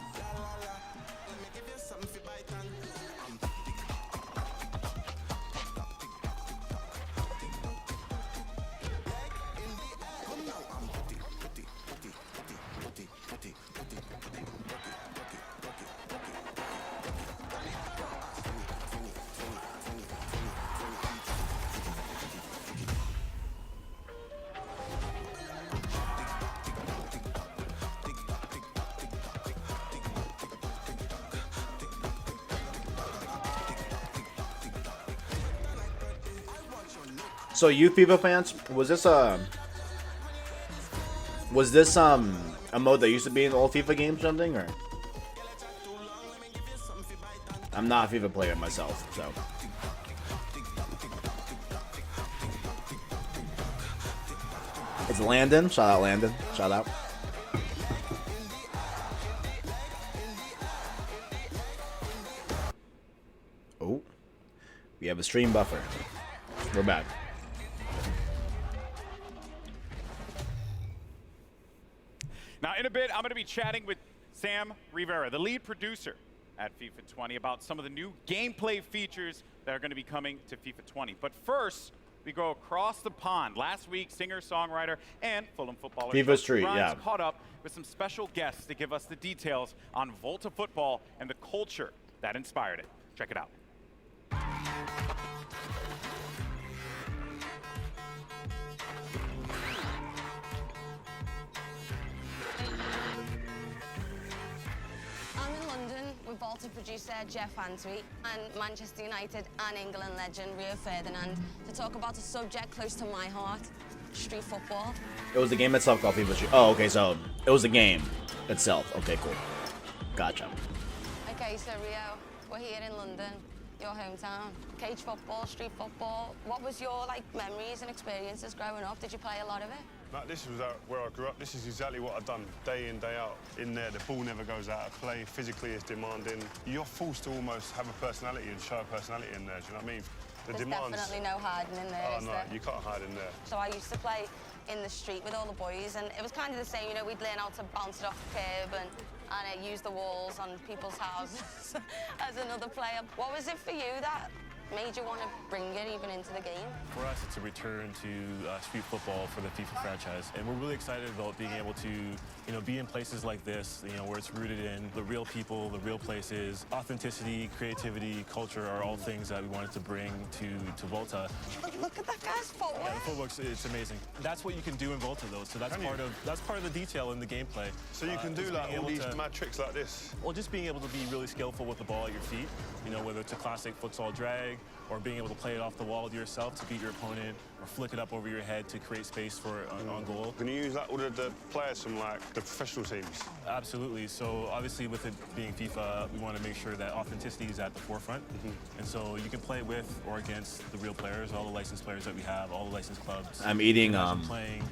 A: So you FIFA fans, was this a mode that used to be in all FIFA games or something, or? I'm not a FIFA player myself, so. It's Landon. Shout out Landon. Shout out. Oh, we have a stream buffer. We're back.
J: Now, in a bit, I'm going to be chatting with Sam Rivera, the lead producer at FIFA 20, about some of the new gameplay features that are going to be coming to FIFA 20. But first, we go across the pond. Last week, singer-songwriter and Fulham footballer
A: FIFA Street,
J: Grimes caught up with some special guests to give us the details on Volta football and the culture that inspired it. Check it out.
E: With Volta producer Jeff Antwi and Manchester United and England legend Rio Ferdinand to talk about a subject close to my heart, street football.
A: It was the game itself called FIFA Street. Oh, okay, so it was the game itself. Okay, cool. Gotcha.
E: Okay, so Rio, we're here in London, your hometown. Cage football, street football. What was your memories and experiences growing up? Did you play a lot of it?
V: Like, this was where I grew up. This is exactly what I've done day in, day out. In there, the ball never goes out of play. Physically, it's demanding. You're forced to almost have a personality and show a personality in there. Do you know what I mean?
E: There's definitely no hiding in there,
V: oh,
E: is
V: no,
E: there?
V: You can't hide in there.
E: So I used to play in the street with all the boys, and it was kind of the same. You know, we'd learn how to bounce it off the curb and use the walls on people's houses as another player. What was it for you that made you want to bring it even into the game?
W: For us, it's a return to street football for the FIFA franchise, and we're really excited about being able to, be in places like this, where it's rooted in the real people, the real places. Authenticity, creativity, culture are all things that we wanted to bring to Volta.
E: Look at that guy's footwork.
W: Yeah, the footwork's it's amazing. That's what you can do in Volta, though. So that's part of the detail in the gameplay.
V: So you can do all these mad tricks like this.
W: Well, just being able to be really skillful with the ball at your feet. Whether it's a classic futsal drag, or being able to play it off the wall to yourself to beat your opponent, or flick it up over your head to create space for on goal.
V: Can you use all of the players from the professional teams?
W: Absolutely. So obviously, with it being FIFA, we want to make sure that authenticity is at the forefront. And so you can play with or against the real players, all the licensed players that we have, all the licensed clubs.
A: I'm eating
W: playing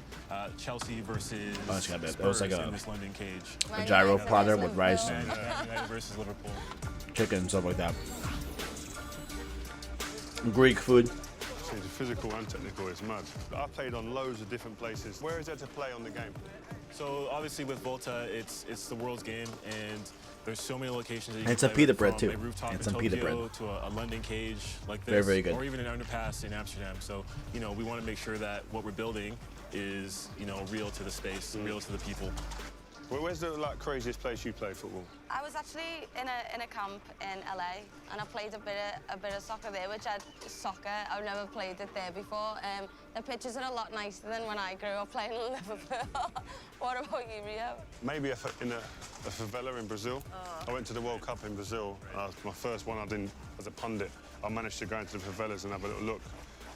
W: Chelsea versus
A: it was like
W: in this London cage.
A: A gyro platter with rice and
W: United versus Liverpool.
A: Chicken and stuff like that. Greek food.
V: It's physical and technical, it's mad. I've played on loads of different places. Where is there to play on the game?
W: So obviously with Volta, it's the world's game, and there's so many locations that you
A: and
W: can
A: some
W: play
A: pita
W: with,
A: bread
W: from
A: too.
W: a rooftop
A: And
W: in
A: some pita bread.
W: Tokyo to a London cage like this,
A: Very, very good.
W: or even an underpass in Amsterdam. So we want to make sure that what we're building is real to the space, real to the people.
V: Where's the craziest place you play football?
E: I was actually in a camp in LA, and I played a bit of soccer there, I've never played it there before. The pitches are a lot nicer than when I grew up playing in Liverpool. What about you, Rio?
V: Maybe in a favela in Brazil. I went to the World Cup in Brazil. My first one I did as a pundit. I managed to go into the favelas and have a little look.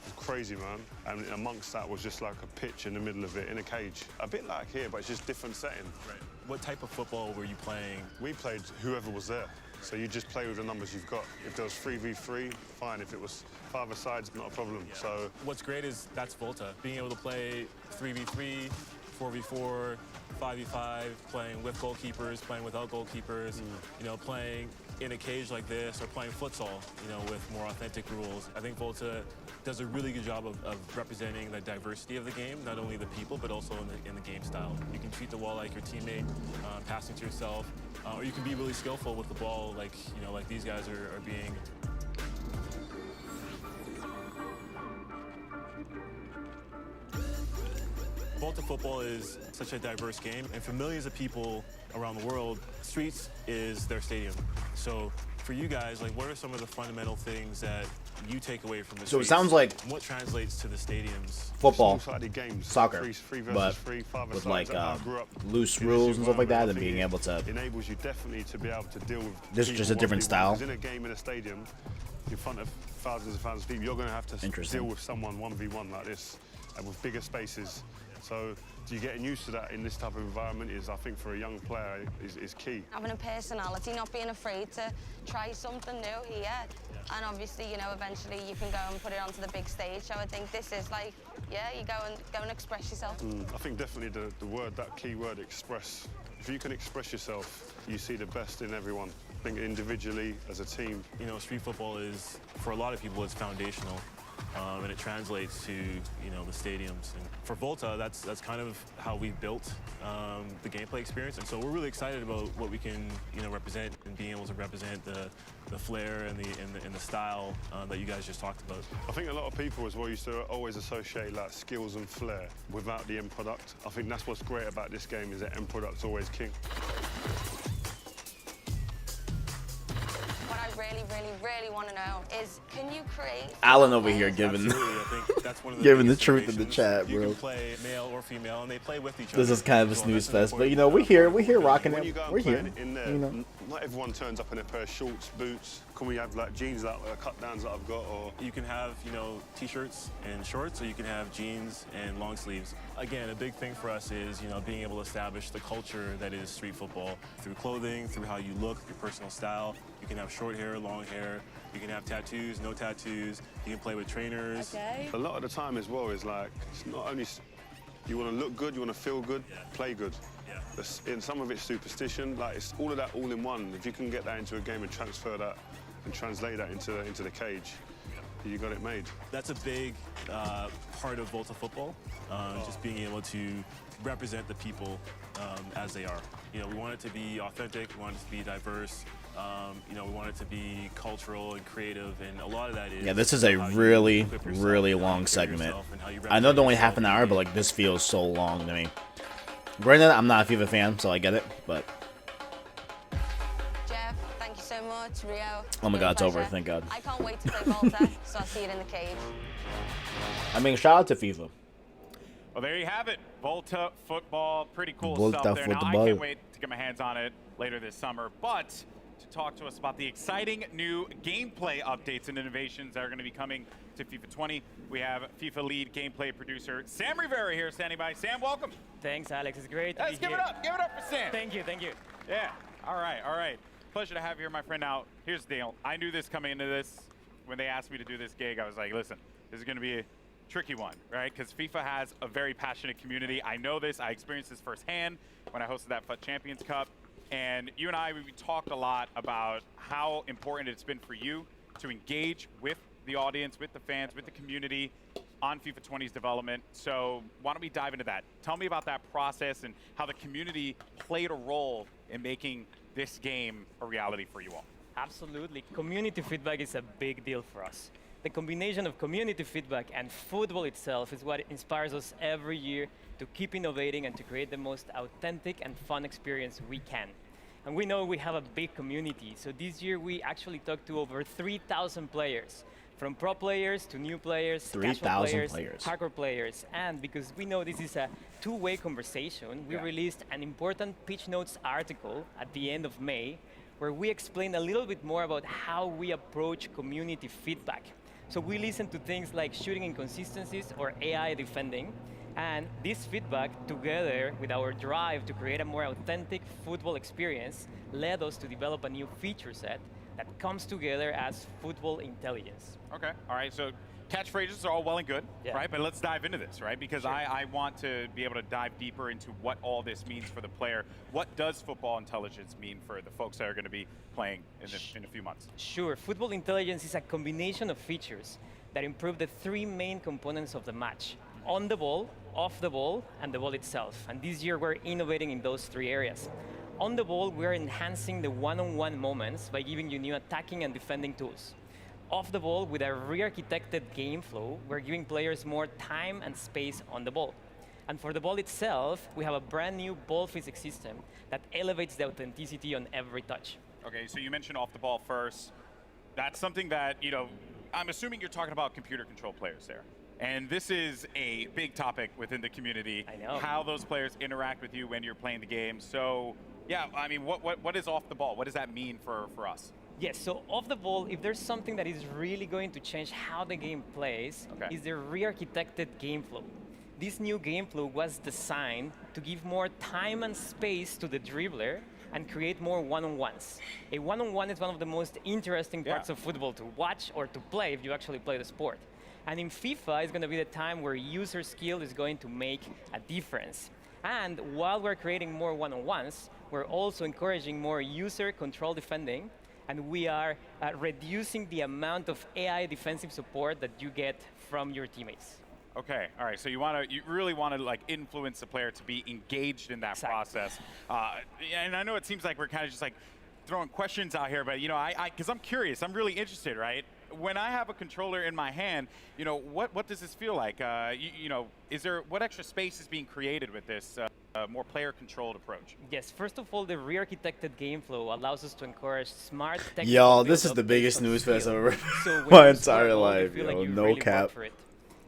V: It was crazy, man. And amongst that was just like a pitch in the middle of it, in a cage. A bit like here, but it's just different setting.
W: Right. What type of football were you playing?
V: We played whoever was there. So you just play with the numbers you've got. If there was 3v3, fine. If it was 5-a-sides, not a problem. So
W: what's great is that's Volta. Being able to play 3v3, 4v4, 5v5, playing with goalkeepers, playing without goalkeepers, you know, playing in a cage like this, or playing futsal, you know, with more authentic rules. I think Volta does a really good job of representing the diversity of the game, not only the people, but also in the game style. You can treat the wall like your teammate, passing to yourself, or you can be really skillful with the ball, like, you know, like these guys are being. Volta football is such a diverse game, and for millions of people around the world, streets is their stadium. So for you guys, like, what are some of the fundamental things that you take away from the
A: So it
W: streets?
A: sounds like
W: what translates to the stadiums?
A: football,
V: games,
A: soccer,
V: three
A: but
V: versus three, 5-a-sides.
A: with like
V: That's how I grew up
A: loose
V: in this
A: rules and stuff like that, and
V: environment.
A: being able to.
V: Enables you definitely to be able to deal with.
A: This is just a
V: people
A: different
V: 1v1.
A: style.
V: 'Cause in a game in a stadium, in front of thousands and thousands of people, you're going to have to
A: Interesting.
V: deal with someone 1v1 like this, and with bigger spaces. So you getting used to that in this type of environment is, I think, for a young player, is key.
E: Having a personality, not being afraid to try something new here. And obviously, you know, eventually you can go and put it onto the big stage. So I think this is like, yeah, you go and express yourself.
V: I think definitely the word, that key word, express. If you can express yourself, you see the best in everyone. I think individually, as a team.
W: You know, street football is, for a lot of people, it's foundational. And it translates to, you know, the stadiums. And for Volta, that's kind of how we built the gameplay experience. And so we're really excited about what we can, you know, represent, and being able to represent the flair and the style that you guys just talked about.
V: I think a lot of people as well used to always associate like skills and flair without the end product. I think that's what's great about this game, is that end product's always king.
E: What I really want to know is, can you create...
A: Alan over here giving
W: Absolutely, I think that's one of the
A: giving the
W: biggest
A: truth in the
W: innovations.
A: chat,
W: You
A: bro.
W: can play male or female, and they play with each other.
A: This is kind of a
W: So
A: snooze
W: that's an
A: fest, but you know, we're here rocking
V: When you
A: it.
V: go and
A: We're
V: play
A: here.
V: in there,
A: You know.
V: not everyone turns up in a pair of shorts, boots. Can we have like jeans, that cut downs that I've got, or
W: you can have, you know, t-shirts and shorts, or you can have jeans and long sleeves. Again, a big thing for us is, you know, being able to establish the culture that is street football through clothing, through how you look, your personal style. You can have short hair, long hair. You can have tattoos, no tattoos. You can play with trainers.
V: A lot of the time as well is like, it's not only you want to look good, you want to feel good, play good. In some of it's superstition, like it's all of that all in one. If you can get that into a game and transfer that and translate that into the cage, you got it made.
W: That's a big part of Volta football, just being able to represent the people as they are. You know, we want it to be authentic, we want it to be diverse, you know, we want it to be cultural and creative, and a lot of that is...
A: Yeah, this is a really, really long segment. I know it's only half an hour, but like this feels so long to me. Granted, I'm not a FIFA fan, so I get it, but...
E: Jeff, thank you so much. Rio.
A: Oh my God, it's over,
E: pleasure.
A: thank God.
E: I can't wait to play Volta, so I'll see you in the cage.
A: I mean, shout out to FIFA.
J: Well, there you have it. Volta football, pretty cool
A: Volta
J: stuff there. Now, I
A: football.
J: can't wait to get my hands on it later this summer. But to talk to us about the exciting new gameplay updates and innovations that are going to be coming to FIFA 20, we have FIFA lead gameplay producer Sam Rivera here standing by. Sam, welcome.
B: Thanks, Alex. It's great to
J: Let's
B: be
J: give
B: here.
J: it up. Give it up for Sam.
B: Thank you. Thank you.
J: Yeah. All right. All right. Pleasure to have you here, my friend. Now, here's the deal. I knew this coming into this. When they asked me to do this gig, I was like, listen, this is going to be a tricky one, right? Because FIFA has a very passionate community. I know this. I experienced this firsthand when I hosted that FUT Champions Cup. And you and I, we talked a lot about how important it's been for you to engage with the audience, with the fans, with the community on FIFA 20's development. So why don't we dive into that? Tell me about that process and how the community played a role in making this game a reality for you all.
B: Absolutely. Community feedback is a big deal for us. The combination of community feedback and football itself is what inspires us every year to keep innovating and to create the most authentic and fun experience we can. And we know we have a big community, so this year we actually talked to over 3,000 players, from pro players to new players, casual
A: 3,000
B: players, hardcore players. And because we know this is a two-way conversation, we released an important pitch notes article at the end of May, where we explain a little bit more about how we approach community feedback. So we listen to things like shooting inconsistencies or AI defending, And this feedback, together with our drive to create a more authentic football experience, led us to develop a new feature set that comes together as football intelligence.
J: Okay, all right, so catchphrases are all well and good, right? But let's dive into this, right? Because I want to be able to dive deeper into what all this means for the player. What does football intelligence mean for the folks that are going to be playing in a few months?
B: Sure, football intelligence is a combination of features that improve the three main components of the match: on the ball, off the ball, and the ball itself. And this year we're innovating in those three areas. On the ball, we're enhancing the one-on-one moments by giving you new attacking and defending tools. Off the ball, with a re-architected game flow, we're giving players more time and space on the ball. And for the ball itself, we have a brand new ball physics system that elevates the authenticity on every touch.
J: Okay, so you mentioned off the ball first. That's something that, I'm assuming you're talking about computer control players there. And this is a big topic within the community.
B: I know.
J: How those players interact with you when you're playing the game. So, yeah, I mean, what is off the ball? What does that mean for us?
B: Yes, so off the ball, if there's something that is really going to change how the game plays, is the re-architected game flow. This new game flow was designed to give more time and space to the dribbler and create more one-on-ones. A one-on-one is one of the most interesting parts of football to watch or to play if you actually play the sport. And in FIFA, it's going to be the time where user skill is going to make a difference. And while we're creating more one-on-ones, we're also encouraging more user-controlled defending, and we are reducing the amount of AI defensive support that you get from your teammates.
J: Okay, all right. So you really want to like influence the player to be engaged in that process. And I know it seems like we're kind of just like throwing questions out here, but because I'm curious, I'm really interested, right? When I have a controller in my hand, what does this feel like? What extra space is being created with this more player-controlled approach?
B: Yes, first of all, the re-architected game flow allows us to encourage smart technical
A: Yo, this is
B: build-up
A: the biggest
B: based on
A: news fest I've
B: skill.
A: ever
B: So when
A: my
B: you score a
A: entire
B: goal, you
A: life,
B: feel like
A: yo,
B: you
A: no
B: really
A: cap.
B: worked for it.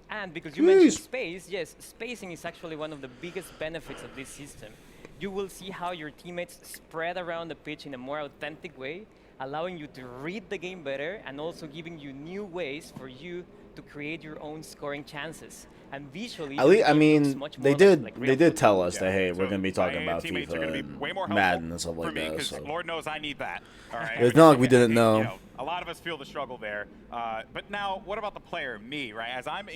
B: And because you mentioned space, yes, spacing is actually one of the biggest benefits of this system. You will see how your teammates spread around the pitch in a more authentic way, allowing you to read the game better and also giving you new ways for you to create your own scoring chances. And visually,
A: At least, I
B: the game
A: mean,
B: looks much
A: they
B: more
A: did
B: like
A: they
B: real
A: did
B: football.
A: tell us that, hey, we're going to be talking about
J: teammates are
A: FIFA
J: going to be way more
A: and
J: helpful
A: Madden and stuff
J: for
A: like
J: me,
A: that.
J: because
A: So.
J: Lord knows I need that. All right.
A: It's not like we didn't know.
J: A lot of us feel the struggle there. But now, what about the player, me, right? As I'm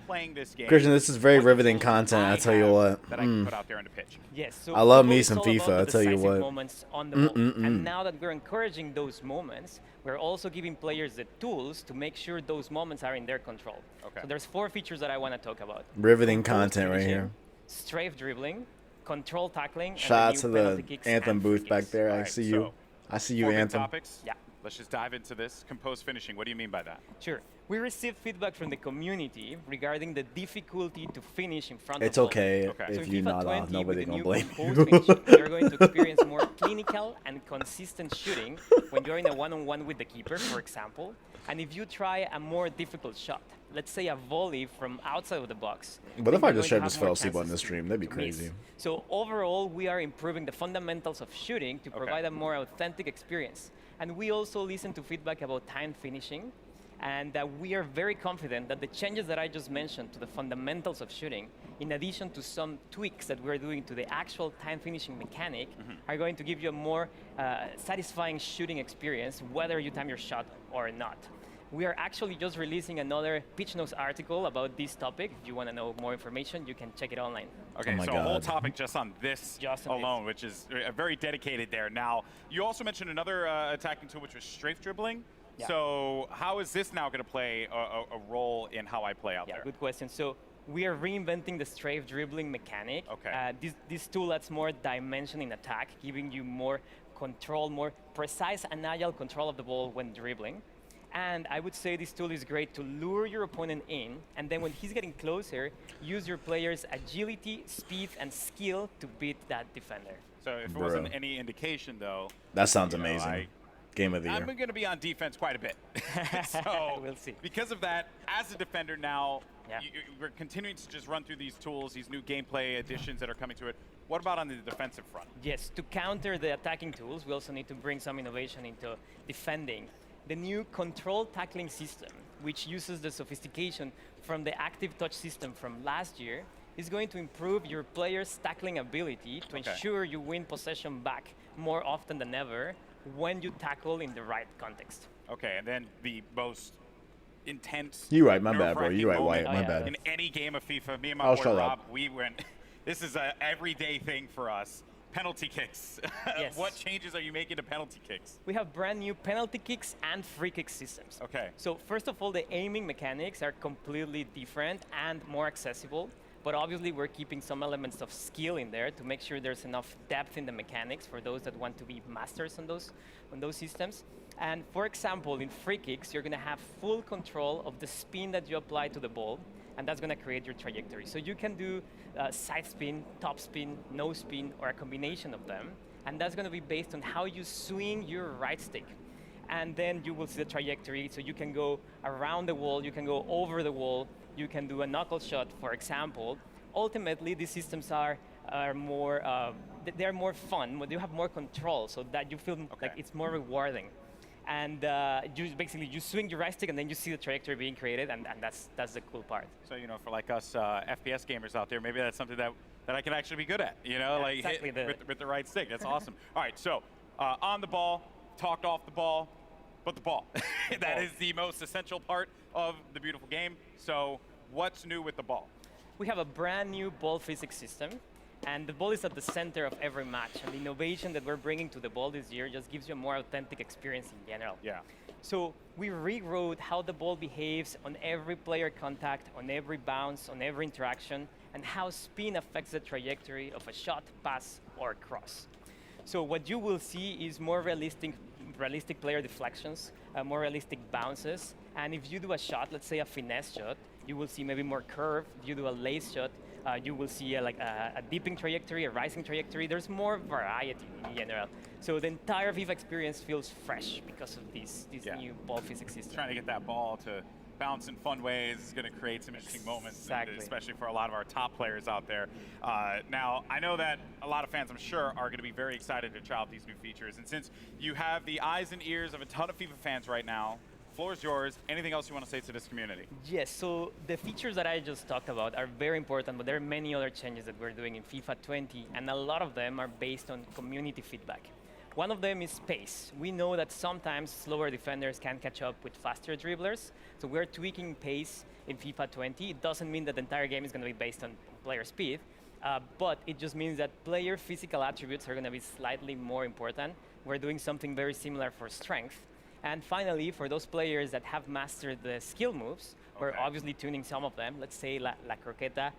J: playing this game,
A: Christian, this is very riveting content, I tell you what.
J: that I can put out there on the pitch.
B: Yes, so
A: I love me
B: football
A: some
B: is all
A: FIFA,
B: about
A: I
B: the
A: tell you
B: decisive
A: what.
B: moments on the ball. And now that we're encouraging those moments, we're also giving players the tools to make sure those moments are in their control.
J: Okay.
B: So there's 4 features that I want to talk about.
A: Riveting
B: Control
A: content right
B: finishing,
A: here.
B: Strafe dribbling, control tackling,
A: Shout out
B: and
A: to
B: the new penalty
A: the
B: kicks
A: Anthem
B: and free
A: booth back
B: kicks.
A: there. I
J: Alright,
A: see
J: so
A: you. I see you,
J: 4 big
A: Anthem.
J: topics.
B: Yeah.
J: Let's just dive into this. Composed finishing. What do you mean by that?
B: Sure. We received feedback from the community regarding the difficulty to finish in front
A: It's
B: of
A: okay
B: goal.
A: if
B: So
A: you're
B: FIFA
A: not
B: 20
A: off. Nobody
B: with the
A: gonna
B: new
A: blame
B: composed
A: you.
B: finishing, you're going to experience more clinical and consistent shooting when you're in a one-on-one with the keeper, for example. And if you try a more difficult shot, let's say a volley from outside of the box.
A: What
B: then
A: if I
B: you're
A: just
B: going
A: tried
B: to
A: to
B: have more
A: fell asleep on
B: chances
A: this stream? That'd be
B: to miss.
A: crazy.
B: So overall, we are improving the fundamentals of shooting to provide a more authentic experience. And we also listen to feedback about time finishing, and we are very confident that the changes that I just mentioned to the fundamentals of shooting, in addition to some tweaks that we're doing to the actual time finishing mechanic, are going to give you a more satisfying shooting experience, whether you time your shot or not. We are actually just releasing another Pitch Notes article about this topic. If you want to know more information, you can check it online.
J: Okay, so a whole topic just on this
B: Just on
J: alone, which is very dedicated there. Now, you also mentioned another attacking tool, which was strafe dribbling.
B: Yeah.
J: So how is this now going to play a role in how I play out there?
B: Good question. So we are reinventing the strafe dribbling mechanic.
J: Okay.
B: This tool adds more dimension in attack, giving you more control, more precise and agile control of the ball when dribbling. And I would say this tool is great to lure your opponent in, and then when he's getting closer, use your player's agility, speed, and skill to beat that defender.
J: So if it wasn't any indication, though,
A: That sounds amazing. Game of the
J: I'm
A: year.
J: going to be on defense quite a bit. So
B: we'll see.
J: Because of that, as a defender now, we're continuing to just run through these tools, these new gameplay additions that are coming to it. What about on the defensive front?
B: Yes, to counter the attacking tools, we also need to bring some innovation into defending. The new control tackling system, which uses the sophistication from the active touch system from last year, is going to improve your player's tackling ability to ensure you win possession back more often than ever when you tackle in the right context.
J: Okay, and then the most intense.
A: You right, my bad, bro. You right,
J: moment
A: Wyatt, my bad.
J: In any game of FIFA, me and my
A: Oh,
J: boy
A: shut
J: Rob,
A: up.
J: we went. This is a everyday thing for us. Penalty kicks.
B: Yes.
J: What changes are you making to penalty kicks?
B: We have brand new penalty kicks and free kick systems.
J: Okay.
B: So first of all, the aiming mechanics are completely different and more accessible. But obviously, we're keeping some elements of skill in there to make sure there's enough depth in the mechanics for those that want to be masters on those systems. And for example, in free kicks, you're going to have full control of the spin that you apply to the ball, and that's going to create your trajectory. So you can do side spin, top spin, no spin, or a combination of them, and that's going to be based on how you swing your right stick. And then you will see the trajectory, so you can go around the wall, you can go over the wall, you can do a knuckle shot, for example. Ultimately, these systems are more, they're more fun, but you have more control, so that you feel like it's more rewarding. And you swing your right stick, and then you see the trajectory being created, and that's the cool part.
J: So, you know, for like us FPS gamers out there, maybe that's something that I can actually be good at, you know,
B: Yeah,
J: like
B: exactly
J: hit with the right stick. That's awesome. All right, so on the ball, talked off the ball, but the ball. That is the most essential part of the beautiful game. So what's new with the ball?
B: We have a brand new ball physics system, and the ball is at the center of every match. And the innovation that we're bringing to the ball this year just gives you a more authentic experience in general.
J: Yeah.
B: So we rewrote how the ball behaves on every player contact, on every bounce, on every interaction, and how spin affects the trajectory of a shot, pass, or cross. So what you will see is more realistic player deflections, more realistic bounces, and if you do a shot, let's say a finesse shot, you will see maybe more curve. If you do a lace shot, you will see a dipping trajectory, a rising trajectory. There's more variety in general. So the entire FIFA experience feels fresh because of this new ball physics system.
J: Trying to get that ball to bounce in fun ways is going to create some interesting moments,
B: Exactly.
J: especially for a lot of our top players out there. Now, I know that a lot of fans, I'm sure, are going to be very excited to try out these new features. And since you have the eyes and ears of a ton of FIFA fans right now, floor is yours. Anything else you want to say to this community?
B: Yes, so the features that I just talked about are very important, but there are many other changes that we're doing in FIFA 20, and a lot of them are based on community feedback. One of them is pace. We know that sometimes slower defenders can catch up with faster dribblers, so we're tweaking pace in FIFA 20. It doesn't mean that the entire game is going to be based on player speed, but it just means that player physical attributes are going to be slightly more important. We're doing something very similar for strength. And finally, for those players that have mastered the skill moves, we're obviously tuning some of them. Let's say La Croqueta,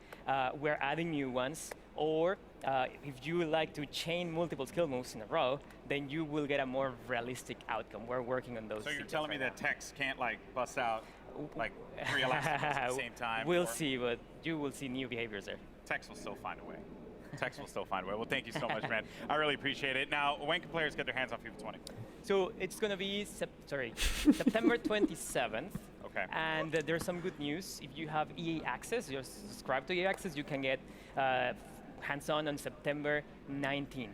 B: we're adding new ones. Or if you like to chain multiple skill moves in a row, then you will get a more realistic outcome. We're working on those.
J: So you're telling me that Tex can't like bust out like 3 elasticals at the same time?
B: We'll see, but you will see new behaviors there.
J: Tex will still find a way. Tex will still find a way. Well, thank you so much, man. I really appreciate it. Now, when can players get their hands on FIFA 20?
B: So it's going to be September 27th.
J: Okay.
B: And there's some good news. If you have EA Access, you're subscribed to EA Access, you can get hands-on September 19th.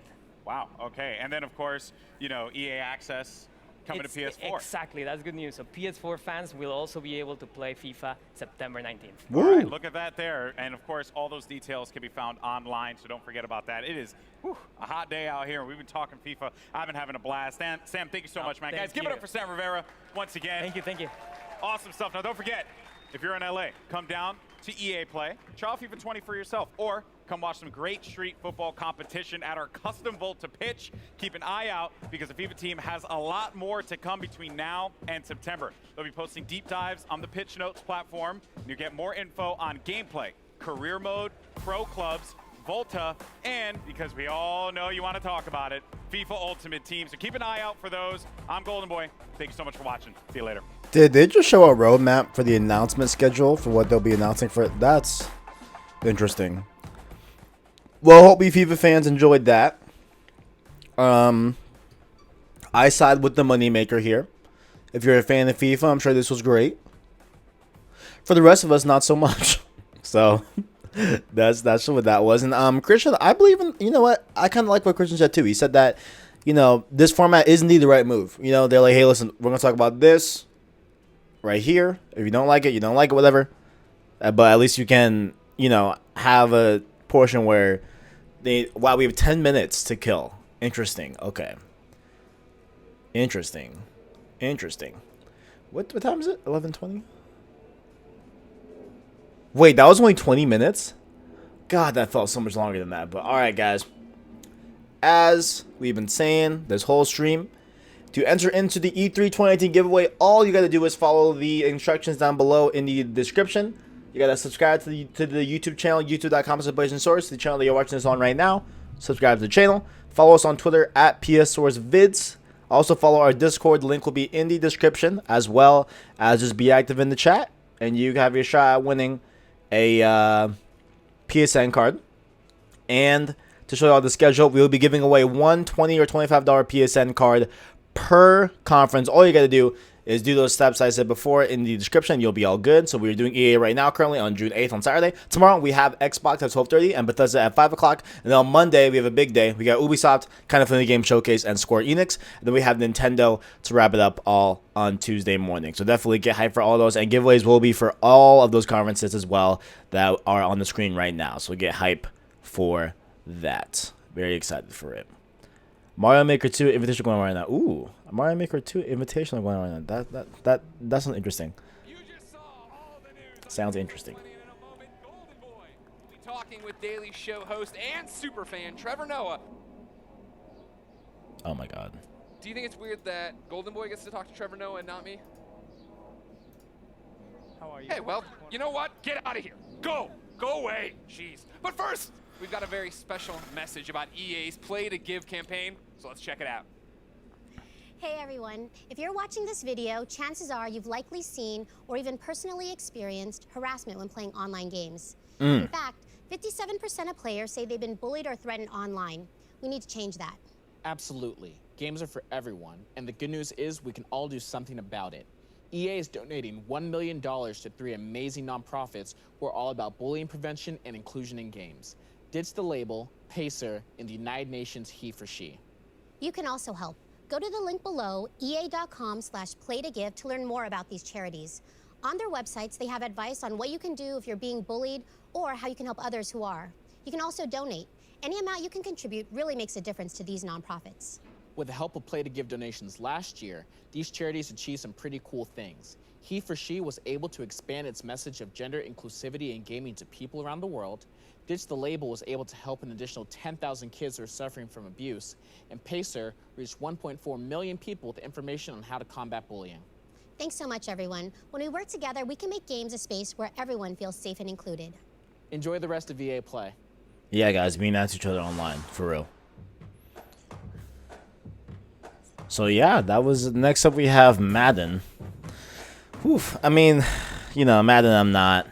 J: Wow. Okay. And then, of course, you know, EA Access coming to PS4.
B: Exactly. That's good news. So PS4 fans will also be able to play FIFA September 19th.
J: All right, look at that there. And, of course, all those details can be found online, so don't forget about that. It is a hot day out here. We've been talking FIFA. I've been having a blast. Sam, thank you so much, man. Guys, give it up for Sam Rivera once again.
B: Thank you.
J: Awesome stuff. Now, don't forget, if you're in LA, come down to EA Play, try out FIFA 20 for yourself, or come watch some great street football competition at our custom Volta pitch. Keep an eye out because the FIFA team has a lot more to come between now and September. They'll be posting deep dives on the Pitch Notes platform. You get more info on gameplay, career mode, pro clubs, Volta, and because we all know you want to talk about it, FIFA Ultimate Team. So keep an eye out for those. I'm Golden Boy. Thank you so much for watching. See you later.
A: Did they just show a roadmap for the announcement schedule for what they'll be announcing for it? That's interesting. Well, hope you FIFA fans enjoyed that. I side with the moneymaker here. If you're a fan of FIFA, I'm sure this was great. For the rest of us, not so much. So that's what that was. And Christian, I believe in, you know what? I kind of like what Christian said too. He said that, you know, this format is indeed the right move. You know, they're like, hey, listen, we're going to talk about this right here. If you don't like it, you don't like it, whatever. But at least you can, have a portion where we have 10 minutes to kill. Interesting. Okay. Interesting. What time is it? 11:20? Wait, that was only 20 minutes? God, that felt so much longer than that. But all right, guys. As we've been saying this whole stream, to enter into the E3 2019 giveaway, all you got to do is follow the instructions down below in the description. You got to subscribe to the YouTube channel, youtube.com/BlazinSource, the channel that you're watching this on right now. Subscribe to the channel. Follow us on Twitter at PSSourceVids. Also follow our Discord. The link will be in the description, as well as just be active in the chat, and you have your shot at winning a PSN card. And to show you all the schedule, we will be giving away one $20 or $25 PSN card per conference. All you got to do is do those steps I said before in the description. You'll be all good. So we're doing EA right now, currently on June 8th on Saturday. Tomorrow we have Xbox at 12:30 and Bethesda at 5 o'clock. And then on Monday we have a big day. We got Ubisoft, Kind of Funny Game Showcase, and Square Enix. And then we have Nintendo to wrap it up all on Tuesday morning. So definitely get hyped for all those. And giveaways will be for all of those conferences as well that are on the screen right now. So get hype for that. Very excited for it. Mario Maker 2 Invitational going on right now. Ooh, Mario Maker 2 Invitational going on right now. That's interesting. Sounds interesting.
C: We'll be talking with Daily Show host and superfan Trevor Noah.
A: Oh my God.
C: Do you think it's weird that Golden Boy gets to talk to Trevor Noah and not me?
D: How are you?
C: Hey, well, you know what? Get out of here. Go away. Jeez. But first, we've got a very special message about EA's Play to Give campaign, so let's check it out.
L: Hey everyone, if you're watching this video, chances are you've likely seen or even personally experienced harassment when playing online games. In fact, 57% of players say they've been bullied or threatened online. We need to change that.
D: Absolutely. Games are for everyone, and the good news is we can all do something about it. EA is donating $1 million to 3 amazing nonprofits who are all about bullying prevention and inclusion in games. Ditch the label, Pacer, and the United Nations He for She.
L: You can also help. Go to the link below, ea.com/playtogive to learn more about these charities. On their websites, they have advice on what you can do if you're being bullied or how you can help others who are. You can also donate. Any amount you can contribute really makes a difference to these nonprofits.
D: With the help of Play to Give donations last year, these charities achieved some pretty cool things. He for She was able to expand its message of gender inclusivity in gaming to people around the world. Ditch the Label was able to help an additional 10,000 kids who are suffering from abuse. And Pacer reached 1.4 million people with information on how to combat bullying.
L: Thanks so much, everyone. When we work together, we can make games a space where everyone feels safe and included.
D: Enjoy the rest of EA Play.
A: Yeah, guys, be nice to each other online, for real. So yeah, that was next up. We have Madden. Oof. I mean, Madden I'm not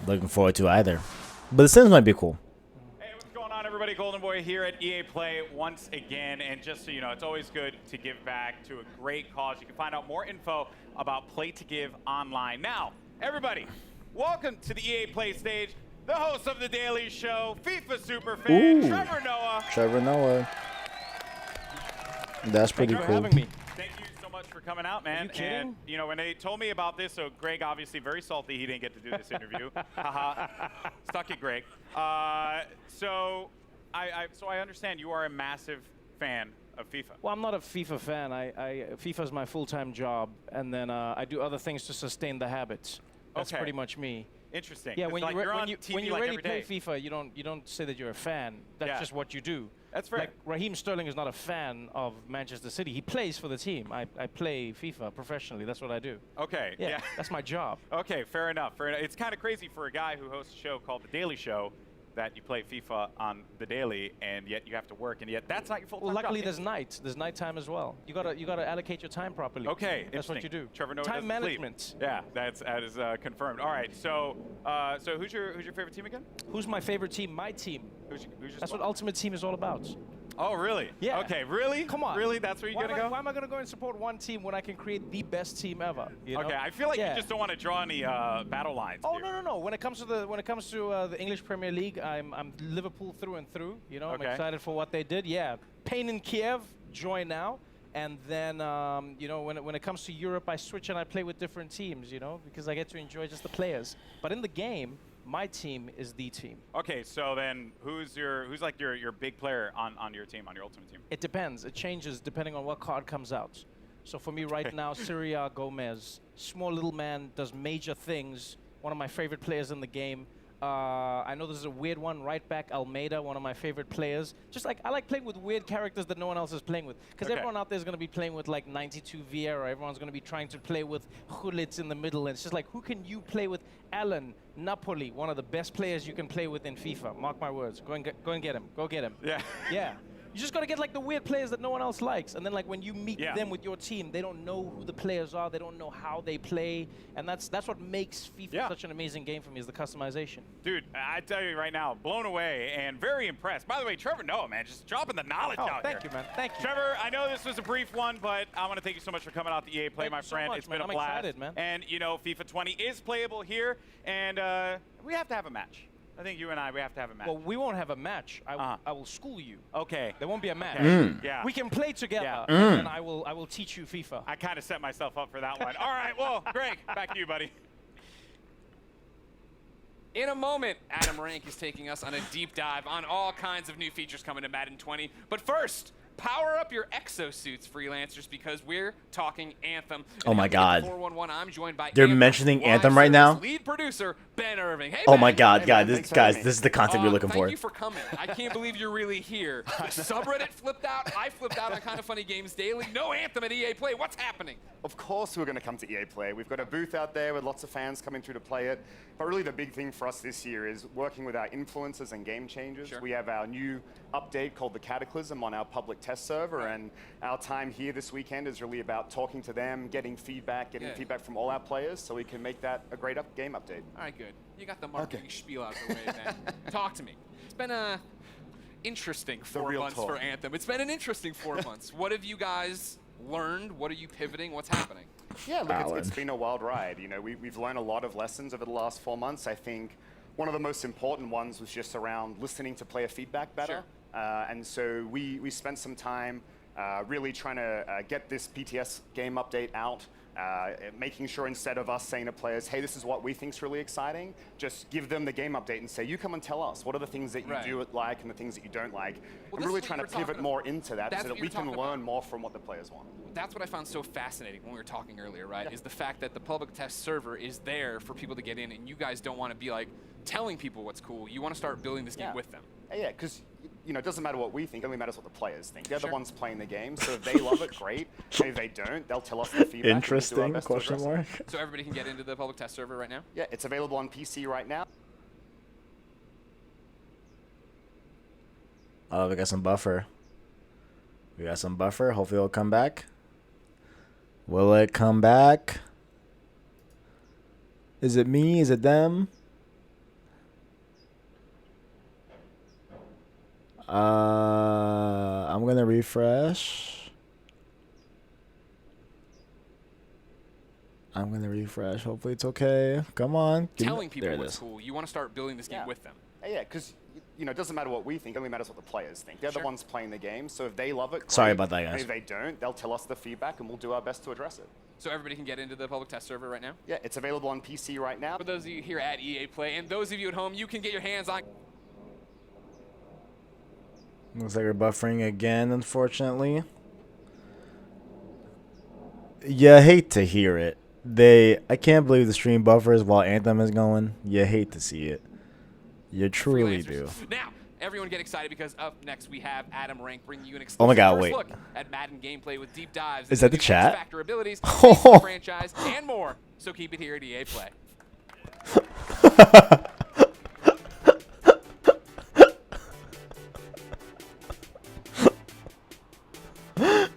A: looking forward to either, but the Sims might be cool.
J: Hey, what's going on, everybody? Golden Boy here at EA Play once again, and just so you know, it's always good to give back to a great cause. You can find out more info about Play to Give online. Now, everybody, welcome to the EA Play stage. The host of the Daily Show, FIFA superfan, Trevor Noah.
A: Trevor Noah. That's pretty cool.
J: Thank you so much for coming out, man. And when they told me about this, so Greg obviously very salty he didn't get to do this interview. Haha. Stuck it, Greg. So I understand you are a massive fan of FIFA.
M: Well, I'm not a FIFA fan. FIFA is my full-time job, and then I do other things to sustain the habits. That's pretty much me.
J: Interesting.
M: Yeah, when you already
J: day.
M: play FIFA, you don't say that you're a fan. That's just what you do.
J: That's right.
M: Like Raheem Sterling is not a fan of Manchester City. He plays for the team. I play FIFA professionally. That's what I do.
J: Okay.
M: Yeah, that's my job.
J: Okay, fair enough. It's kind of crazy for a guy who hosts a show called The Daily Show that you play FIFA on the daily, and yet you have to work, and yet that's not your full-time job.
M: Luckily, there's nights. There's nighttime as well. You gotta allocate your time properly.
J: Okay,
M: that's what you do.
J: Trevor Noah
M: time
J: doesn't
M: management.
J: Sleep. Yeah, that is confirmed. All right, so who's your favorite team again?
M: Who's my favorite team? My team.
J: Who's your
M: that's what Ultimate Team is all about.
J: Oh, really?
M: Yeah.
J: Okay, really?
M: Come on.
J: Really? That's where you're going to go?
M: Why am I going to go and support one team when I can create the best team ever? You know?
J: Okay, I feel like you just don't want to draw any battle lines.
M: Oh, here. No. When it comes to the English Premier League, I'm Liverpool through and through. I'm excited for what they did. Yeah. Pain in Kiev, joy now. And then, when it comes to Europe, I switch and I play with different teams, because I get to enjoy just the players. But in the game, My team is the team.
J: Okay, so then who's like your big player on your team, on your ultimate team?
M: It depends. It changes depending on what card comes out. So for me right now, Syria Gomez, small little man, does major things. One of my favorite players in the game. I know this is a weird one. Right back, Almeida, one of my favorite players. Just like I like playing with weird characters that no one else is playing with. Because everyone out there is going to be playing with like 92 Vieira. Everyone's going to be trying to play with Gullit in the middle. And it's just like, who can you play with? Alan, Napoli, one of the best players you can play with in FIFA. Mark my words. Go and get him. Go get him.
J: Yeah.
M: Yeah. You just got to get like the weird players that no one else likes. And then like when you meet them with your team, they don't know who the players are. They don't know how they play. And that's what makes FIFA such an amazing game for me, is the customization.
J: Dude, I tell you right now, blown away and very impressed. By the way, Trevor Noah, man, just dropping the knowledge out
M: thank
J: here.
M: you, man. Thank you.
J: Trevor, I know this was a brief one, but I want to thank you so much for coming out to EA Play, my friend.
M: Much,
J: it's been a
M: I'm
J: blast.
M: excited, man.
J: And, you know, FIFA 20 is playable here, and we have to have a match. I think you and we have to have a match.
M: Well, we won't have a match. I will school you.
J: Okay.
M: There won't be a match.
J: Yeah.
M: We can play together, and I will teach you FIFA.
J: I kind of set myself up for that one. All right, well, Greg, back to you, buddy.
C: In a moment, Adam Rank is taking us on a deep dive on all kinds of new features coming to Madden 20. But first, power up your exosuits, freelancers, because we're talking Anthem.
A: Oh my God.
C: 411, I'm joined by
A: They're
C: Anthem
A: mentioning
C: live
A: Anthem right
C: service
A: now?
C: lead producer Ben Irving. Hey,
A: Oh
C: Ben.
A: my God,
C: Hey,
A: guys,
C: man,
A: this is the content we're looking for.
C: Thank you for coming. I can't believe you're really here. The subreddit flipped out. I flipped out on Kind of Funny Games Daily. No Anthem at EA Play. What's happening?
K: Of course we're going to come to EA Play. We've got a booth out there with lots of fans coming through to play it. But really the big thing for us this year is working with our influencers and game changers. We have our new update called the Cataclysm on our public test server, and our time here this weekend is really about talking to them, getting feedback from all our players so we can make that a great game update.
C: All right, good. You got the marketing spiel out of the way, man. Talk to me. It's been a interesting 4 months for Anthem. It's been an interesting 4 months. What have you guys learned? What are you pivoting? What's happening?
K: Yeah, look, it's been a wild ride. You know, we've learned a lot of lessons over the last 4 months. I think one of the most important ones was just around listening to player feedback better. And so we spent some time really trying to get this PTS game update out, making sure instead of us saying to players, hey, this is what we think's really exciting, just give them the game update and say, you come and tell us, what are the things that you do like and the things that you don't like?
C: Well,
K: and really trying to pivot more into that so that we can learn more from what the players want.
C: That's what I found so fascinating when we were talking earlier, right? Is the fact that the public test server is there for people to get in, and you guys don't want to be like telling people what's cool. You want to start building this game with them.
K: Yeah, because you know, it doesn't matter what we think, it only matters what the players think. They're the ones playing the game, so if they love it, great. Maybe they don't, they'll tell us their feedback.
A: Interesting, question mark.
C: So everybody can get into the public test server right now?
K: Yeah, it's available on PC right now.
A: Oh, we got some buffer. Hopefully it'll come back. Will it come back? Is it me? Is it them? I'm gonna refresh. Hopefully it's okay. Come on.
C: Telling people what's cool. You want to start building this game with them.
K: Yeah, because you know, it doesn't matter what we think, it only matters what the players think. They're the ones playing the game, so if they love it, great.
A: Sorry about that, guys.
K: If they don't, they'll tell us the feedback and we'll do our best to address it.
C: So everybody can get into the public test server right now?
K: Yeah, it's available on PC right now.
C: For those of you here at EA Play, and those of you at home, you can get your hands on...
A: Looks like we're buffering again, unfortunately. You hate to hear it. I can't believe the stream buffers while Anthem is going. You hate to see it. You truly do.
C: Now, everyone get excited because up next we have Adam Rank bringing you an
A: Oh my God,
C: first
A: wait.
C: look at Madden gameplay with deep dives.
A: Is that the
C: into
A: chat?
C: X-Factor abilities, the franchise, and more. So keep it here at EA Play.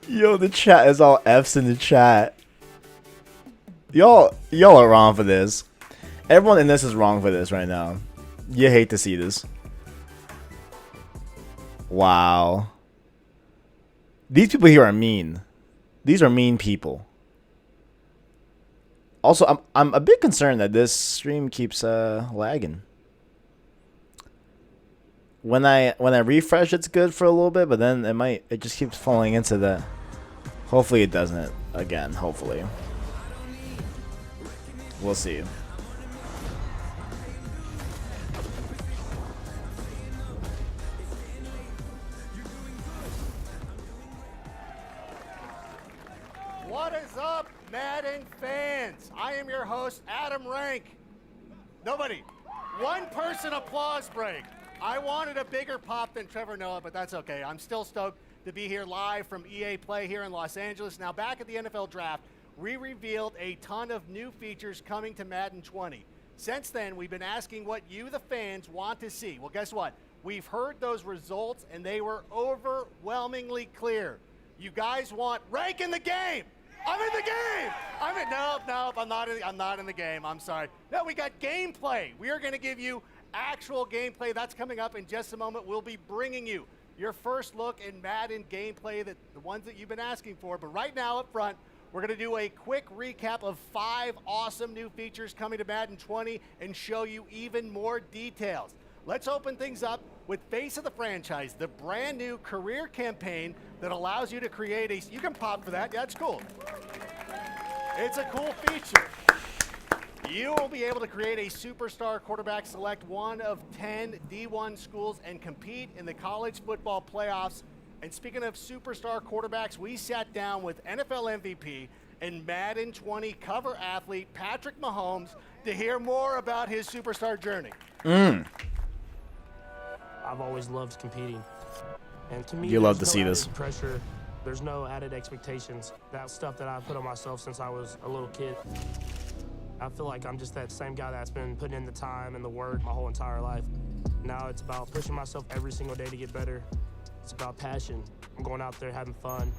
A: Yo, the chat is all F's in the chat. Y'all are wrong for this. Everyone in this is wrong for this right now. You hate to see this. Wow. These people here are mean. These are mean people. Also, I'm a bit concerned that this stream keeps lagging. When I refresh, it's good for a little bit, but then it just keeps falling into that. Hopefully it doesn't again, hopefully. We'll see.
N: am your host, Adam Rank. Nobody. One person applause break. I wanted a bigger pop than Trevor Noah, but that's okay. I'm still stoked to be here live from EA Play here in Los Angeles. Now, back at the NFL Draft, we revealed a ton of new features coming to Madden 20. Since then, we've been asking what you, the fans, want to see. Well, guess what? We've heard those results, and they were overwhelmingly clear. You guys want rank in the game. I'm in the game. Nope, I'm not in the game. I'm sorry. No, we got gameplay. We are going to give you actual gameplay. That's coming up in just a moment. We'll be bringing you your first look in Madden gameplay, the ones that you've been asking for. But right now up front, we're going to do a quick recap of 5 awesome new features coming to Madden 20 and show you even more details. Let's open things up with Face of the Franchise, the brand new career campaign that allows you to create a, you can pop for that, yeah, that's cool. It's a cool feature. You will be able to create a superstar quarterback, select one of 10 D1 schools, and compete in the college football playoffs. And speaking of superstar quarterbacks, we sat down with NFL MVP and Madden 20 cover athlete Patrick Mahomes to hear more about his superstar journey.
O: I've always loved competing. And to me,
A: you love to
O: there's
A: see
O: no
A: this.
O: added pressure. There's no added expectations. That's stuff that I put on myself since I was a little kid. I feel like I'm just that same guy that's been putting in the time and the work my whole entire life. Now it's about pushing myself every single day to get better. It's about passion. I'm going out there having fun.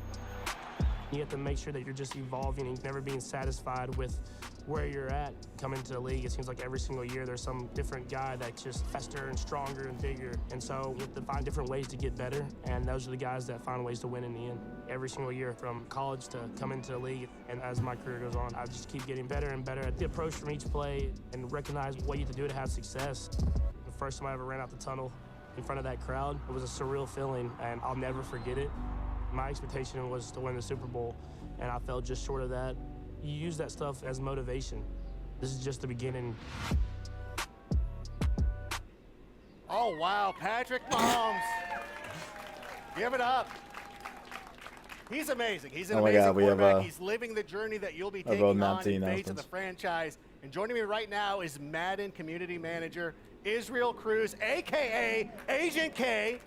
O: You have to make sure that you're just evolving and never being satisfied with where you're at. Coming to the league, it seems like every single year there's some different guy that's just faster and stronger and bigger. And so you have to find different ways to get better, and those are the guys that find ways to win in the end. Every single year, from college to coming to the league, and as my career goes on, I just keep getting better and better at the approach from each play and recognize what you have to do to have success. The first time I ever ran out the tunnel in front of that crowd, it was a surreal feeling, and I'll never forget it. My expectation was to win the Super Bowl, and I fell just short of that. You use that stuff as motivation. This is just the beginning.
N: Oh, wow, Patrick Mahomes. Give it up. He's amazing. He's an amazing quarterback. He's living the journey that you'll be taking on in Face of the Franchise. And joining me right now is Madden Community Manager Israel Cruz, a.k.a. Agent K,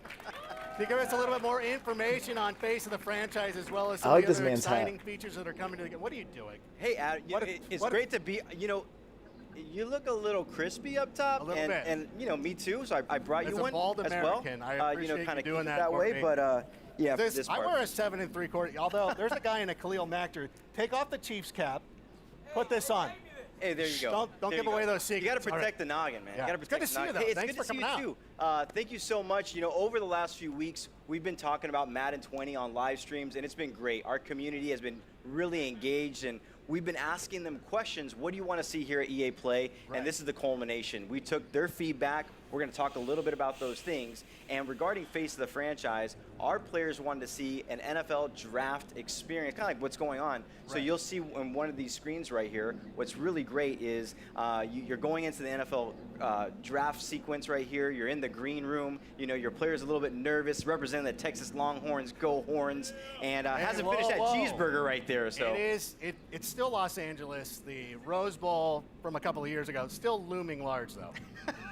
N: to give us a little bit more information on Face of the Franchise, as well as some of the other exciting features that are coming to the game. What are you doing?
P: Hey, Adam, it's great to be, you look a little crispy up top.
N: A little bit.
P: And, me too, so I brought you one
N: as a bald American,
P: well.
N: I appreciate
P: kind
N: you
P: of
N: doing
P: that way, but, yeah, this
N: I
P: part.
N: wear a 7 3/4, although there's a guy in a Khalil Mack jersey. Take off the Chiefs cap, put this on.
P: Hey, there you go.
N: Don't give away those secrets.
P: You got to protect the noggin, man.
N: Yeah.
P: You got to protect
N: It's good to see you, though.
P: Hey, it's
N: Thanks
P: good
N: for
P: to see
N: coming
P: you too. Thank you so much. Over the last few weeks, we've been talking about Madden 20 on live streams, and it's been great. Our community has been really engaged, and we've been asking them questions. What do you want to see here at EA Play? Right. And this is the culmination. We took their feedback. We're going to talk a little bit about those things. And regarding Face of the Franchise, our players wanted to see an NFL draft experience, kind of like what's going on. Right. So you'll see on one of these screens right here, what's really great is you're going into the NFL draft sequence right here. You're in the green room. Your player's a little bit nervous, representing the Texas Longhorns, go Horns, and hasn't finished that cheeseburger right there. So
N: it's still Los Angeles. The Rose Bowl from a couple of years ago, still looming large, though.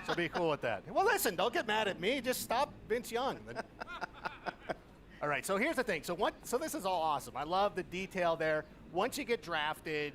N: So be cool with that. Well, listen, don't get mad at me. Just stop Vince Young. All right, so here's the thing. So this is all awesome. I love the detail there. Once you get drafted,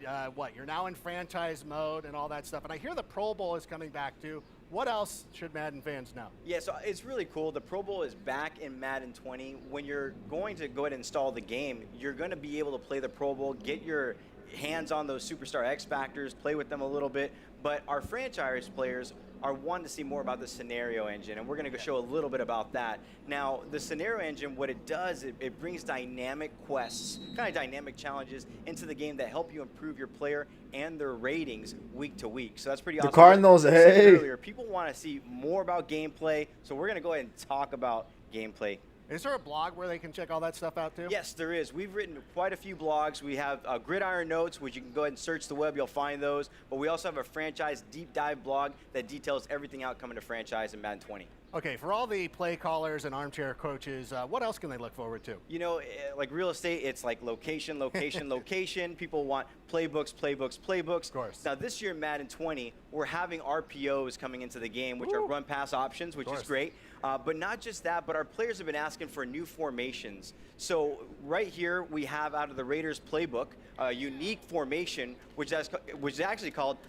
N: you're now in franchise mode and all that stuff. And I hear the Pro Bowl is coming back too. What else should Madden fans know?
P: Yeah, so it's really cool. The Pro Bowl is back in Madden 20. When you're going to go ahead and install the game, you're going to be able to play the Pro Bowl, get your hands on those superstar X Factors, play with them a little bit. But our franchise players are wanting to see more about the scenario engine, and we're going to show a little bit about that. Now, the scenario engine, what it does, it brings dynamic quests, kind of dynamic challenges into the game that help you improve your player and their ratings week to week. So that's pretty awesome.
A: The Cardinals, hey!
P: Earlier, people want to see more about gameplay, so we're going to go ahead and talk about gameplay
G: Is there a blog where they can check all that stuff out too?
P: Yes, there is. We've written quite a few blogs. We have Gridiron Notes, which you can go ahead and search the web. You'll find those. But we also have a franchise deep dive blog that details everything out coming to franchise in Madden 20.
G: Okay, for all the play callers and armchair coaches, what else can they look forward to?
P: You know, like real estate, it's like location, location, location. People want playbooks, playbooks, playbooks. Of
G: course.
P: Now, this year in Madden 20, we're having RPOs coming into the game, which are run-pass options, which is great. But not just that, but our players have been asking for new formations. So right here, we have out of the Raiders playbook, a unique formation, which is actually called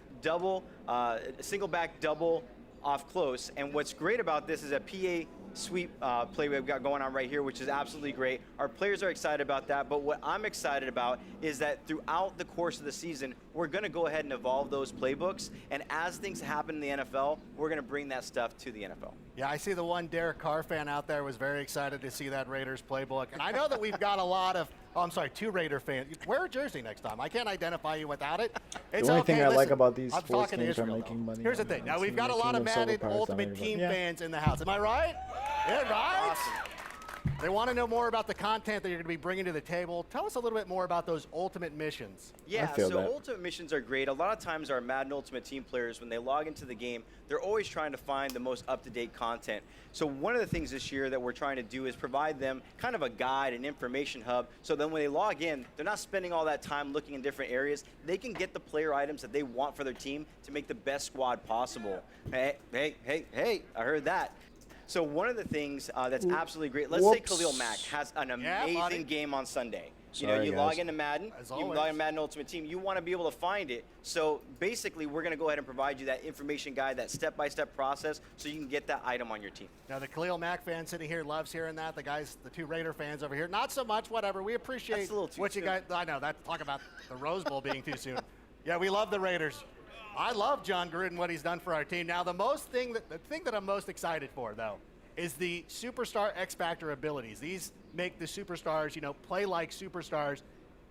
P: single back double off close. And what's great about this is a PA sweep play we've got going on right here, which is absolutely great. Our players are excited about that, but what I'm excited about is that throughout the course of the season, we're going to go ahead and evolve those playbooks, and as things happen in the NFL, we're going to bring that stuff to the NFL.
G: Yeah, I see the one Derek Carr fan out there was very excited to see that Raiders playbook, and I know that we've got a lot of, two Raider fans. Wear a jersey next time. I can't identify you without it. It's
A: the only
G: okay.
A: thing I like about these
G: I'm
A: sports
G: talking to
A: games are
G: Israel,
A: making money.
G: Here's the thing. Now, we've got a lot of Madden Ultimate Team fans in the house. Am I right? Yeah, right?
P: Awesome.
G: They want to know more about the content that you're going to be bringing to the table. Tell us a little bit more about those ultimate missions.
P: Yeah, so ultimate missions are great. A lot of times our Madden Ultimate Team players, when they log into the game, they're always trying to find the most up-to-date content. So one of the things this year that we're trying to do is provide them kind of a guide, an information hub, so then when they log in, they're not spending all that time looking in different areas. They can get the player items that they want for their team to make the best squad possible. Hey, I heard that. So one of the things that's absolutely great, let's say Khalil Mack has an amazing game on Sunday. You log into Madden, you log into Madden Ultimate Team, you want to be able to find it. So basically, we're going to go ahead and provide you that information guide, that step-by-step process, so you can get that item on your team.
G: Now, the Khalil Mack fan sitting here loves hearing that. The two Raider fans over here, not so much, whatever. We appreciate what you guys, I know, talk about the Rose Bowl being too soon. Yeah, we love the Raiders. I love John Gruden, what he's done for our team. Now, the thing that I'm most excited for, though, is the Superstar X Factor abilities. These make the superstars, play like superstars.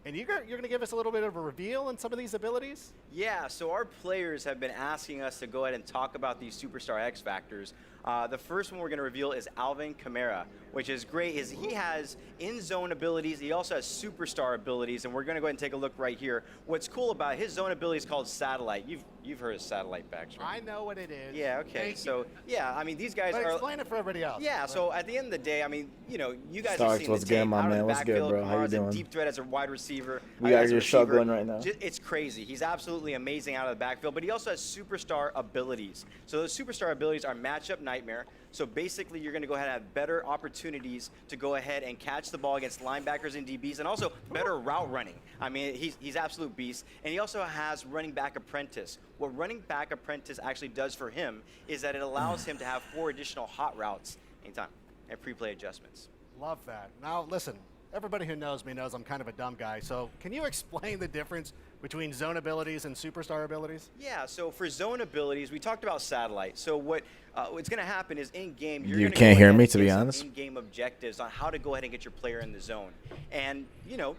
G: And you're going to give us a little bit of a reveal on some of these abilities?
P: Yeah, so our players have been asking us to go ahead and talk about these Superstar X Factors. The first one we're going to reveal is Alvin Kamara, which is great. He has in-zone abilities. He also has superstar abilities, and we're going to go ahead and take a look right here. What's cool about his zone ability is called Satellite. You've heard of Satellite backs, right?
G: I know what it is.
P: Yeah, okay. So, yeah, I mean, these guys
G: but
P: are...
G: explain it for everybody else.
P: Yeah, so at the end of the day, I mean, you guys
A: Starks,
P: are seeing
A: what's
P: the
A: good,
P: tape
A: my
P: out
A: man?
P: of the
A: What's good,
P: backfield.
A: bro? How you
P: Kamara's a
A: doing?
P: deep threat as a wide receiver.
A: We got you struggling right now.
P: It's crazy. He's absolutely amazing out of the backfield, but he also has superstar abilities. So those superstar abilities are matchup nightmare. So basically, you're going to go ahead and have better opportunities to go ahead and catch the ball against linebackers and DBs, and also better route running. I mean, he's absolute beast. And he also has running back apprentice. What running back apprentice actually does for him is that it allows him to have 4 additional hot routes anytime and pre-play adjustments.
G: Love that. Now, listen, everybody who knows me knows I'm kind of a dumb guy. So can you explain the difference between zone abilities and superstar abilities?
P: Yeah, so for zone abilities, we talked about Satellite. So what's going to happen is in-game,
A: You can't hear me, to be honest.
P: In-game objectives on how to go ahead and get your player in the zone. And,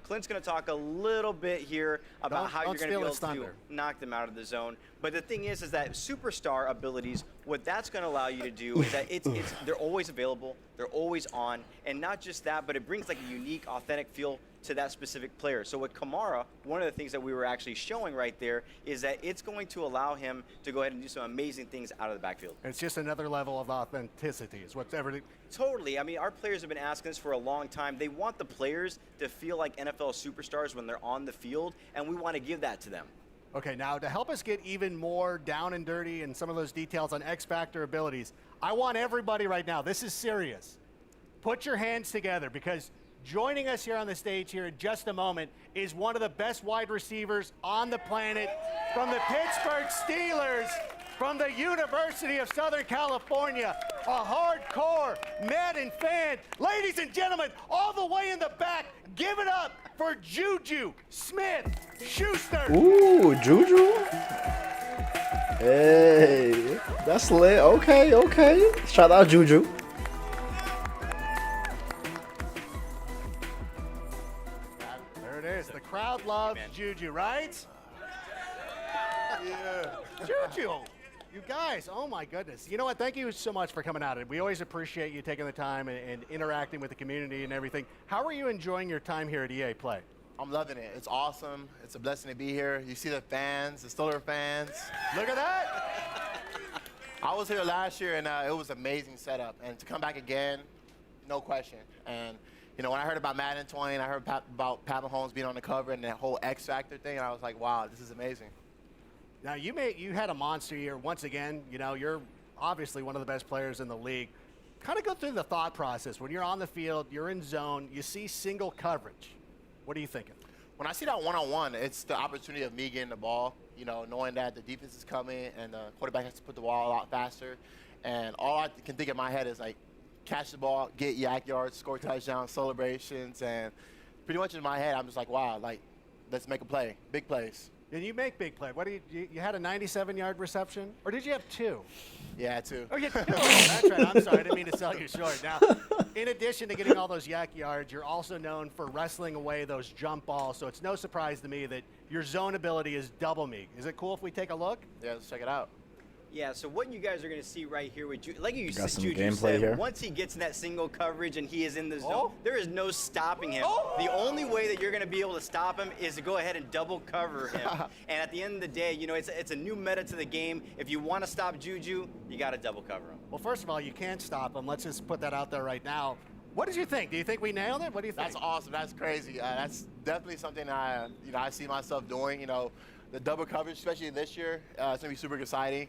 P: Clint's going to talk a little bit here about how you're going to be able to knock them out of the zone. But the thing is that superstar abilities, what that's going to allow you to do is that they're always available, they're always on, and not just that, but it brings like a unique, authentic feel to that specific player. So with Kamara, one of the things that we were actually showing right there is that it's going to allow him to go ahead and do some amazing things out of the backfield.
G: It's just another level of authenticity is what's everything.
P: Totally. I mean, our players have been asking this for a long time. They want the players to feel like NFL superstars when they're on the field, and we want to give that to them.
G: Okay, now to help us get even more down and dirty and some of those details on X Factor abilities, I want everybody right now, this is serious, put your hands together, because joining us here on the stage here in just a moment is one of the best wide receivers on the planet from the Pittsburgh Steelers, from the University of Southern California, a hardcore Madden fan. Ladies and gentlemen, all the way in the back, give it up for Juju Smith-Schuster.
A: Ooh, Juju? Hey, that's lit. Okay. Shout out Juju.
G: There it is. The crowd loves Juju, right? Yeah. Juju. You guys, oh my goodness. You know what? Thank you so much for coming out. We always appreciate you taking the time and interacting with the community and everything. How are you enjoying your time here at EA Play?
Q: I'm loving it. It's awesome. It's a blessing to be here. You see the fans, the Steeler fans. Look at that. I was here last year, and it was an amazing setup. And to come back again, no question. And, you know, when I heard about Madden 20, and I heard about Pat Mahomes being on the cover and that whole X Factor thing, I was like, wow, this is amazing.
G: Now, you had a monster year once again. You know, you're obviously one of the best players in the league. Kind of go through the thought process. When you're on the field, you're in zone, you see single coverage. What are you thinking?
Q: When I see that one-on-one, it's the opportunity of me getting the ball, you know, knowing that the defense is coming and the quarterback has to put the ball a lot faster. And all I can think in my head is, like, catch the ball, get yak yards, score touchdowns, celebrations. And pretty much in my head, I'm just like, wow, like, let's make a play, big plays.
G: And you make big play. What you had a 97-yard reception, or did you have 2?
Q: Yeah, 2.
G: Oh, yeah, 2. That's right. I'm sorry. I didn't mean to sell you short. Now, in addition to getting all those yak yards, you're also known for wrestling away those jump balls. So it's no surprise to me that your zone ability is double me. Is it cool if we take a look?
Q: Yeah, let's check it out.
P: Yeah, so what you guys are going to see right here with Juju, like you
A: Got some
P: Juju
A: gameplay
P: said,
A: here.
P: once he gets in that single coverage and he is in the zone, there is no stopping him. The only way that you're going to be able to stop him is to go ahead and double cover him. And at the end of the day, you know, it's a new meta to the game. If you want to stop Juju, you got to double cover him.
G: Well, first of all, you can't stop him. Let's just put that out there right now. What did you think? Do you think we nailed it? What do you think?
Q: That's awesome. That's crazy. That's definitely something I see myself doing. You know, the double coverage, especially this year, it's going to be super exciting.